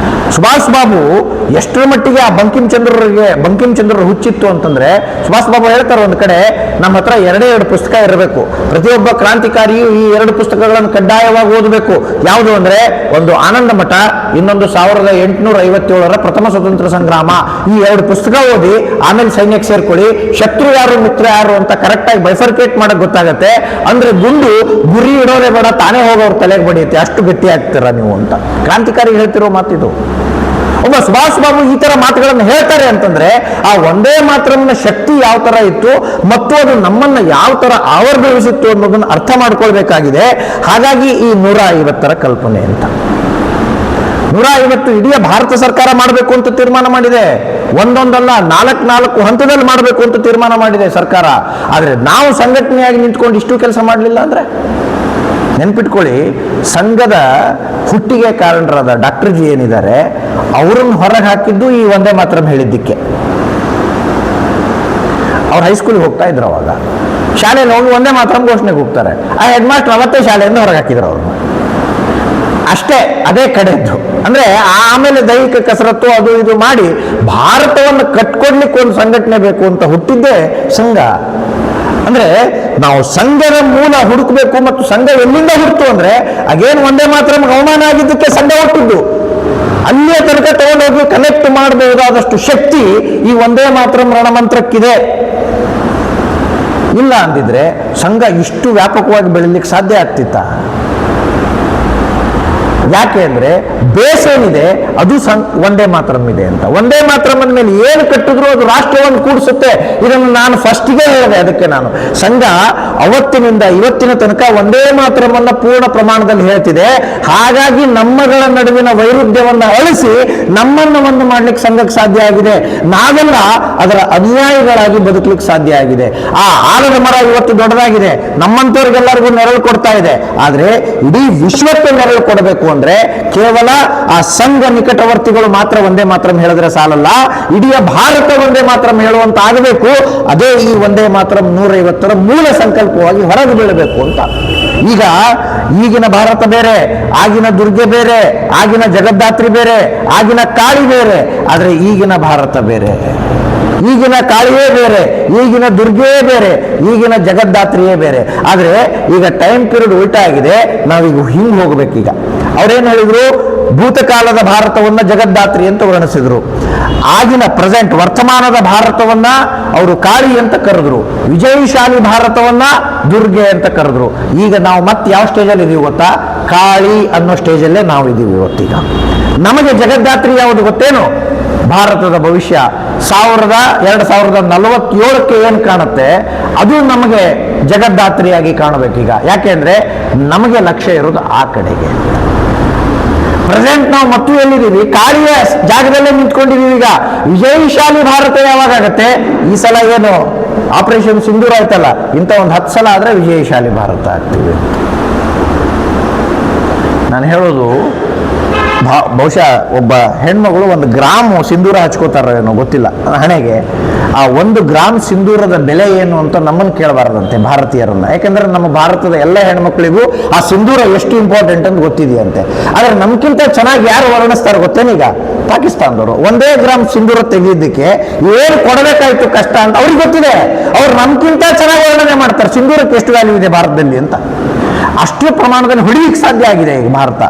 ಸುಭಾಷ್ ಬಾಬು ಎಷ್ಟರ ಮಟ್ಟಿಗೆ ಆ ಬಂಕಿಂ ಚಂದ್ರರ ಹುಚ್ಚಿತ್ತು ಅಂತಂದ್ರೆ, ಸುಭಾಷ್ ಬಾಬು ಹೇಳ್ತಾರೆ ಒಂದು ಕಡೆ, ನಮ್ಮ ಹತ್ರ ಎರಡೇ ಪುಸ್ತಕ ಇರಬೇಕು, ಪ್ರತಿಯೊಬ್ಬ ಕ್ರಾಂತಿಕಾರಿಯು ಈ 2 ಪುಸ್ತಕಗಳನ್ನು ಕಡ್ಡಾಯವಾಗಿ ಓದಬೇಕು. ಯಾವುದು ಅಂದ್ರೆ, ಒಂದು ಆನಂದ ಮಠ, ಇನ್ನೊಂದು 1857ರ ಪ್ರಥಮ ಸ್ವತಂತ್ರ ಸಂಗ್ರಾಮ. ಈ 2 ಪುಸ್ತಕ ಓದಿ ಆಮೇಲೆ ಸೈನ್ಯಕ್ಕೆ ಸೇರ್ಕೊಳ್ಳಿ. ಶತ್ರು ಯಾರು ಮಿತ್ರ ಯಾರು ಅಂತ ಕರೆಕ್ಟ್ ಆಗಿ ಬೈಫರ್ಕೇಟ್ ಮಾಡಕ್ ಗೊತ್ತಾಗತ್ತೆ. ಅಂದ್ರೆ ಗುಂಡು ಗುರಿ ಇಡೋದೇ ಬೇಡ, ತಾನೇ ಹೋಗೋರು ತಲೆಗೆ ಬಡಿಯುತ್ತೆ, ಅಷ್ಟು ಗಟ್ಟಿ ಆಗ್ತೀರ ನೀವು ಅಂತ ಕ್ರಾಂತಿಕಾರಿ ಹೇಳ್ತಿರೋ ಮಾತಿದು. ಒಬ್ಬ ಸುಭಾಷ್ ಬಾಬು ಈ ತರ ಮಾತುಗಳನ್ನು ಹೇಳ್ತಾರೆ ಅಂತಂದ್ರೆ ಆ ಒಂದೇ ಮಾತ್ರನ ಶಕ್ತಿ ಯಾವ ತರ ಇತ್ತು ಮತ್ತು ಅದು ನಮ್ಮನ್ನ ಯಾವ ತರ ಆವರ್ಭವಿಸಿತ್ತು ಅನ್ನೋದನ್ನ ಅರ್ಥ ಮಾಡ್ಕೊಳ್ಬೇಕಾಗಿದೆ. ಹಾಗಾಗಿ ಈ 150ರ ಕಲ್ಪನೆ ಅಂತ. 150 ಇಡೀ ಭಾರತ ಸರ್ಕಾರ ಮಾಡಬೇಕು ಅಂತ ತೀರ್ಮಾನ ಮಾಡಿದೆ. ಒಂದೊಂದಲ್ಲ, 4 ಹಂತದಲ್ಲಿ ಮಾಡಬೇಕು ಅಂತ ತೀರ್ಮಾನ ಮಾಡಿದೆ ಸರ್ಕಾರ. ಆದ್ರೆ ನಾವು ಸಂಘಟನೆಯಾಗಿ ನಿಂತ್ಕೊಂಡು ಇಷ್ಟು ಕೆಲಸ ಮಾಡಲಿಲ್ಲ ಅಂದ್ರೆ, ನೆನ್ಪಿಟ್ಕೊಳ್ಳಿ, ಸಂಘದ ಹುಟ್ಟಿಗೆ ಕಾರಣರಾದ ಡಾಕ್ಟರ್ ಜಿ ಏನಿದ್ದಾರೆ ಅವರನ್ನು ಹೊರಗೆ ಹಾಕಿದ್ದು ಈ ಒಂದೇ ಮಾತ್ರ ಹೇಳಿದ್ದಕ್ಕೆ. ಅವ್ರು ಹೈಸ್ಕೂಲ್ಗೆ ಹೋಗ್ತಾ ಇದ್ರು, ಅವಾಗ ಶಾಲೆಯಲ್ಲಿ ಹೋಗಿ ಒಂದೇ ಮಾತ್ರ ಘೋಷಣೆಗೆ ಹೋಗ್ತಾರೆ. ಆ ಹೆಡ್ ಮಾಸ್ಟರ್ ಅವತ್ತೇ ಶಾಲೆಯಿಂದ ಹೊರಗೆ ಹಾಕಿದ್ರು ಅವ್ರನ್ನ. ಅಷ್ಟೇ, ಅದೇ ಕಡೆದ್ದು. ಅಂದ್ರೆ ಆಮೇಲೆ ದೈಹಿಕ ಕಸರತ್ತು ಅದು ಇದು ಮಾಡಿ ಭಾರತವನ್ನು ಕಟ್ಕೊಡ್ಲಿಕ್ಕೆ ಒಂದು ಸಂಘಟನೆ ಬೇಕು ಅಂತ ಹುಟ್ಟಿದ್ದೇ ಸಂಘ. ಅಂದ್ರೆ ನಾವು ಸಂಘದ ಮೂಲ ಹುಡುಕಬೇಕು. ಮತ್ತು ಸಂಘ ಎಲ್ಲಿಂದ ಹುಟ್ಟಿತು ಅಂದ್ರೆ, ಅಗೇನ್ ಒಂದೇ ಮಾತ್ರ ಅವಮಾನ ಆಗಿದ್ದಕ್ಕೆ ಸಂಘ ಹುಟ್ಟಿದ್ದು. ಅಲ್ಲಿಯ ತನಕ ತಗೊಂಡೋಗಿ ಕನೆಕ್ಟ್ ಮಾಡಬಹುದಾದಷ್ಟು ಶಕ್ತಿ ಈ ಒಂದೇ ಮಾತ್ರ ರಣಮಂತ್ರಕ್ಕಿದೆ. ಇಲ್ಲ ಅಂದಿದ್ರೆ ಸಂಘ ಇಷ್ಟು ವ್ಯಾಪಕವಾಗಿ ಬೆಳಿಲಿಕ್ಕೆ ಸಾಧ್ಯ ಆಗ್ತಿತ್ತ? ಯಾಕೆ ಅಂದ್ರೆ ಬೇಸ್ ಏನಿದೆ ಅದು ಒಂದೇ ಮಾತ್ರಂ ಇದೆ ಅಂತ. ಒಂದೇ ಮಾತ್ರಂ ಮೇಲೆ ಏನು ಕಟ್ಟಿದ್ರು ಅದು ರಾಷ್ಟ್ರವನ್ನು ಕೂಡಿಸುತ್ತೆ. ಇದನ್ನು ನಾನು ಫಸ್ಟಿಗೆ ಹೇಳಿದೆ. ಅದಕ್ಕೆ ನಾನು ಸಂಘ ಅವತ್ತಿನಿಂದ ಇವತ್ತಿನ ತನಕ ಒಂದೇ ಮಾತ್ರಮನ್ನ ಪೂರ್ಣ ಪ್ರಮಾಣದಲ್ಲಿ ಹೇಳ್ತಿದೆ. ಹಾಗಾಗಿ ನಮ್ಮಗಳ ನಡುವಿನ ವೈರುಧ್ಯವನ್ನ ಅಳಿಸಿ ನಮ್ಮನ್ನು ಒಂದು ಮಾಡ್ಲಿಕ್ಕೆ ಸಂಘಕ್ಕೆ ಸಾಧ್ಯ ಆಗಿದೆ. ನಾವೆಲ್ಲ ಅದರ ಅನುಯಾಯಿಗಳಾಗಿ ಬದುಕಲಿಕ್ಕೆ ಸಾಧ್ಯ ಆಗಿದೆ. ಆ ಆಲದ ಮರ ಇವತ್ತು ದೊಡ್ಡದಾಗಿದೆ, ನಮ್ಮಂತವ್ರಿಗೆಲ್ಲರಿಗೂ ನೆರಳು ಕೊಡ್ತಾ ಇದೆ. ಆದ್ರೆ ಇಡೀ ವಿಶ್ವಕ್ಕೆ ನೆರಳು ಕೊಡಬೇಕು ಅಂದ್ರೆ ಕೇವಲ ಆ ಸಂಘ ನಿಕಟವರ್ತಿಗಳು ಮಾತ್ರ ಒಂದೇ ಮಾತ್ರ ಹೇಳಿದ್ರೆ ಸಾಲಲ್ಲ, ಇಡೀ ಭಾರತ ಒಂದೇ ಮಾತ್ರ ಹೇಳುವಂತ ಆಗಬೇಕು. ಅದೇ ಈ ಒಂದೇ ಮಾತ್ರ 150ರ ಮೂಲ ಸಂಕಲ್ಪವಾಗಿ ಹೊರಗೆ ಬೀಳಬೇಕು ಅಂತ. ಈಗಿನ ಭಾರತ ಬೇರೆ, ಆಗಿನ ದುರ್ಗೆ ಬೇರೆ, ಆಗಿನ ಜಗದ್ದಾತ್ರಿ ಬೇರೆ, ಆಗಿನ ಕಾಳಿ ಬೇರೆ. ಆದ್ರೆ ಈಗಿನ ಭಾರತ ಬೇರೆ. ಈಗಿನ ಕಾಳಿಯೇ ಬೇರೆ, ಈಗಿನ ದುರ್ಗೆಯೇ ಬೇರೆ, ಈಗಿನ ಜಗದ್ದಾತ್ರಿಯೇ ಬೇರೆ. ಆದ್ರೆ ಈಗ ಟೈಮ್ ಪೀರಿಯಡ್ ಉಲ್ಟಾ ಆಗಿದೆ. ನಾವೀಗ ಹಿಂಗ್ ಹೋಗ್ಬೇಕೀಗ. ಅವ್ರೇನ್ ಹೇಳಿದ್ರು? ಭೂತಕಾಲದ ಭಾರತವನ್ನ ಜಗದ್ದಾತ್ರಿ ಅಂತ ವರ್ಣಿಸಿದ್ರು. ಆಗಿನ ಪ್ರೆಸೆಂಟ್ ವರ್ತಮಾನದ ಭಾರತವನ್ನ ಅವರು ಕಾಳಿ ಅಂತ ಕರೆದ್ರು. ವಿಜಯಶಾಲಿ ಭಾರತವನ್ನ ದುರ್ಗೆ ಅಂತ ಕರೆದ್ರು. ಈಗ ನಾವು ಮತ್ತೆ ಯಾವ ಸ್ಟೇಜಲ್ಲಿ ಇದೀವಿ ಗೊತ್ತಾ? ಕಾಳಿ ಅನ್ನೋ ಸ್ಟೇಜಲ್ಲೇ ನಾವು ಇದೀವಿ ಇವತ್ತೀಗ. ನಮಗೆ ಜಗದ್ದಾತ್ರಿ ಯಾವುದು ಗೊತ್ತೇನು? ಭಾರತದ ಭವಿಷ್ಯ 2047ಕ್ಕೆ ಏನ್ ಕಾಣುತ್ತೆ ಅದು ನಮಗೆ ಜಗದ್ದಾತ್ರಿಯಾಗಿ ಕಾಣಬೇಕೀಗ. ಯಾಕೆಂದ್ರೆ ನಮಗೆ ಲಕ್ಷ್ಯ ಇರೋದು ಆ ಕಡೆಗೆ. ಪ್ರೆಸೆಂಟ್ ನಾವು ಮತ್ತು ಎಲ್ಲಿದ್ದೀವಿ? ಕಾಳಿಯ ಜಾಗದಲ್ಲೇ ನಿಂತ್ಕೊಂಡಿದ್ದೀವಿ. ಈಗ ವಿಜಯಶಾಲಿ ಭಾರತ ಯಾವಾಗ ಆಗತ್ತೆ? ಈ ಸಲ ಏನು ಆಪರೇಷನ್ ಸಿಂಧೂರ ಆಯ್ತಲ್ಲ, ಇಂಥ ಒಂದು 10 ಸಲ ಆದ್ರೆ ವಿಜಯಶಾಲಿ ಭಾರತ ಆಗ್ತೀವಿ. ನಾನು ಹೇಳೋದು, ಬಹುಶಃ ಒಬ್ಬ ಹೆಣ್ಮಗಳು 1 ಗ್ರಾಮ್ ಸಿಂಧೂರ ಹಚ್ಕೋತಾರೇನೋ ಗೊತ್ತಿಲ್ಲ ಹಣೆಗೆ. ಆ 1 ಗ್ರಾಮ್ ಸಿಂಧೂರದ ಬೆಲೆ ಏನು ಅಂತ ನಮ್ಮನ್ನು ಕೇಳಬಾರದಂತೆ ಭಾರತೀಯರನ್ನ. ಯಾಕಂದ್ರೆ ನಮ್ಮ ಭಾರತದ ಎಲ್ಲ ಹೆಣ್ಮಕ್ಳಿಗೂ ಆ ಸಿಂಧೂರ ಎಷ್ಟು ಇಂಪಾರ್ಟೆಂಟ್ ಅಂತ ಗೊತ್ತಿದೆಯಂತೆ. ಆದ್ರೆ ನಮ್ಗಿಂತ ಚೆನ್ನಾಗಿ ಯಾರು ವರ್ಣಿಸ್ತಾರೆ ಗೊತ್ತೇನೀಗ? ಪಾಕಿಸ್ತಾನದವರು. 1 ಗ್ರಾಮ್ ಸಿಂಧೂರ ತೆಗೆದಿದ್ದಕ್ಕೆ ಏನು ಕೊಡಬೇಕಾಯ್ತು ಕಷ್ಟ ಅಂತ ಅವ್ರಿಗೆ ಗೊತ್ತಿದೆ. ಅವ್ರು ನಮ್ಗಿಂತ ಚೆನ್ನಾಗಿ ವರ್ಣನೆ ಮಾಡ್ತಾರೆ ಸಿಂಧೂರಕ್ಕೆ ಎಷ್ಟು ವ್ಯಾಲ್ಯೂ ಇದೆ ಭಾರತದಲ್ಲಿ ಅಂತ. ಅಷ್ಟು ಪ್ರಮಾಣದಲ್ಲಿ ಹೊಡಿಲಿಕ್ಕೆ ಸಾಧ್ಯ ಆಗಿದೆ ಈಗ ಭಾರತ.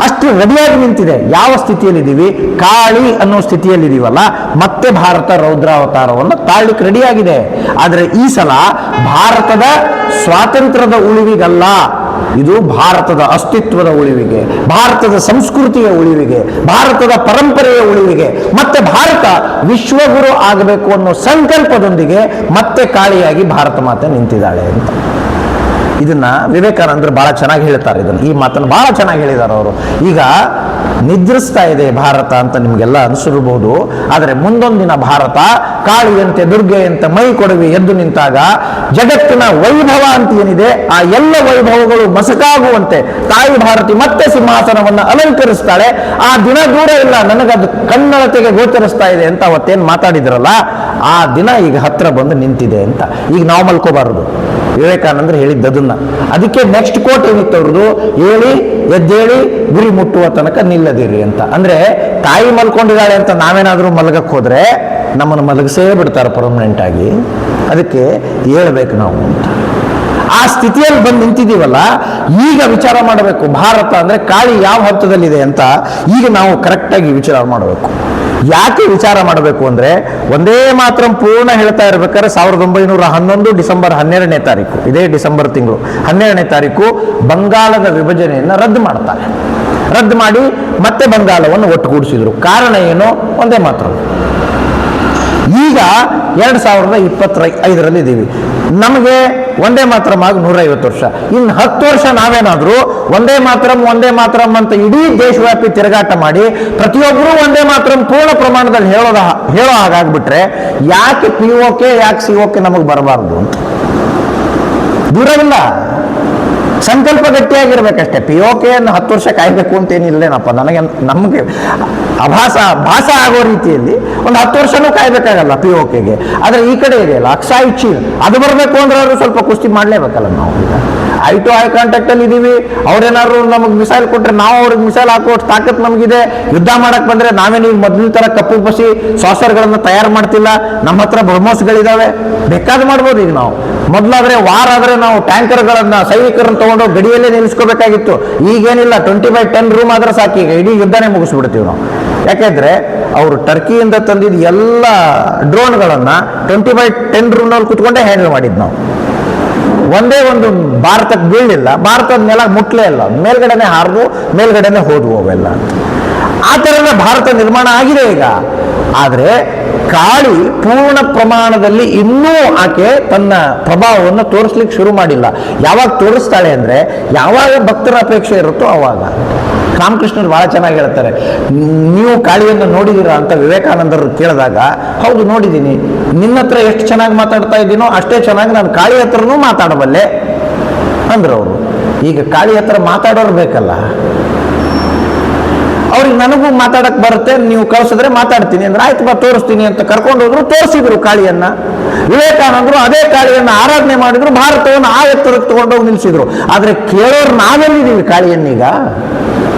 ಅಷ್ಟು ರೆಡಿಯಾಗಿ ನಿಂತಿದೆ. ಯಾವ ಸ್ಥಿತಿಯಲ್ಲಿದ್ದೀವಿ? ಕಾಳಿ ಅನ್ನೋ ಸ್ಥಿತಿಯಲ್ಲಿದ್ದೀವಲ್ಲ. ಮತ್ತೆ ಭಾರತ ರೌದ್ರಾವತಾರವನ್ನು ತಾಳ್ಲಿಕ್ಕೆ ರೆಡಿಯಾಗಿದೆ. ಆದರೆ ಈ ಸಲ ಭಾರತದ ಸ್ವಾತಂತ್ರ್ಯದ ಉಳಿವಿಗಲ್ಲ, ಇದು ಭಾರತದ ಅಸ್ತಿತ್ವದ ಉಳಿವಿಗೆ, ಭಾರತದ ಸಂಸ್ಕೃತಿಯ ಉಳಿವಿಗೆ, ಭಾರತದ ಪರಂಪರೆಯ ಉಳಿವಿಗೆ, ಮತ್ತೆ ಭಾರತ ವಿಶ್ವಗುರು ಆಗಬೇಕು ಅನ್ನೋ ಸಂಕಲ್ಪದೊಂದಿಗೆ ಮತ್ತೆ ಕಾಳಿಯಾಗಿ ಭಾರತ ಮಾತೆ ನಿಂತಿದ್ದಾಳೆ ಅಂತ. ಇದನ್ನ ವಿವೇಕಾನಂದರು ಬಹಳ ಚೆನ್ನಾಗಿ ಹೇಳ್ತಾರೆ. ಇದನ್ನು, ಈ ಮಾತನ್ನು ಬಹಳ ಚೆನ್ನಾಗಿ ಹೇಳಿದ್ದಾರೆ ಅವರು. ಈಗ ನಿದ್ರಿಸ್ತಾ ಇದೆ ಭಾರತ ಅಂತ ನಿಮಗೆಲ್ಲ ಅನಿಸಿರಬಹುದು, ಆದರೆ ಮುಂದೊಂದು ದಿನ ಭಾರತ ಕಾಳಿಯಂತೆ ದುರ್ಗೆಯಂತೆ ಮೈ ಕೊಡವಿ ಎದ್ದು ನಿಂತಾಗ ಜಗತ್ತಿನ ವೈಭವ ಅಂತ ಏನಿದೆ ಆ ಎಲ್ಲ ವೈಭವಗಳು ಮಸಕಾಗುವಂತೆ ತಾಯಿ ಭಾರತಿ ಮತ್ತೆ ಸಿಂಹಾಸನವನ್ನು ಅಲಂಕರಿಸ್ತಾಳೆ. ಆ ದಿನ ದೂರ ಇಲ್ಲ, ನನಗದು ಕಣ್ಣಳತೆಗೆ ಗೋಚರಿಸ್ತಾ ಇದೆ ಅಂತ ಅವತ್ತೇನು ಮಾತಾಡಿದ್ರಲ್ಲ, ಆ ದಿನ ಈಗ ಹತ್ರ ಬಂದು ನಿಂತಿದೆ ಅಂತ. ಈಗ ನಾವು ಮಲ್ಕೋಬಾರದು, ವಿವೇಕಾನಂದರು ಹೇಳಿದ್ದದನ್ನ. ಅದಕ್ಕೆ ನೆಕ್ಸ್ಟ್ ಕೋಟ್ ಏನಿತ್ತು ಅವ್ರದ್ದು, ಹೇಳಿ ಎದ್ದೇಳಿ ಗುರಿ ಮುಟ್ಟುವ ತನಕ ನಿಲ್ಲದಿರಿ ಅಂತ. ಅಂದ್ರೆ ತಾಯಿ ಮಲ್ಕೊಂಡಿದ್ದಾಳೆ ಅಂತ ನಾವೇನಾದ್ರೂ ಮಲಗಕ್ಕೆ ಹೋದ್ರೆ ನಮ್ಮನ್ನು ಮಲಗಿಸೇ ಬಿಡ್ತಾರೆ ಪರ್ಮನೆಂಟ್ ಆಗಿ. ಅದಕ್ಕೆ ಹೇಳ್ಬೇಕು ನಾವು ಅಂತ. ಆ ಸ್ಥಿತಿಯಲ್ಲಿ ಬಂದು ನಿಂತಿದ್ದೀವಲ್ಲ, ಈಗ ವಿಚಾರ ಮಾಡಬೇಕು ಭಾರತ ಅಂದ್ರೆ ಕಾಳಿ ಯಾವ ಹಂತದಲ್ಲಿದೆ ಅಂತ ಈಗ ನಾವು ಕರೆಕ್ಟಾಗಿ ವಿಚಾರ ಮಾಡಬೇಕು. ಯಾಕೆ ವಿಚಾರ ಮಾಡಬೇಕು ಅಂದ್ರೆ, ಒಂದೇ ಮಾತ್ರ ಪೂರ್ಣ ಹೇಳ್ತಾ ಇರ್ಬೇಕಾದ್ರೆ 1911 ಡಿಸೆಂಬರ್ 12ನೇ ತಾರೀಕು, ಇದೇ ಡಿಸೆಂಬರ್ ತಿಂಗಳು 12ನೇ ತಾರೀಕು ಬಂಗಾಳದ ವಿಭಜನೆಯನ್ನು ರದ್ದು ಮಾಡ್ತಾರೆ. ರದ್ದು ಮಾಡಿ ಮತ್ತೆ ಬಂಗಾಳವನ್ನು ಒಟ್ಟುಗೂಡಿಸಿದ್ರು. ಕಾರಣ ಏನು? ಒಂದೇ ಮಾತ್ರ. ಈಗ 2025ರಲ್ಲಿ ಇದ್ದೀವಿ. ನಮಗೆ ಒಂದೇ ಮಾತರಂ ಆಗಿ 150 ವರ್ಷ. ಇನ್ನು 10 ವರ್ಷ ನಾವೇನಾದ್ರೂ ಒಂದೇ ಮಾತರಂ ಅಂತ ಇಡೀ ದೇಶವ್ಯಾಪಿ ತಿರುಗಾಟ ಮಾಡಿ ಪ್ರತಿಯೊಬ್ಬರೂ ಒಂದೇ ಮಾತರಂ ಪೂರ್ಣ ಪ್ರಮಾಣದಲ್ಲಿ ಹೇಳೋ ಹಾಗಾಗ್ಬಿಟ್ರೆ ಯಾಕೆ POK ಯಾಕೆ COK ನಮಗೆ ಬರಬಾರ್ದು ಅಂತ. ದೂರವಿಲ್ಲ, ಸಂಕಲ್ಪ ಗಟ್ಟಿಯಾಗಿರ್ಬೇಕಷ್ಟೇ. POK 10 ವರ್ಷ ಕಾಯ್ಬೇಕು ಅಂತ ಏನಿಲ್ಲೇನಪ್ಪ, ನಮಗೆ ಭಾಸ ಆಗೋ ರೀತಿಯಲ್ಲಿ ಒಂದು 10 ವರ್ಷನೂ ಕಾಯ್ಬೇಕಾಗಲ್ಲ POKಗೆ. ಆದರೆ ಈ ಕಡೆ ಇದೆಯಲ್ಲ ಅಕ್ಸಾಯಿ ಚೀನ್, ಅದು ಬರಬೇಕು ಅಂದ್ರೆ ಅವರು ಸ್ವಲ್ಪ ಕುಸ್ತಿ ಮಾಡಲೇಬೇಕಲ್ಲ. ನಾವು ಈಗ ಐ ಟು ಐ ಕಾಂಟ್ಯಾಕ್ಟ್ ಅಲ್ಲಿ ಇದೀವಿ. ಅವ್ರೇನಾದ್ರು ನಮಗೆ ಮಿಸೈಲ್ ಕೊಟ್ರೆ ನಾವು ಅವ್ರಿಗೆ ಮಿಸೈಲ್ ಹಾಕೋ ತಾಕತ್ ನಮಗಿದೆ. ಯುದ್ಧ ಮಾಡಕ್ ಬಂದ್ರೆ ನಾವೇನೀಗ ಮೊದಲಿನ ತರ ಕಪ್ಪು ಬಸಿ ಸಾಸರ್ಗಳನ್ನ ತಯಾರು ಮಾಡ್ತಿಲ್ಲ. ನಮ್ಮ ಹತ್ರ ಬ್ರಹ್ಮೋಸ್ಗಳಿದಾವೆ, ಬೇಕಾದ್ ಮಾಡ್ಬೋದು. ಈಗ ನಾವು ಮೊದಲಾದ್ರೆ ವಾರ ಆದ್ರೆ ನಾವು ಟ್ಯಾಂಕರ್ಗಳನ್ನ ಸೈನಿಕರನ್ನ ತಗೊಂಡು ಗಡಿಯಲ್ಲೇ ನಿಲ್ಲಿಸ್ಕೋಬೇಕಾಗಿತ್ತು. ಈಗೇನಿಲ್ಲ, 20/10 ರೂಮ್ ಆದ್ರೆ ಸಾಕು, ಈಗ ಇಡೀ ಯುದ್ಧನೇ ಮುಗಿಸ್ಬಿಡ್ತೀವಿ ನಾವು. ಯಾಕೆಂದ್ರೆ ಅವರು ಟರ್ಕಿಯಿಂದ ತಂದಿದ್ದ ಎಲ್ಲ ಡ್ರೋನ್ಗಳನ್ನ 20/10 ರೂಮ್ನಲ್ಲಿ ಕುತ್ಕೊಂಡೇ ಹ್ಯಾಂಡಲ್ ಮಾಡಿದ್ ನಾವು. ಒಂದೇ ಒಂದು ಭಾರತಕ್ಕೆ ಬೀಳಲಿಲ್ಲ, ಭಾರತದ ನೆಲ ಮುಟ್ಲೇ ಇಲ್ಲ, ಮೇಲ್ಗಡೆನೆ ಹಾರಿದು ಮೇಲ್ಗಡೆನೆ ಹೋದ್ವು ಅವೆಲ್ಲ. ಆ ಥರನೇ ಭಾರತ ನಿರ್ಮಾಣ ಆಗಿದೆ ಈಗ. ಆದರೆ ಕಾಳಿ ಪೂರ್ಣ ಪ್ರಮಾಣದಲ್ಲಿ ಇನ್ನೂ ಆಕೆ ತನ್ನ ಪ್ರಭಾವವನ್ನು ತೋರಿಸ್ಲಿಕ್ಕೆ ಶುರು ಮಾಡಿಲ್ಲ. ಯಾವಾಗ ತೋರಿಸ್ತಾಳೆ ಅಂದ್ರೆ ಯಾವಾಗ ಭಕ್ತರ ಅಪೇಕ್ಷೆ ಇರುತ್ತೋ ಅವಾಗ. ರಾಮಕೃಷ್ಣರು ಬಹಳ ಚೆನ್ನಾಗಿ ಹೇಳ್ತಾರೆ, ನೀವು ಕಾಳಿಯನ್ನು ನೋಡಿದ್ದೀರಾ ಅಂತ ವಿವೇಕಾನಂದರು ಕೇಳಿದಾಗ, ಹೌದು ನೋಡಿದ್ದೀನಿ, ನಿನ್ನ ಹತ್ರ ಎಷ್ಟು ಚೆನ್ನಾಗಿ ಮಾತಾಡ್ತಾ ಇದ್ದೀನೋ ಅಷ್ಟೇ ಚೆನ್ನಾಗಿ ನಾನು ಕಾಳಿ ಹತ್ರನೂ ಮಾತಾಡಬಲ್ಲೆ ಅಂದ್ರು ಅವರು. ಈಗ ಕಾಳಿ ಹತ್ರ ಮಾತಾಡೋರು ಬೇಕಲ್ಲ, ಅವ್ರಿಗೆ ನನಗೂ ಮಾತಾಡಕ್ ಬರುತ್ತೆ, ನೀವು ಕಳ್ಸಿದ್ರೆ ಮಾತಾಡ್ತೀನಿ ಅಂದ್ರೆ ಆಯ್ತು ಬಾ ತೋರಿಸ್ತೀನಿ ಅಂತ ಕರ್ಕೊಂಡು ಹೋದ್ರು. ತೋರಿಸಿದ್ರು ಕಾಳಿಯನ್ನ. ವಿವೇಕಾನಂದರು ಅದೇ ಕಾಳಿಯನ್ನ ಆರಾಧನೆ ಮಾಡಿದ್ರು, ಭಾರತವನ್ನು ಆ ಎತ್ತರಕ್ಕೆ ತಗೊಂಡೋಗಿ ನಿಲ್ಸಿದ್ರು. ಆದ್ರೆ ಕೇಳೋರು ನಾವೆಲ್ಲಿದ್ದೀವಿ ಕಾಳಿಯನ್ನೀಗ?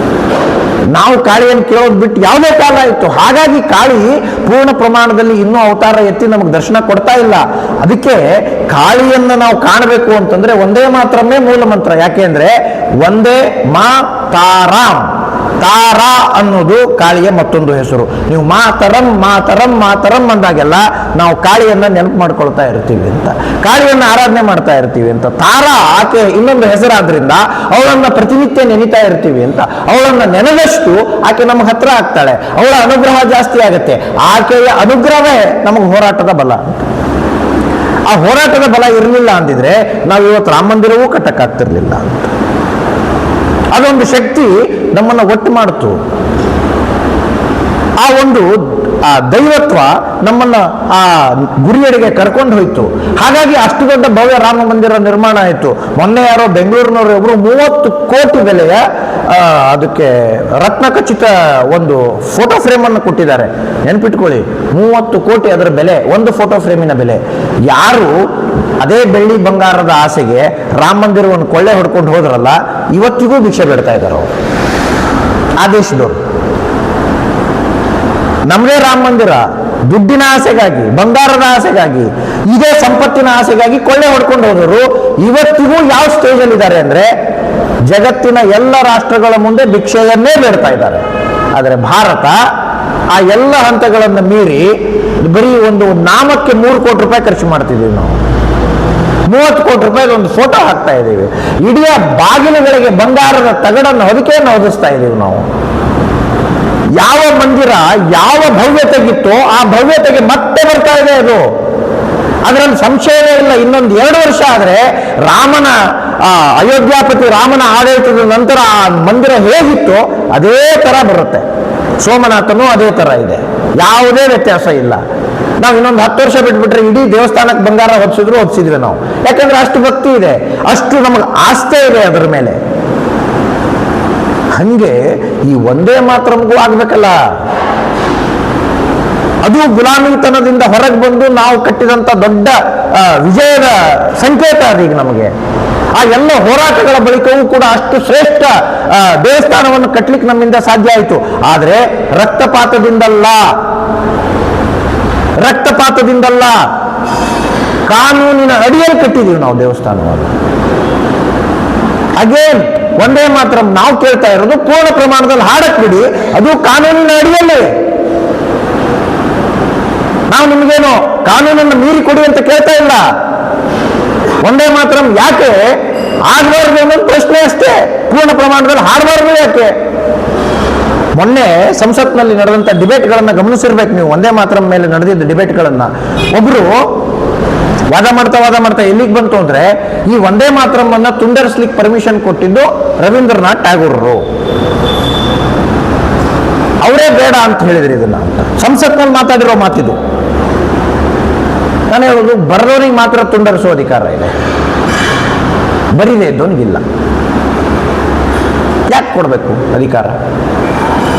ನಾವು ಕಾಳಿಯನ್ನು ಕೇಳೋದು ಬಿಟ್ಟು ಯಾವುದೇ ಕಾಲ ಆಯಿತು. ಹಾಗಾಗಿ ಕಾಳಿ ಪೂರ್ಣ ಪ್ರಮಾಣದಲ್ಲಿ ಇನ್ನೂ ಅವತಾರ ಎತ್ತಿ ನಮಗೆ ದರ್ಶನ ಕೊಡ್ತಾ ಇಲ್ಲ. ಅದಕ್ಕೆ ಕಾಳಿಯನ್ನು ನಾವು ಕಾಣಬೇಕು ಅಂತಂದ್ರೆ ಒಂದೇ ಮಾತ್ರಮೇ ಮೂಲ ಮಂತ್ರ. ಯಾಕೆ ಅಂದ್ರೆ ಒಂದೇ ಮಾತಾರಾಮ್, ತಾರಾ ಅನ್ನೋದು ಕಾಳಿಯ ಮತ್ತೊಂದು ಹೆಸರು. ನೀವು ಮಾತರಂ ಮಾತರಂ ಮಾತರಂ ಅಂದಾಗೆಲ್ಲ ನಾವು ಕಾಳಿಯನ್ನ ನೆನಪು ಮಾಡ್ಕೊಳ್ತಾ ಇರ್ತೀವಿ ಅಂತ, ಕಾಳಿಯನ್ನ ಆರಾಧನೆ ಮಾಡ್ತಾ ಇರ್ತೀವಿ ಅಂತ. ತಾರಾ ಆಕೆ ಇನ್ನೊಂದು ಹೆಸರಾದ್ರಿಂದ ಅವಳನ್ನ ಪ್ರತಿನಿತ್ಯ ನೆನೀತಾ ಇರ್ತೀವಿ ಅಂತ. ಅವಳನ್ನ ನೆನೆದಷ್ಟು ಆಕೆ ನಮಗೆ ಹತ್ರ ಆಗ್ತಾಳೆ, ಅವಳ ಅನುಗ್ರಹ ಜಾಸ್ತಿ ಆಗುತ್ತೆ. ಆಕೆಯ ಅನುಗ್ರಹವೇ ನಮಗೆ ಹೋರಾಟದ ಬಲ. ಆ ಹೋರಾಟದ ಬಲ ಇರಲಿಲ್ಲ ಅಂದಿದ್ರೆ ನಾವು ಇವತ್ತು ರಾಮ ಮಂದಿರವೂ ಕಟ್ಟಕ್ಕಾಗ್ತಿರ್ಲಿಲ್ಲ ಅಂತ. ಅದೊಂದು ಶಕ್ತಿ ನಮ್ಮನ್ನ ಒಟ್ಟು ಮಾಡ್ತು. ಆ ಒಂದು ದೈವತ್ವ ನಮ್ಮನ್ನ ಆ ಗುರಿಯಡೆಗೆ ಕರ್ಕೊಂಡು ಹೋಯ್ತು. ಹಾಗಾಗಿ ಅಷ್ಟು ದೊಡ್ಡ ಭವ್ಯ ರಾಮ ಮಂದಿರ ನಿರ್ಮಾಣ ಆಯಿತು. ಮೊನ್ನೆ ಯಾರೋ ಬೆಂಗಳೂರಿನವರು ಒಬ್ರು 30 ಕೋಟಿ ಬೆಲೆಯ ಅದಕ್ಕೆ ರತ್ನಖಚಿತ ಒಂದು ಫೋಟೋ ಫ್ರೇಮ್ ಅನ್ನು ಕೊಟ್ಟಿದ್ದಾರೆ. ನೆನ್ಪಿಟ್ಕೊಳ್ಳಿ, 30 ಕೋಟಿ ಅದರ ಬೆಲೆ, ಒಂದು ಫೋಟೋ ಫ್ರೇಮಿನ ಬೆಲೆ. ಯಾರು ಅದೇ ಬೆಳ್ಳಿ ಬಂಗಾರದ ಆಸೆಗೆ ರಾಮ ಮಂದಿರವನ್ನು ಕೊಳ್ಳೆ ಹೊಡ್ಕೊಂಡು ಹೋದ್ರಲ್ಲ, ಇವತ್ತಿಗೂ ಭಿಕ್ಷೆ ಬೇಡ್ತಾ ಇದ್ದಾರೆ ಅವರು, ಆ ದೇಶದವರು. ನಮ್ಮದೇ ರಾಮ ಮಂದಿರ ದುಡ್ಡಿನ ಆಸೆಗಾಗಿ, ಬಂಗಾರದ ಆಸೆಗಾಗಿ, ಇದೇ ಸಂಪತ್ತಿನ ಆಸೆಗಾಗಿ ಕೊಳ್ಳೆ ಹೊಡ್ಕೊಂಡು ಹೋದರು ಇವತ್ತಿಗೂ ಯಾವ ಸ್ಟೇಜಲ್ಲಿ ಇದ್ದಾರೆ ಅಂದ್ರೆ ಜಗತ್ತಿನ ಎಲ್ಲ ರಾಷ್ಟ್ರಗಳ ಮುಂದೆ ಭಿಕ್ಷೆಯನ್ನೇ ಬೇಡ್ತಾ ಇದ್ದಾರೆ. ಆದರೆ ಭಾರತ ಆ ಎಲ್ಲ ಹಂತಗಳನ್ನು ಮೀರಿ ಬರೀ ಒಂದು ನಾಮಕ್ಕೆ 3 ಕೋಟಿ ರೂಪಾಯಿ ಖರ್ಚು ಮಾಡ್ತಿದ್ದೀವಿ ನಾವು. 30 ಕೋಟಿ ರೂಪಾಯಿ ಒಂದು ಫೋಟೋ ಹಾಕ್ತಾ ಇದ್ದೀವಿ. ಇಡೀ ಬಾಗಿಲುಗಳಿಗೆ ಬಂಗಾರದ ತಗಡನ್ನು ಹೊದಿಕೆಯನ್ನು ಹೊದಿಸ್ತಾ ಇದ್ದೀವಿ ನಾವು. ಯಾವ ಮಂದಿರ ಯಾವ ಭವ್ಯತೆಗಿತ್ತೋ ಆ ಭವ್ಯತೆಗೆ ಮತ್ತೆ ಬರ್ತಾ ಇದೆ ಅದು. ಅದರಲ್ಲಿ ಸಂಶಯವೇ ಇಲ್ಲ. ಇನ್ನೊಂದು 2 ವರ್ಷ ಆದರೆ ರಾಮನ ಅಯೋಧ್ಯಾಪತಿ ರಾಮನ ಆಡಳಿತದ ನಂತರ ಆ ಮಂದಿರ ಹೇಗಿತ್ತೋ ಅದೇ ತರ ಬರುತ್ತೆ. ಸೋಮನಾಥನೂ ಅದೇ ತರ ಇದೆ, ಯಾವುದೇ ವ್ಯತ್ಯಾಸ ಇಲ್ಲ. ನಾವು ಇನ್ನೊಂದು 10 ವರ್ಷ ಬಿಟ್ಬಿಟ್ರೆ ಇಡೀ ದೇವಸ್ಥಾನಕ್ಕೆ ಬಂಗಾರ ಹೊದಿಸಿದ್ವಿ ನಾವು. ಯಾಕಂದ್ರೆ ಅಷ್ಟು ಭಕ್ತಿ ಇದೆ, ಅಷ್ಟು ನಮಗೆ ಆಸ್ಥೆ ಇದೆ ಅದರ ಮೇಲೆ. ಹಂಗೆ ಈ ಒಂದೇ ಮಾತ್ರಮಗೂ ಆಗ್ಬೇಕಲ್ಲ. ಅದು ಗುಲಾಮಿತನದಿಂದ ಹೊರಗೆ ಬಂದು ನಾವು ಕಟ್ಟಿದಂತ ದೊಡ್ಡ ವಿಜಯದ ಸಂಕೇತ ಅದೀಗ ನಮಗೆ. ಆ ಎಲ್ಲ ಹೋರಾಟಗಳ ಬಳಿಕವೂ ಕೂಡ ಅಷ್ಟು ಶ್ರೇಷ್ಠ ದೇವಸ್ಥಾನವನ್ನು ಕಟ್ಟಲಿಕ್ಕೆ ನಮ್ಮಿಂದ ಸಾಧ್ಯ ಆಯಿತು. ಆದರೆ ರಕ್ತಪಾತದಿಂದಲ್ಲ, ಕಾನೂನಿನ ಅಡಿಯಲ್ಲಿ ಕಟ್ಟಿದೀವಿ ನಾವು ದೇವಸ್ಥಾನವನ್ನು. ಅಗೇನ್ ಒಂದೇ ಮಾತ್ರ ನಾವು ಕೇಳ್ತಾ ಇರೋದು, ಪೂರ್ಣ ಪ್ರಮಾಣದಲ್ಲಿ ಹಾಡಕ್ ಬಿಡಿ, ಅದು ಕಾನೂನಿನ ಅಡಿಯಲ್ಲೇ. ನಾವು ನಿಮಗೇನು ಕಾನೂನನ್ನು ಮೀರಿ ಕೊಡಿ ಅಂತ ಕೇಳ್ತಾ ಇಲ್ಲ. ಒಂದೇ ಮಾತ್ರ ಯಾಕೆ ಆಗಬಾರ್ದು ಅನ್ನೋದು ಪ್ರಶ್ನೆ ಅಷ್ಟೇ. ಪೂರ್ಣ ಪ್ರಮಾಣದಲ್ಲಿ ಹಾಡಬಾರ್ದು ಯಾಕೆ? ಮೊನ್ನೆ ಸಂಸತ್ನಲ್ಲಿ ನಡೆದಂತ ಡಿಬೇಟ್ಗಳನ್ನು ಗಮನಿಸಿರ್ಬೇಕು ನೀವು. ಒಂದೇ ಮಾತ್ರ ಮೇಲೆ ನಡೆದಿದ್ದ ಡಿಬೇಟ್ಗಳನ್ನ ಒಬ್ರು ವಾದ ಮಾಡ್ತಾ ಎಲ್ಲಿಗೆ ಬಂತು ಅಂದ್ರೆ, ಈ ಒಂದೇ ಮಾತ್ರಮನ್ನ ತುಂಡರಿಸ್ಲಿಕ್ಕೆ ಪರ್ಮಿಷನ್ ಕೊಟ್ಟಿದ್ದು ರವೀಂದ್ರನಾಥ್ ಟ್ಯಾಗೋರರು. ಅವರೇ ಬೇಡ ಅಂತ ಹೇಳಿದ್ರು ಇದನ್ನ ಅಂತ ಸಂಸತ್ನಲ್ಲಿ ಮಾತಾಡಿರೋ ಮಾತಿದು. ನಾನು ಹೇಳೋದು, ಬರೆದವರಿಗೆ ಮಾತ್ರ ತುಂಡರಿಸೋ ಅಧಿಕಾರ ಇದೆ, ಬರೀದೇ ಇದ್ದವನಿಗಿಲ್ಲ. ಯಾಕೆ ಕೊಡಬೇಕು ಅಧಿಕಾರ?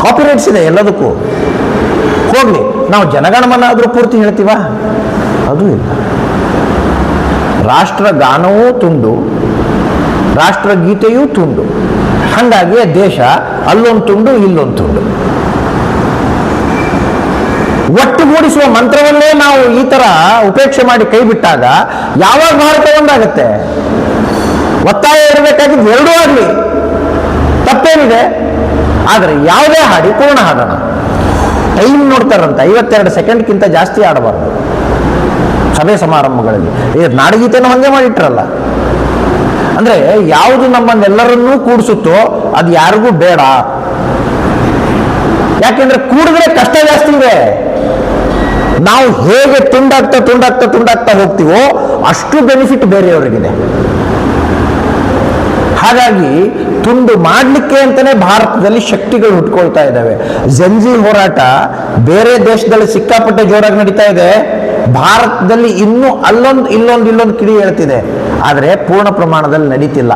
ಕಾಪಿರೈಟ್ಸ್ ಇದೆ ಎಲ್ಲದಕ್ಕೂ. ಹೋಗ್ಲಿ, ನಾವು ಜನಗಣಮನ ಆದ್ರೂ ಪೂರ್ತಿ ಹೇಳ್ತೀವ? ಅದು ಇಲ್ಲ. ರಾಷ್ಟ್ರಗಾನವೂ ತುಂಡು, ರಾಷ್ಟ್ರಗೀತೆಯೂ ತುಂಡು. ಹಾಗಾಗಿ ದೇಶ ಅಲ್ಲೊಂದು ತುಂಡು ಇಲ್ಲೊಂದು ತುಂಡು. ಒಟ್ಟುಗೂಡಿಸುವ ಮಂತ್ರವನ್ನೇ ನಾವು ಈ ತರ ಉಪೇಕ್ಷೆ ಮಾಡಿ ಕೈ ಬಿಟ್ಟಾಗ ಯಾವಾಗ ಭಾರತ ಒಂದಾಗತ್ತೆ? ಒತ್ತಾಯ ಇರಬೇಕಾಗಿದ್ದು ಎರಡೂ ಆಗಲಿ, ತಪ್ಪೇನಿದೆ. ಆದರೆ ಯಾವುದೇ ಹಾಡಿ ಪೂರ್ಣ ಹಾಡೋಣ. ಟೈಮ್ ನೋಡ್ತಾರಂತ 52 ಸೆಕೆಂಡ್ಗಿಂತ ಜಾಸ್ತಿ ಆಡಬಾರ್ದು ಸಭೆ ಸಮಾರಂಭಗಳಲ್ಲಿ. ನಾಡಗೀತೆನೂ ಹಂಗೆ ಮಾಡಿಟ್ರಲ್ಲ. ಅಂದ್ರೆ ಯಾವುದು ನಮ್ಮನ್ನೆಲ್ಲರನ್ನೂ ಕೂಡಿಸುತ್ತೋ ಅದು ಯಾರಿಗೂ ಬೇಡ. ಯಾಕೆಂದ್ರೆ ಕೂಡಿದ್ರೆ ಕಷ್ಟ ಜಾಸ್ತಿ ಇದೆ. ನಾವು ಹೇಗೆ ತುಂಡಾಗ್ತಾ ಹೋಗ್ತೀವೋ ಅಷ್ಟು ಬೆನಿಫಿಟ್ ಬೇರೆಯವರಿಗಿದೆ. ಹಾಗಾಗಿ ತುಂಡು ಮಾಡಲಿಕ್ಕೆ ಅಂತಾನೆ ಭಾರತದಲ್ಲಿ ಶಕ್ತಿಗಳು ಹುಟ್ಕೊಳ್ತಾ ಇದ್ದಾವೆ. ಜಂಜಿ ಹೋರಾಟ ಬೇರೆ ದೇಶದಲ್ಲಿ ಸಿಕ್ಕಾಪಟ್ಟೆ ಜೋರಾಗಿ ನಡೀತಾ ಇದೆ. ಭಾರತದಲ್ಲಿ ಇನ್ನೂ ಇಲ್ಲೊಂದು ಕಿಡಿ ಹೇಳ್ತಿದೆ, ಆದರೆ ಪೂರ್ಣ ಪ್ರಮಾಣದಲ್ಲಿ ನಡೀತಿಲ್ಲ.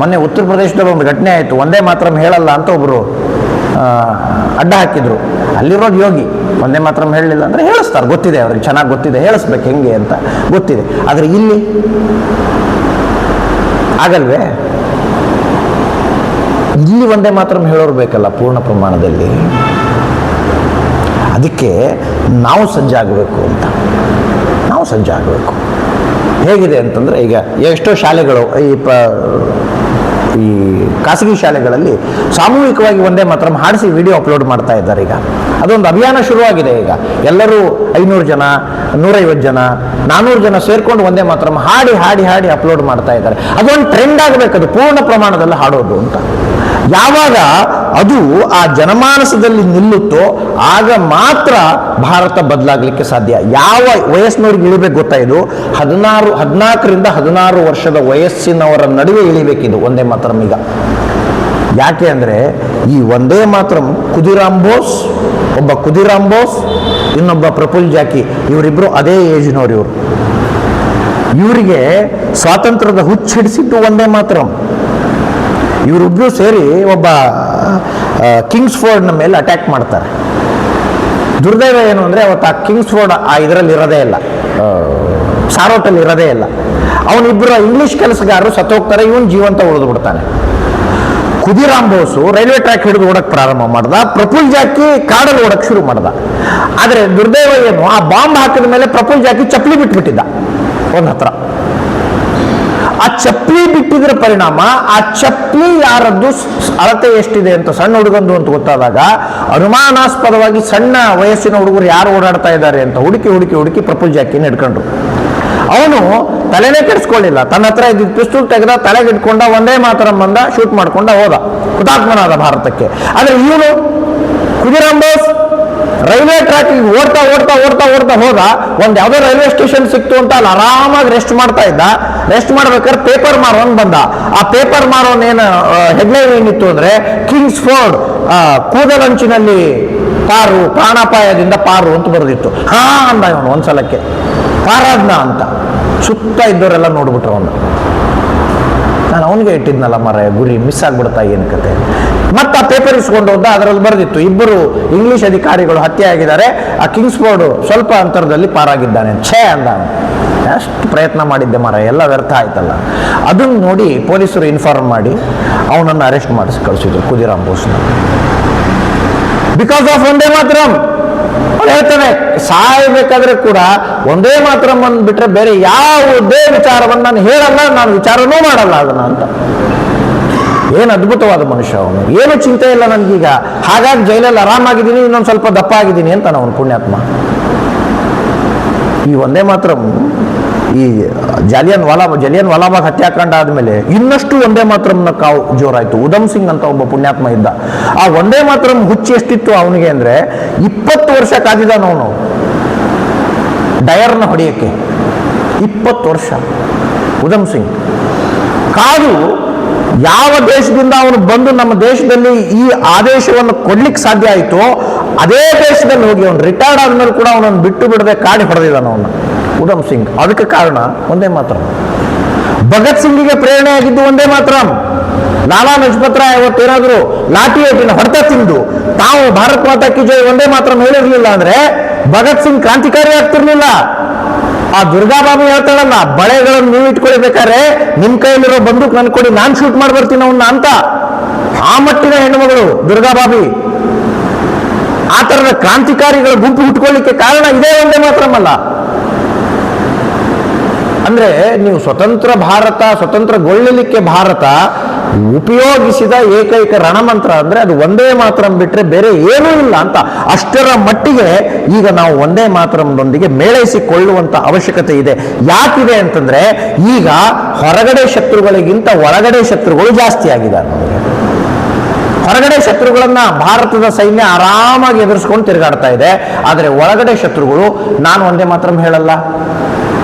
ಮೊನ್ನೆ ಉತ್ತರ ಪ್ರದೇಶದಲ್ಲಿ ಒಂದು ಘಟನೆ ಆಯಿತು. ಒಂದೇ ಮಾತ್ರ ಹೇಳಲ್ಲ ಅಂತ ಒಬ್ರು ಅಡ್ಡ ಹಾಕಿದ್ರು. ಅಲ್ಲಿರೋದು ಯೋಗಿ ಒಂದೇ ಮಾತ್ರ ಹೇಳಲಿಲ್ಲ ಅಂದ್ರೆ ಹೇಳಿಸ್ತಾರೆ, ಗೊತ್ತಿದೆ ಅವ್ರಿಗೆ, ಚೆನ್ನಾಗಿ ಗೊತ್ತಿದೆ, ಹೇಳಿಸ್ಬೇಕು ಹೆಂಗೆ ಅಂತ ಗೊತ್ತಿದೆ. ಆದರೆ ಇಲ್ಲಿ ಆಗಲ್ವೇ? ಇಲ್ಲಿ ಒಂದೇ ಮಾತ್ರ ಹೇಳೋರು ಬೇಕಲ್ಲ ಪೂರ್ಣ ಪ್ರಮಾಣದಲ್ಲಿ. ಅದಕ್ಕೆ ನಾವು ಸಜ್ಜಾಗಬೇಕು ಅಂತ. ನಾವು ಸಜ್ಜಾಗಬೇಕು. ಹೇಗಿದೆ ಅಂತಂದ್ರೆ, ಈಗ ಎಷ್ಟೋ ಶಾಲೆಗಳು ಈ ಖಾಸಗಿ ಶಾಲೆಗಳಲ್ಲಿ ಸಾಮೂಹಿಕವಾಗಿ ಒಂದೇ ಮಾತ್ರ ಹಾಡಿಸಿ ವಿಡಿಯೋ ಅಪ್ಲೋಡ್ ಮಾಡ್ತಾ ಇದ್ದಾರೆ. ಈಗ ಅದೊಂದು ಅಭಿಯಾನ ಶುರುವಾಗಿದೆ. ಈಗ ಎಲ್ಲರೂ 500 ಜನ, 150 ಜನ, 400 ಜನ ಸೇರ್ಕೊಂಡು ಒಂದೇ ಮಾತ್ರ ಹಾಡಿ ಅಪ್ಲೋಡ್ ಮಾಡ್ತಾ ಇದ್ದಾರೆ. ಅದೊಂದು ಟ್ರೆಂಡ್ ಆಗಬೇಕು, ಅದು ಪೂರ್ಣ ಪ್ರಮಾಣದಲ್ಲಿ ಹಾಡೋದು ಅಂತ. ಯಾವಾಗ ಅದು ಆ ಜನಮಾನಸದಲ್ಲಿ ನಿಲ್ಲುತ್ತೋ ಆಗ ಮಾತ್ರ ಭಾರತ ಬದಲಾಗಲಿಕ್ಕೆ ಸಾಧ್ಯ. ಯಾವ ವಯಸ್ಸಿನವ್ರಿಗೆ ಇಳಿಬೇಕು ಗೊತ್ತಾ? ಇದು 14ರಿಂದ 16 ವರ್ಷದ ವಯಸ್ಸಿನವರ ನಡುವೆ ಇಳಿಬೇಕಿದು ಒಂದೇ ಮಾತ್ರ ಈಗ. ಯಾಕೆ ಅಂದ್ರೆ ಈ ಒಂದೇ ಮಾತ್ರ ಒಬ್ಬ ಖುದಿರಾಮ್ ಬೋಸ್, ಇನ್ನೊಬ್ಬ ಪ್ರಫುಲ್ ಜಾಕಿ, ಇವರಿಬ್ರು ಅದೇ ಏಜ್ನವ್ರು. ಇವರಿಗೆ ಸ್ವಾತಂತ್ರ್ಯದ ಹುಚ್ಚಿಡಿಸಿದ್ದು ಒಂದೇ ಮಾತ್ರ. ಇವರಿಬ್ರು ಸೇರಿ ಒಬ್ಬ ಕಿಂಗ್ಸ್ ಫೋರ್ಡ್ನ ಮೇಲೆ ಅಟ್ಯಾಕ್ ಮಾಡ್ತಾರೆ. ದುರ್ದೈವ ಏನು ಅಂದರೆ, ಅವತ್ತು ಆ ಕಿಂಗ್ಸ್ ಫೋರ್ಡ್ ಇದರಲ್ಲಿ ಇರೋದೇ ಇಲ್ಲ, ಸಾರೋಟಲ್ಲಿ ಇರೋದೇ ಇಲ್ಲ. ಅವನಿಬ್ಬರು ಇಂಗ್ಲಿಷ್ ಕೆಲಸಗಾರರು ಸತ್ತೋಗ್ತಾರೆ, ಇವನು ಜೀವಂತ ಉಳಿದು ಬಿಡ್ತಾನೆ. ಖುದಿರಾಮ್ ಬೋಸು ರೈಲ್ವೆ ಟ್ರ್ಯಾಕ್ ಹಿಡಿದು ಓಡಕ್ಕೆ ಪ್ರಾರಂಭ ಮಾಡ್ದ, ಪ್ರಫುಲ್ ಜಾಕಿ ಕಾಡಲ್ಲಿ ಓಡಕ್ಕೆ ಶುರು ಮಾಡ್ದ. ಆದರೆ ದುರ್ದೈವ ಏನು, ಆ ಬಾಂಬ್ ಹಾಕಿದ ಮೇಲೆ ಪ್ರಫುಲ್ ಜಾಕಿ ಚಪ್ಪಲಿ ಬಿಟ್ಬಿಟ್ಟಿದ್ದ ಒಂದ್ ಹತ್ರ. ಆ ಚಪ್ಪಲಿ ಬಿಟ್ಟಿದ್ರ ಪರಿಣಾಮ ಆ ಚಪ್ಪಲಿ ಯಾರದ್ದು ಅಳತೆ ಎಷ್ಟಿದೆ ಅಂತ ಸಣ್ಣ ಹುಡುಗಂದು ಅಂತ ಗೊತ್ತಾದಾಗ ಅನುಮಾನಾಸ್ಪದವಾಗಿ ಸಣ್ಣ ವಯಸ್ಸಿನ ಹುಡುಗರು ಯಾರು ಓಡಾಡ್ತಾ ಇದ್ದಾರೆ ಅಂತ ಹುಡುಕಿ ಪ್ರಫುಲ್ ಜಾಕಿನ ಹಿಡ್ಕೊಂಡ್ರು. ಅವನು ತಲೆನೇ ಕೆಡಿಸ್ಕೊಳ್ಳಿಲ್ಲ, ತನ್ನ ಹತ್ರ ಇದ್ದಿದ್ದು ಪಿಸ್ತೂಲ್ ತೆಗೆದ, ತಲೆಗೆ ಇಟ್ಕೊಂಡ, ಒಂದೇ ಮಾತರಂ ಬಂದ, ಶೂಟ್ ಮಾಡ್ಕೊಂಡ ಹೋದ, ಹುತಾತ್ಮನಾದ ಭಾರತಕ್ಕೆ. ಆದ್ರೆ ಇವನು ಖುದಿರಾಮ್ ಬೋಸ್ ರೈಲ್ವೆ ಟ್ರ್ಯಾಕ್ ಓಡ್ತಾ ಓಡ್ತಾ ಓಡ್ತಾ ಓಡ್ತಾ ಹೋದ. ಒಂದ್ ಯಾವ್ದೋ ರೈಲ್ವೆ ಸ್ಟೇಷನ್ ಸಿಕ್ತು ಅಂತ ಅಲ್ಲಿ ಆರಾಮಾಗಿ ರೆಸ್ಟ್ ಮಾಡ್ತಾ ಇದ್ದ. ರೆಸ್ಟ್ ಮಾಡ್ಬೇಕಾದ್ರೆ ಪೇಪರ್ ಮಾರೋನ್ ಬಂದ. ಆ ಪೇಪರ್ ಮಾರೋನ್ ಏನು ಹೆಡ್ಲೈನ್ ಏನಿತ್ತು ಅಂದ್ರೆ, ಕಿಂಗ್ಸ್ ಫೋರ್ಡ್ ಕೂದಲಂಚಿನಲ್ಲಿ ಪಾರು, ಪ್ರಾಣಾಪಾಯದಿಂದ ಪಾರು ಅಂತ ಬರೆದಿತ್ತು. ಹಾ ಅಂದ ಇವನು ಒಂದ್ಸಲಕ್ಕೆ, ಪಾರಾದ್ನ ಅಂತ. ಸುತ್ತ ಇದ್ದವರೆಲ್ಲ ನೋಡ್ಬಿಟ್ರು ಅವನು. ನಾನು ಅವನಿಗೆ ಇಟ್ಟಿದ್ನಲ್ಲ ಮರ, ಗುರಿ ಮಿಸ್ ಆಗ್ಬಿಡ್ತಾ ಏನು ಕತೆ. ಮತ್ತೆ ಆ ಪೇಪರ್ ಇಸ್ಕೊಂಡು ಹೋದ, ಅದರಲ್ಲಿ ಬರೆದಿತ್ತು ಇಬ್ಬರು ಇಂಗ್ಲಿಷ್ ಅಧಿಕಾರಿಗಳು ಹತ್ಯೆ ಆಗಿದ್ದಾರೆ, ಆ ಕಿಂಗ್ಸ್ ಫೋರ್ಡ್ ಸ್ವಲ್ಪ ಅಂತರದಲ್ಲಿ ಪಾರಾಗಿದ್ದಾನೆ. ಛೇ ಅಂದ. ಎಷ್ಟು ಪ್ರಯತ್ನ ಮಾಡಿದ್ದೆ ಮರ, ಎಲ್ಲ ವ್ಯರ್ಥ ಆಯ್ತಲ್ಲ. ಅದನ್ನು ನೋಡಿ ಪೊಲೀಸರು ಇನ್ಫಾರ್ಮ್ ಮಾಡಿ ಅವನನ್ನು ಅರೆಸ್ಟ್ ಮಾಡಿಸಿ ಕಳಿಸಿದ್ರು, ಖುದಿರಾಮ್ ಬೋಸ್ನ. ಬಿಕಾಸ್ ಆಫ್ ಒಂದೇ ಮಾತರಂ. ಅವ್ನು ಹೇಳ್ತಾನೆ, ಸಾಯ್ಬೇಕಾದ್ರೆ ಕೂಡ ಒಂದೇ ಮಾತರಂ ಅಂದ್ಬಿಟ್ರೆ ಬೇರೆ ಯಾವುದೇ ವಿಚಾರವನ್ನು ನಾನು ಹೇಳಲ್ಲ, ನಾನು ವಿಚಾರನೂ ಮಾಡಲ್ಲ ಅದನ್ನ ಅಂತ. ಏನು ಅದ್ಭುತವಾದ ಮನುಷ್ಯ ಅವನು. ಏನು ಚಿಂತೆ ಇಲ್ಲ ನನಗೀಗ, ಹಾಗಾಗಿ ಜೈಲಲ್ಲಿ ಆರಾಮಾಗಿದ್ದೀನಿ, ಇನ್ನೊಂದು ಸ್ವಲ್ಪ ದಪ್ಪ ಆಗಿದ್ದೀನಿ ಅಂತ ಅವನು ಪುಣ್ಯಾತ್ಮ. ಈ ಒಂದೇ ಮಾತರಂ ಈ ಜಲಿಯನ್ ವಾಲಾಬಾಗ್ ಹತ್ಯಾಕಾಂಡ ಆದ್ಮೇಲೆ ಇನ್ನಷ್ಟು ಒಂದೇ ಮಾತರಂನ ಕಾವು ಜೋರಾಯ್ತು. ಉಧಮ್ ಸಿಂಗ್ ಅಂತ ಒಬ್ಬ ಪುಣ್ಯಾತ್ಮ ಇದ್ದ. ಆ ಒಂದೇ ಮಾತರಂ ಹುಚ್ಚಿ ಎಷ್ಟಿತ್ತು ಅವನಿಗೆ ಅಂದ್ರೆ, 20 ವರ್ಷ ಕಾದಿದ್ದಾನ ಅವನು ಡಯರ್ನ ಹೊಡೆಯಕ್ಕೆ. 20 ವರ್ಷ ಉಧಮ್ ಸಿಂಗ್ ಕಾದು ಯಾವ ದೇಶದಿಂದ ಅವನು ಬಂದು ನಮ್ಮ ದೇಶದಲ್ಲಿ ಈ ಆದೇಶವನ್ನು ಕೊಡ್ಲಿಕ್ಕೆ ಸಾಧ್ಯ ಆಯಿತು, ಅದೇ ದೇಶದಲ್ಲಿ ಹೋಗಿ ಅವನು ರಿಟೈರ್ಡ್ ಆದ್ಮೇಲೆ ಕೂಡ ಅವನನ್ನು ಬಿಟ್ಟು ಬಿಡದೆ ಕಾಡಿ ಹೊಡೆದಿದ್ದಾನ ಅವನು ಉಧಮ್ ಸಿಂಗ್. ಅದಕ್ಕೆ ಕಾರಣ ಒಂದೇ ಮಾತರಂ. ಭಗತ್ ಸಿಂಗಿಗೆ ಪ್ರೇರಣೆ ಆಗಿದ್ದು ಒಂದೇ ಮಾತರಂ. ಲಾಲಾ ಲಜಪತ್ ರಾಯ್ ಅವತ್ತೇನಾದ್ರು ಲಾಠಿ ಏಟಿನ ಹೊಡೆತ ತಿಂದು ತಾವು ಭಾರತ್ ಮಾತಾ ಕಿ ಜೈ ಒಂದೇ ಮಾತರಂ ಹೇಳಿರ್ಲಿಲ್ಲ ಅಂದ್ರೆ ಭಗತ್ ಸಿಂಗ್ ಕ್ರಾಂತಿಕಾರಿ ಆಗ್ತಿರ್ಲಿಲ್ಲ. ಆ ದುರ್ಗಾಬಾಬು ಹೇಳ್ತಾಳಲ್ಲ, ಬಳೆಗಳನ್ನು ನೀವು ಇಟ್ಕೊಳ್ಬೇಕಾದ್ರೆ ನಿಮ್ ಕೈಯಲ್ಲಿರೋ ಬಂದೂಕ್ ನನ್ ಕೊಡಿ, ನಾನ್ ಶೂಟ್ ಮಾಡಿ ಬರ್ತೀನಿ ಅವನ್ನ ಅಂತ. ಆ ಮಟ್ಟಿನ ಹೆಣ್ಣುಮಗಳು ದುರ್ಗಾಬಾಬಿ. ಆ ತರದ ಕ್ರಾಂತಿಕಾರಿಗಳ ಗುಂಪು ಹುಟ್ಕೊಳ್ಳಿಕ್ಕೆ ಕಾರಣ ಇದೇ ಒಂದೇ ಮಾತರಂ ಅಲ್ಲ. ಅಂದ್ರೆ ನೀವು ಸ್ವತಂತ್ರಗೊಳ್ಳಲಿಕ್ಕೆ ಭಾರತ ಉಪಯೋಗಿಸಿದ ಏಕೈಕ ರಣಮಂತ್ರ ಅಂದ್ರೆ ಅದು ಒಂದೇ ಮಾತರಂ ಬಿಟ್ರೆ ಬೇರೆ ಏನೂ ಇಲ್ಲ ಅಂತ. ಅಷ್ಟರ ಮಟ್ಟಿಗೆ ಈಗ ನಾವು ಒಂದೇ ಮಾತರಂದೊಂದಿಗೆ ಮೇಳೈಸಿಕೊಳ್ಳುವಂತ ಅವಶ್ಯಕತೆ ಇದೆ. ಯಾಕಿದೆ ಅಂತಂದ್ರೆ, ಈಗ ಹೊರಗಡೆ ಶತ್ರುಗಳಿಗಿಂತ ಒಳಗಡೆ ಶತ್ರುಗಳು ಜಾಸ್ತಿ ಆಗಿದ್ದಾರೆ. ಹೊರಗಡೆ ಶತ್ರುಗಳನ್ನ ಭಾರತದ ಸೈನ್ಯ ಆರಾಮಾಗಿ ಎದುರಿಸ್ಕೊಂಡು ತಿರುಗಾಡ್ತಾ ಇದೆ. ಆದರೆ ಒಳಗಡೆ ಶತ್ರುಗಳು, ನಾನು ಒಂದೇ ಮಾತರಂ ಹೇಳಲ್ಲ,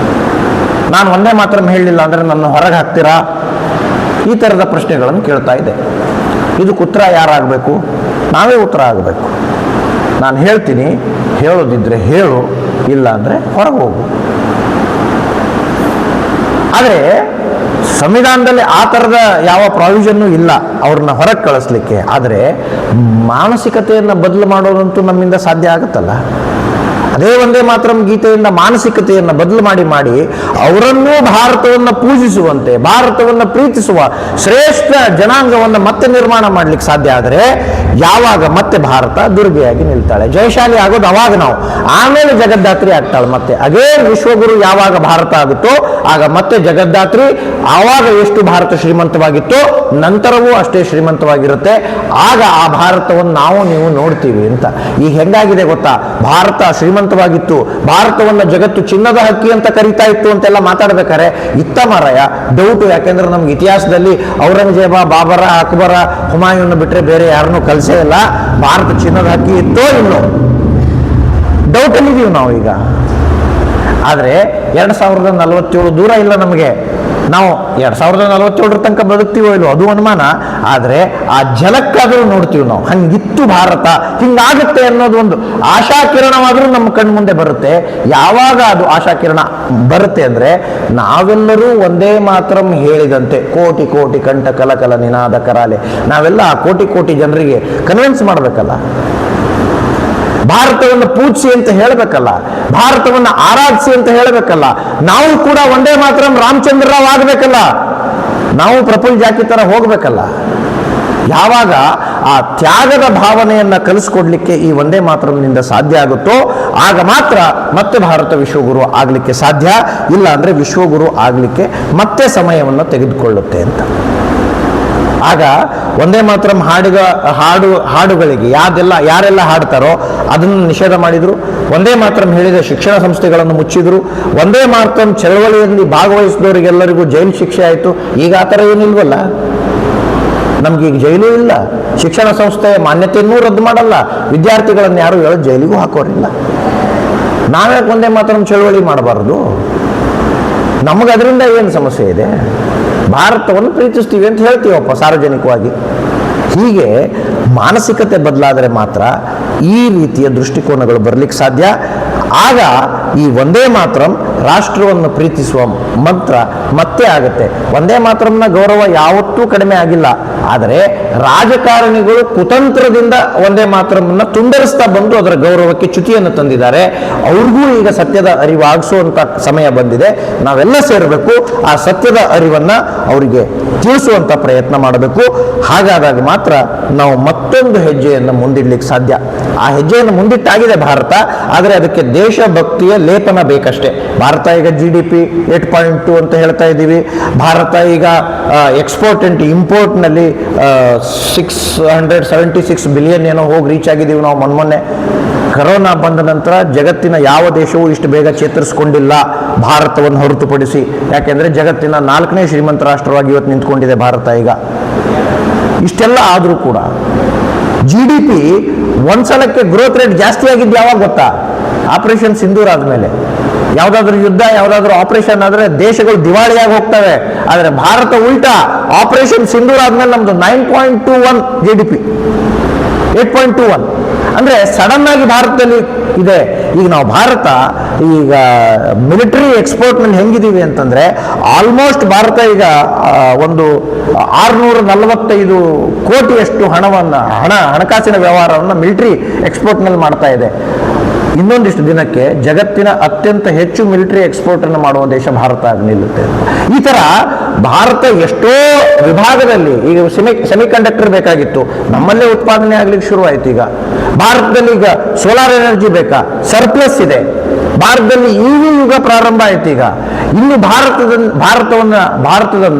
ನಾನು ಒಂದೇ ಮಾತರಂ ಹೇಳಲಿಲ್ಲ ಅಂದ್ರೆ ನನ್ನ ಹೊರಗೆ ಹಾಕ್ತೀರಾ, ಈ ಥರದ ಪ್ರಶ್ನೆಗಳನ್ನು ಕೇಳ್ತಾ ಇದೆ. ಇದಕ್ಕೆ ಉತ್ತರ ಯಾರಾಗಬೇಕು? ನಾವೇ ಉತ್ತರ ಆಗಬೇಕು. ನಾನು ಹೇಳ್ತೀನಿ, ಹೇಳೋದಿದ್ರೆ ಹೇಳು, ಇಲ್ಲ ಅಂದರೆ ಹೊರಗೆ ಹೋಗು. ಆದರೆ ಸಂವಿಧಾನದಲ್ಲಿ ಆ ಥರದ ಯಾವ ಪ್ರಾವಿಷನ್ನು ಇಲ್ಲ ಅವ್ರನ್ನ ಹೊರಗೆ ಕಳಿಸ್ಲಿಕ್ಕೆ. ಆದರೆ ಮಾನಸಿಕತೆಯನ್ನು ಬದಲು ಮಾಡೋದಂತೂ ನಮ್ಮಿಂದ ಸಾಧ್ಯ ಆಗುತ್ತಲ್ಲ. ಅದೇ ಒಂದೇ ಮಾತರಂ ಗೀತೆಯಿಂದ ಮಾನಸಿಕತೆಯನ್ನು ಬದಲು ಮಾಡಿ ಅವರನ್ನೂ ಭಾರತವನ್ನು ಪೂಜಿಸುವಂತೆ, ಭಾರತವನ್ನು ಪ್ರೀತಿಸುವ ಶ್ರೇಷ್ಠ ಜನಾಂಗವನ್ನು ಮತ್ತೆ ನಿರ್ಮಾಣ ಮಾಡ್ಲಿಕ್ಕೆ ಸಾಧ್ಯ. ಆದರೆ ಯಾವಾಗ ಮತ್ತೆ ಭಾರತ ದುರ್ಗೆಯಾಗಿ ನಿಲ್ತಾಳೆ, ಜಯಶಾಲಿ ಆಗೋದು ಅವಾಗ ನಾವು, ಆಮೇಲೆ ಜಗದ್ದಾತ್ರಿ ಆಗ್ತಾಳೆ. ಮತ್ತೆ ಅದೇ ವಿಶ್ವಗುರು ಯಾವಾಗ ಭಾರತ ಆಗುತ್ತೋ ಆಗ ಮತ್ತೆ ಜಗದ್ದಾತ್ರಿ. ಆವಾಗ ಎಷ್ಟು ಭಾರತ ಶ್ರೀಮಂತವಾಗಿತ್ತೋ ನಂತರವೂ ಅಷ್ಟೇ ಶ್ರೀಮಂತವಾಗಿರುತ್ತೆ. ಆಗ ಆ ಭಾರತವನ್ನು ನಾವು ನೀವು ನೋಡ್ತೀವಿ ಅಂತ. ಈಗ ಹೆಂಗಾಗಿದೆ ಗೊತ್ತಾ, ಭಾರತ ಶ್ರೀಮಂತವಾಗಿತ್ತು, ಭಾರತವನ್ನು ಜಗತ್ತು ಚಿನ್ನದ ಹಕ್ಕಿ ಅಂತ ಕರೀತಾ ಇತ್ತು ಅಂತೆಲ್ಲ ಮಾತಾಡ್ಬೇಕಾರೆ ಇತ್ತ ಮಾರಾಯ ಡೌಟು. ಯಾಕೆಂದ್ರೆ ನಮ್ಗೆ ಇತಿಹಾಸದಲ್ಲಿ ಔರಂಗಜೇಬ, ಬಾಬರ, ಅಕ್ಬರ, ಹುಮಾಯೂನ್ ಬಿಟ್ರೆ ಬೇರೆ ಯಾರನ್ನೂ ಕಲಿಸೇ ಇಲ್ಲ. ಭಾರತ ಚಿನ್ನದ ಹಕ್ಕಿ ಇತ್ತೋ ಇಲ್ಲೋ ಡೌಟಲ್ಲಿದ್ದೀವಿ ನಾವು ಈಗ. ಆದರೆ 2047 ದೂರ ಇಲ್ಲ ನಮಗೆ. ನಾವು 2047 ತನಕ ಬದುಕ್ತೀವೋ ಇಲ್ಲೋ ಅದು ಅನುಮಾನ. ಆದರೆ ಆ ಝಲಕ್ಕಾದರೂ ನೋಡ್ತೀವಿ ನಾವು, ಹಂಗಿತ್ತು ಭಾರತ, ಹಿಂಗಾಗುತ್ತೆ ಅನ್ನೋದು ಒಂದು ಆಶಾಕಿರಣವಾದರೂ ನಮ್ಮ ಕಣ್ಣು ಮುಂದೆ ಬರುತ್ತೆ. ಯಾವಾಗ ಅದು ಆಶಾಕಿರಣ ಬರುತ್ತೆ ಅಂದರೆ, ನಾವೆಲ್ಲರೂ ಒಂದೇ ಮಾತರಂ ಹೇಳಿದಂತೆ ಕೋಟಿ ಕೋಟಿ ಕಂಠ ಕಲಕಲ ನಿನಾದ ಕರಾಲೆ, ನಾವೆಲ್ಲ ಆ ಕೋಟಿ ಕೋಟಿ ಜನರಿಗೆ ಕನ್ವಿನ್ಸ್ ಮಾಡಬೇಕಲ್ಲ. ಭಾರತವನ್ನು ಪೂಜಿಸಿ ಅಂತ ಹೇಳಬೇಕಲ್ಲ, ಭಾರತವನ್ನು ಆರಾಧಿಸಿ ಅಂತ ಹೇಳಬೇಕಲ್ಲ. ನಾವು ಕೂಡ ಒಂದೇ ಮಾತರಂ ರಾಮಚಂದ್ರ ರಾವ್ ಆಗಬೇಕಲ್ಲ, ನಾವು ಪ್ರಫುಲ್ ಜಾಕಿ ತರ ಹೋಗ್ಬೇಕಲ್ಲ. ಯಾವಾಗ ಆ ತ್ಯಾಗದ ಭಾವನೆಯನ್ನ ಕಲಿಸ್ಕೊಡ್ಲಿಕ್ಕೆ ಈ ಒಂದೇ ಮಾತರಂನಿಂದ ಸಾಧ್ಯ ಆಗುತ್ತೋ ಆಗ ಮಾತ್ರ ಮತ್ತೆ ಭಾರತ ವಿಶ್ವಗುರು ಆಗ್ಲಿಕ್ಕೆ ಸಾಧ್ಯ. ಇಲ್ಲ ಅಂದ್ರೆ ವಿಶ್ವಗುರು ಆಗ್ಲಿಕ್ಕೆ ಮತ್ತೆ ಸಮಯವನ್ನು ತೆಗೆದುಕೊಳ್ಳುತ್ತೆ ಅಂತ. ಆಗ ಒಂದೇ ಮಾತ್ರ ಹಾಡುಗಳಿಗೆ ಯಾರೆಲ್ಲ ಹಾಡ್ತಾರೋ ಅದನ್ನು ನಿಷೇಧ ಮಾಡಿದ್ರು. ಒಂದೇ ಮಾತ್ರ ಹೇಳಿದ ಶಿಕ್ಷಣ ಸಂಸ್ಥೆಗಳನ್ನು ಮುಚ್ಚಿದ್ರು. ಒಂದೇ ಮಾತ್ರ ಚಳವಳಿಯಲ್ಲಿ ಭಾಗವಹಿಸಿದವರಿಗೆಲ್ಲರಿಗೂ ಜೈಲು ಶಿಕ್ಷೆ ಆಯಿತು. ಈಗ ಆ ಥರ ಏನಿಲ್ವಲ್ಲ, ನಮ್ಗೀಗ ಜೈಲು ಇಲ್ಲ, ಶಿಕ್ಷಣ ಸಂಸ್ಥೆಯ ಮಾನ್ಯತೆಯನ್ನೂ ರದ್ದು ಮಾಡಲ್ಲ, ವಿದ್ಯಾರ್ಥಿಗಳನ್ನು ಯಾರು ಹೇಳೋ ಜೈಲಿಗೂ ಹಾಕೋರಿಲ್ಲ. ನಾವ್ಯಾಕೆ ಒಂದೇ ಮಾತ್ರ ಚಳವಳಿ ಮಾಡಬಾರ್ದು? ನಮಗೆ ಅದರಿಂದ ಏನು ಸಮಸ್ಯೆ ಇದೆ? ಭಾರತವನ್ನು ಪ್ರೀತಿಸ್ತೀವಿ ಅಂತ ಹೇಳ್ತೀವಪ್ಪ ಸಾರ್ವಜನಿಕವಾಗಿ. ಹೀಗೆ ಮಾನಸಿಕತೆ ಬದಲಾದರೆ ಮಾತ್ರ ಈ ರೀತಿಯ ದೃಷ್ಟಿಕೋನಗಳು ಬರಲಿಕ್ಕೆ ಸಾಧ್ಯ. ಆಗ ಈ ಒಂದೇ ಮಾತ್ರಂ ರಾಷ್ಟ್ರವನ್ನು ಪ್ರೀತಿಸುವ ಮಂತ್ರ ಮತ್ತೆ ಆಗುತ್ತೆ. ಒಂದೇ ಮಾತ್ರಂನ ಗೌರವ ಯಾವತ್ತೂ ಕಡಿಮೆ ಆಗಿಲ್ಲ. ಆದರೆ ರಾಜಕಾರಣಿಗಳು ಕುತಂತ್ರದಿಂದ ಒಂದೇ ಮಾತ್ರಮನ್ನ ತುಂಡರಿಸ್ತಾ ಬಂದು ಅದರ ಗೌರವಕ್ಕೆ ಚ್ಯುತಿಯನ್ನು ತಂದಿದ್ದಾರೆ. ಅವ್ರಿಗೂ ಈಗ ಸತ್ಯದ ಅರಿವಾಗಿಸುವಂತ ಸಮಯ ಬಂದಿದೆ. ನಾವೆಲ್ಲ ಸೇರಬೇಕು, ಆ ಸತ್ಯದ ಅರಿವನ್ನ ಅವರಿಗೆ ತಿಳಿಸುವಂತ ಪ್ರಯತ್ನ ಮಾಡಬೇಕು. ಹಾಗಾದಾಗ ಮಾತ್ರ ನಾವು ಮತ್ತೊಂದು ಹೆಜ್ಜೆಯನ್ನು ಮುಂದಿಡ್ಲಿಕ್ಕೆ ಸಾಧ್ಯ. ಆ ಹೆಜ್ಜೆಯನ್ನು ಮುಂದಿಟ್ಟಾಗಿದೆ ಭಾರತ, ಆದರೆ ಅದಕ್ಕೆ ದೇಶಭಕ್ತಿಯ ಲೇಪನ ಬೇಕಷ್ಟೇ. ಭಾರತ ಈಗ GDP 8.2 ಅಂತ ಹೇಳ್ತಾ ಇದ್ದೀವಿ. ಭಾರತ ಈಗ ಎಕ್ಸ್ಪೋರ್ಟ್ ಅಂಡ್ ಇಂಪೋರ್ಟ್ನಲ್ಲಿ 676 ಬಿಲಿಯನ್ ಏನೋ ಹೋಗಿ ರೀಚ್ ಆಗಿದ್ದೀವಿ ನಾವು ಮೊನ್ನೆ. ಕರೋನಾ ಬಂದ ನಂತರ ಜಗತ್ತಿನ ಯಾವ ದೇಶವೂ ಇಷ್ಟು ಬೇಗ ಚೇತರಿಸಿಕೊಂಡಿಲ್ಲ ಭಾರತವನ್ನು ಹೊರತುಪಡಿಸಿ. ಯಾಕೆಂದರೆ ಜಗತ್ತಿನ 4ನೇ ಶ್ರೀಮಂತ ರಾಷ್ಟ್ರವಾಗಿ ಇವತ್ತು ನಿಂತ್ಕೊಂಡಿದೆ ಭಾರತ. ಈಗ ಇಷ್ಟೆಲ್ಲ ಆದರೂ ಕೂಡ GDP ಒಂದ್ಸಲಕ್ಕೆ ಗ್ರೋತ್ ರೇಟ್ ಜಾಸ್ತಿ ಆಗಿದ್ದು ಯಾವಾಗ ಗೊತ್ತಾ? ಆಪರೇಷನ್ ಸಿಂಧೂರ್ ಆದಮೇಲೆ. ಯಾವುದಾದ್ರೂ ಯುದ್ಧ, ಯಾವುದಾದ್ರೂ ಆಪರೇಷನ್ ಆದರೆ ದೇಶಗಳು ದಿವಾಳಿಯಾಗಿ ಹೋಗ್ತವೆ. ಆದರೆ ಭಾರತ ಉಲ್ಟಾ, ಆಪರೇಷನ್ ಸಿಂಧೂರ್ ಆದ್ಮೇಲೆ ನಮ್ದು 9.21 GDP, 8.21 ಅಂದ್ರೆ ಸಡನ್ ಆಗಿ ಭಾರತದಲ್ಲಿ ಇದೆ. ಈಗ ನಾವು ಭಾರತ ಈಗ ಮಿಲಿಟರಿ ಎಕ್ಸ್ಪೋರ್ಟ್ನಲ್ಲಿ ಹೆಂಗಿದೀವಿ ಅಂತಂದ್ರೆ, ಆಲ್ಮೋಸ್ಟ್ ಭಾರತ ಈಗ ಒಂದು 645 ಕೋಟಿಯಷ್ಟು ಹಣಕಾಸಿನ ವ್ಯವಹಾರವನ್ನು ಮಿಲಿಟರಿ ಎಕ್ಸ್ಪೋರ್ಟ್ನಲ್ಲಿ ಮಾಡ್ತಾ ಇದೆ. ಇನ್ನೊಂದಿಷ್ಟು ದಿನಕ್ಕೆ ಜಗತ್ತಿನ ಅತ್ಯಂತ ಹೆಚ್ಚು ಮಿಲಿಟರಿ ಎಕ್ಸ್ಪೋರ್ಟ್ ಅನ್ನು ಮಾಡುವ ದೇಶ ಭಾರತ ಆಗಿ ನಿಲ್ಲುತ್ತೆ. ಈ ತರ ಭಾರತ ಎಷ್ಟೋ ವಿಭಾಗದಲ್ಲಿ, ಈಗ ಸೆಮಿಕಂಡಕ್ಟರ್ ಬೇಕಾಗಿತ್ತು, ನಮ್ಮಲ್ಲೇ ಉತ್ಪಾದನೆ ಆಗ್ಲಿಕ್ಕೆ ಶುರುವಾಯಿತು. ಈಗ ಭಾರತದಲ್ಲಿ ಈಗ ಸೋಲಾರ್ ಎನರ್ಜಿ ಬೇಕಾ, ಸರ್ಪ್ಲಸ್ ಇದೆ. ಭಾರತದಲ್ಲಿ EV ಯುಗ ಪ್ರಾರಂಭ ಆಯ್ತು. ಈಗ ಇನ್ನು ಭಾರತದ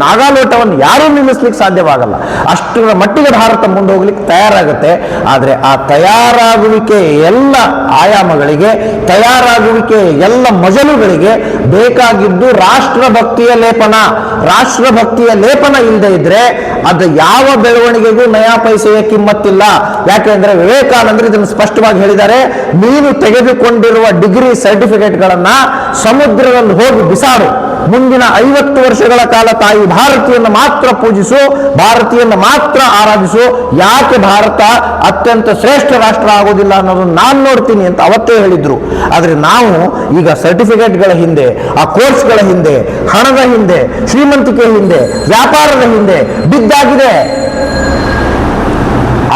ನಾಗಾಲೋಟವನ್ನು ಯಾರೂ ನಿಲ್ಲಿಸ್ಲಿಕ್ಕೆ ಸಾಧ್ಯವಾಗಲ್ಲ. ಅಷ್ಟರ ಮಟ್ಟಿಗೆ ಭಾರತ ಮುಂದೆ ಹೋಗ್ಲಿಕ್ಕೆ ತಯಾರಾಗುತ್ತೆ. ಆದರೆ ಆ ತಯಾರಾಗುವಿಕೆ ಎಲ್ಲ ಆಯಾಮಗಳಿಗೆ, ತಯಾರಾಗುವಿಕೆ ಎಲ್ಲ ಮಜಲುಗಳಿಗೆ ಬೇಕಾಗಿದ್ದು ರಾಷ್ಟ್ರಭಕ್ತಿಯ ಲೇಪನ. ರಾಷ್ಟ್ರಭಕ್ತಿಯ ಲೇಪನ ಇಲ್ಲದೆ ಇದ್ರೆ ಅದು ಯಾವ ಬೆಳವಣಿಗೆಗೂ ನಯಾ ಪೈಸೆಯ ಕಿಮ್ಮತ್ತಿಲ್ಲ. ಯಾಕೆಂದ್ರೆ ವಿವೇಕಾನಂದರು ಇದನ್ನು ಸ್ಪಷ್ಟವಾಗಿ ಹೇಳಿದ್ದಾರೆ. ನೀನು ತೆಗೆದುಕೊಂಡಿರುವ ಡಿಗ್ರಿ ಸರ್ಟಿಫಿಕೇಟ್ಗಳನ್ನ ಸಮುದ್ರದಲ್ಲಿ ಹೋಗಿ ಬಿಸಾಡು. ಮುಂದಿನ 50 ವರ್ಷಗಳ ಕಾಲ ತಾಯಿ ಭಾರತೀಯನ್ನು ಮಾತ್ರ ಪೂಜಿಸು, ಭಾರತೀಯನ್ನು ಮಾತ್ರ ಆರಾಧಿಸು. ಯಾಕೆ ಭಾರತ ಅತ್ಯಂತ ಶ್ರೇಷ್ಠ ರಾಷ್ಟ್ರ ಆಗೋದಿಲ್ಲ ಅನ್ನೋದನ್ನು ನಾನು ನೋಡ್ತೀನಿ ಅಂತ ಅವತ್ತೇ ಹೇಳಿದ್ರು. ಆದರೆ ನಾವು ಈಗ ಸರ್ಟಿಫಿಕೇಟ್ಗಳ ಹಿಂದೆ, ಆ ಕೋರ್ಸ್ಗಳ ಹಿಂದೆ, ಹಣದ ಹಿಂದೆ, ಶ್ರೀಮಂತಿಕೆ ಹಿಂದೆ, ವ್ಯಾಪಾರದ ಹಿಂದೆ ಬಿದ್ದಾಗಿದೆ.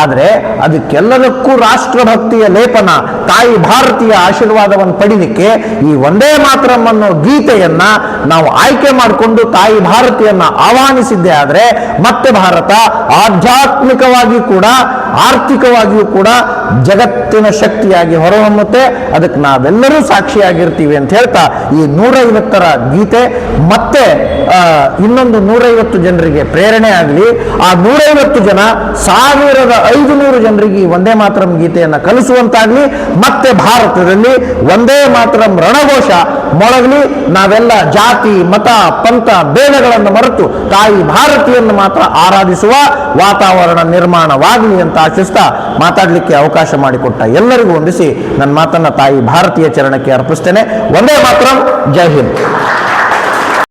ಆದರೆ ಅದಕ್ಕೆಲ್ಲದಕ್ಕೂ ರಾಷ್ಟ್ರಭಕ್ತಿಯ ಲೇಪನ, ತಾಯಿ ಭಾರತೀಯ ಆಶೀರ್ವಾದವನ್ನು ಪಡೀಲಿಕ್ಕೆ ಈ ಒಂದೇ ಮಾತ್ರಂ ಅನ್ನೋ ಗೀತೆಯನ್ನ ನಾವು ಆಯ್ಕೆ ಮಾಡಿಕೊಂಡು ತಾಯಿ ಭಾರತಿಯನ್ನ ಆಹ್ವಾನಿಸಿದ್ದೇ ಆದರೆ ಮತ್ತೆ ಭಾರತ ಆಧ್ಯಾತ್ಮಿಕವಾಗಿ ಕೂಡ, ಆರ್ಥಿಕವಾಗಿಯೂ ಕೂಡ ಜಗತ್ತಿನ ಶಕ್ತಿಯಾಗಿ ಹೊರಹೊಮ್ಮುತ್ತೆ. ಅದಕ್ಕೆ ನಾವೆಲ್ಲರೂ ಸಾಕ್ಷಿಯಾಗಿರ್ತೀವಿ ಅಂತ ಹೇಳ್ತಾ ಈ 150ರ ಗೀತೆ ಮತ್ತೆ ಇನ್ನೊಂದು 150 ಜನರಿಗೆ ಪ್ರೇರಣೆ ಆಗಲಿ. ಆ 150 ಜನ 1500 ಜನರಿಗೆ ಒಂದೇ ಮಾತ್ರಂ ಗೀತೆಯನ್ನು ಕಲಿಸುವಂತಾಗ್ಲಿ. ಮತ್ತೆ ಭಾರತದಲ್ಲಿ ಒಂದೇ ಮಾತ್ರಂ ರಣಘೋಷ ಮೊಳಗಲಿ. ನಾವೆಲ್ಲ ಜಾತಿ, ಮತ, ಪಂಥ ಭೇದಗಳನ್ನು ಮರೆತು ತಾಯಿ ಭಾರತಿಯನ್ನು ಮಾತ್ರ ಆರಾಧಿಸುವ ವಾತಾವರಣ ನಿರ್ಮಾಣವಾಗಲಿ ಅಂತ ಆಶಿಸ್ತಾ ಮಾತಾಡಲಿಕ್ಕೆ ಅವಕಾಶ ಮಾಡಿಕೊಟ್ಟ ಎಲ್ಲರಿಗೂ ವಂದಿಸಿ ನನ್ನ ಮಾತನ್ನ ತಾಯಿ ಭಾರತೀಯ ಚರಣಕ್ಕೆ ಅರ್ಪಿಸ್ತೇನೆ. ಒಂದೇ ಮಾತ್ರಂ. ಜೈ ಹಿಂದ್.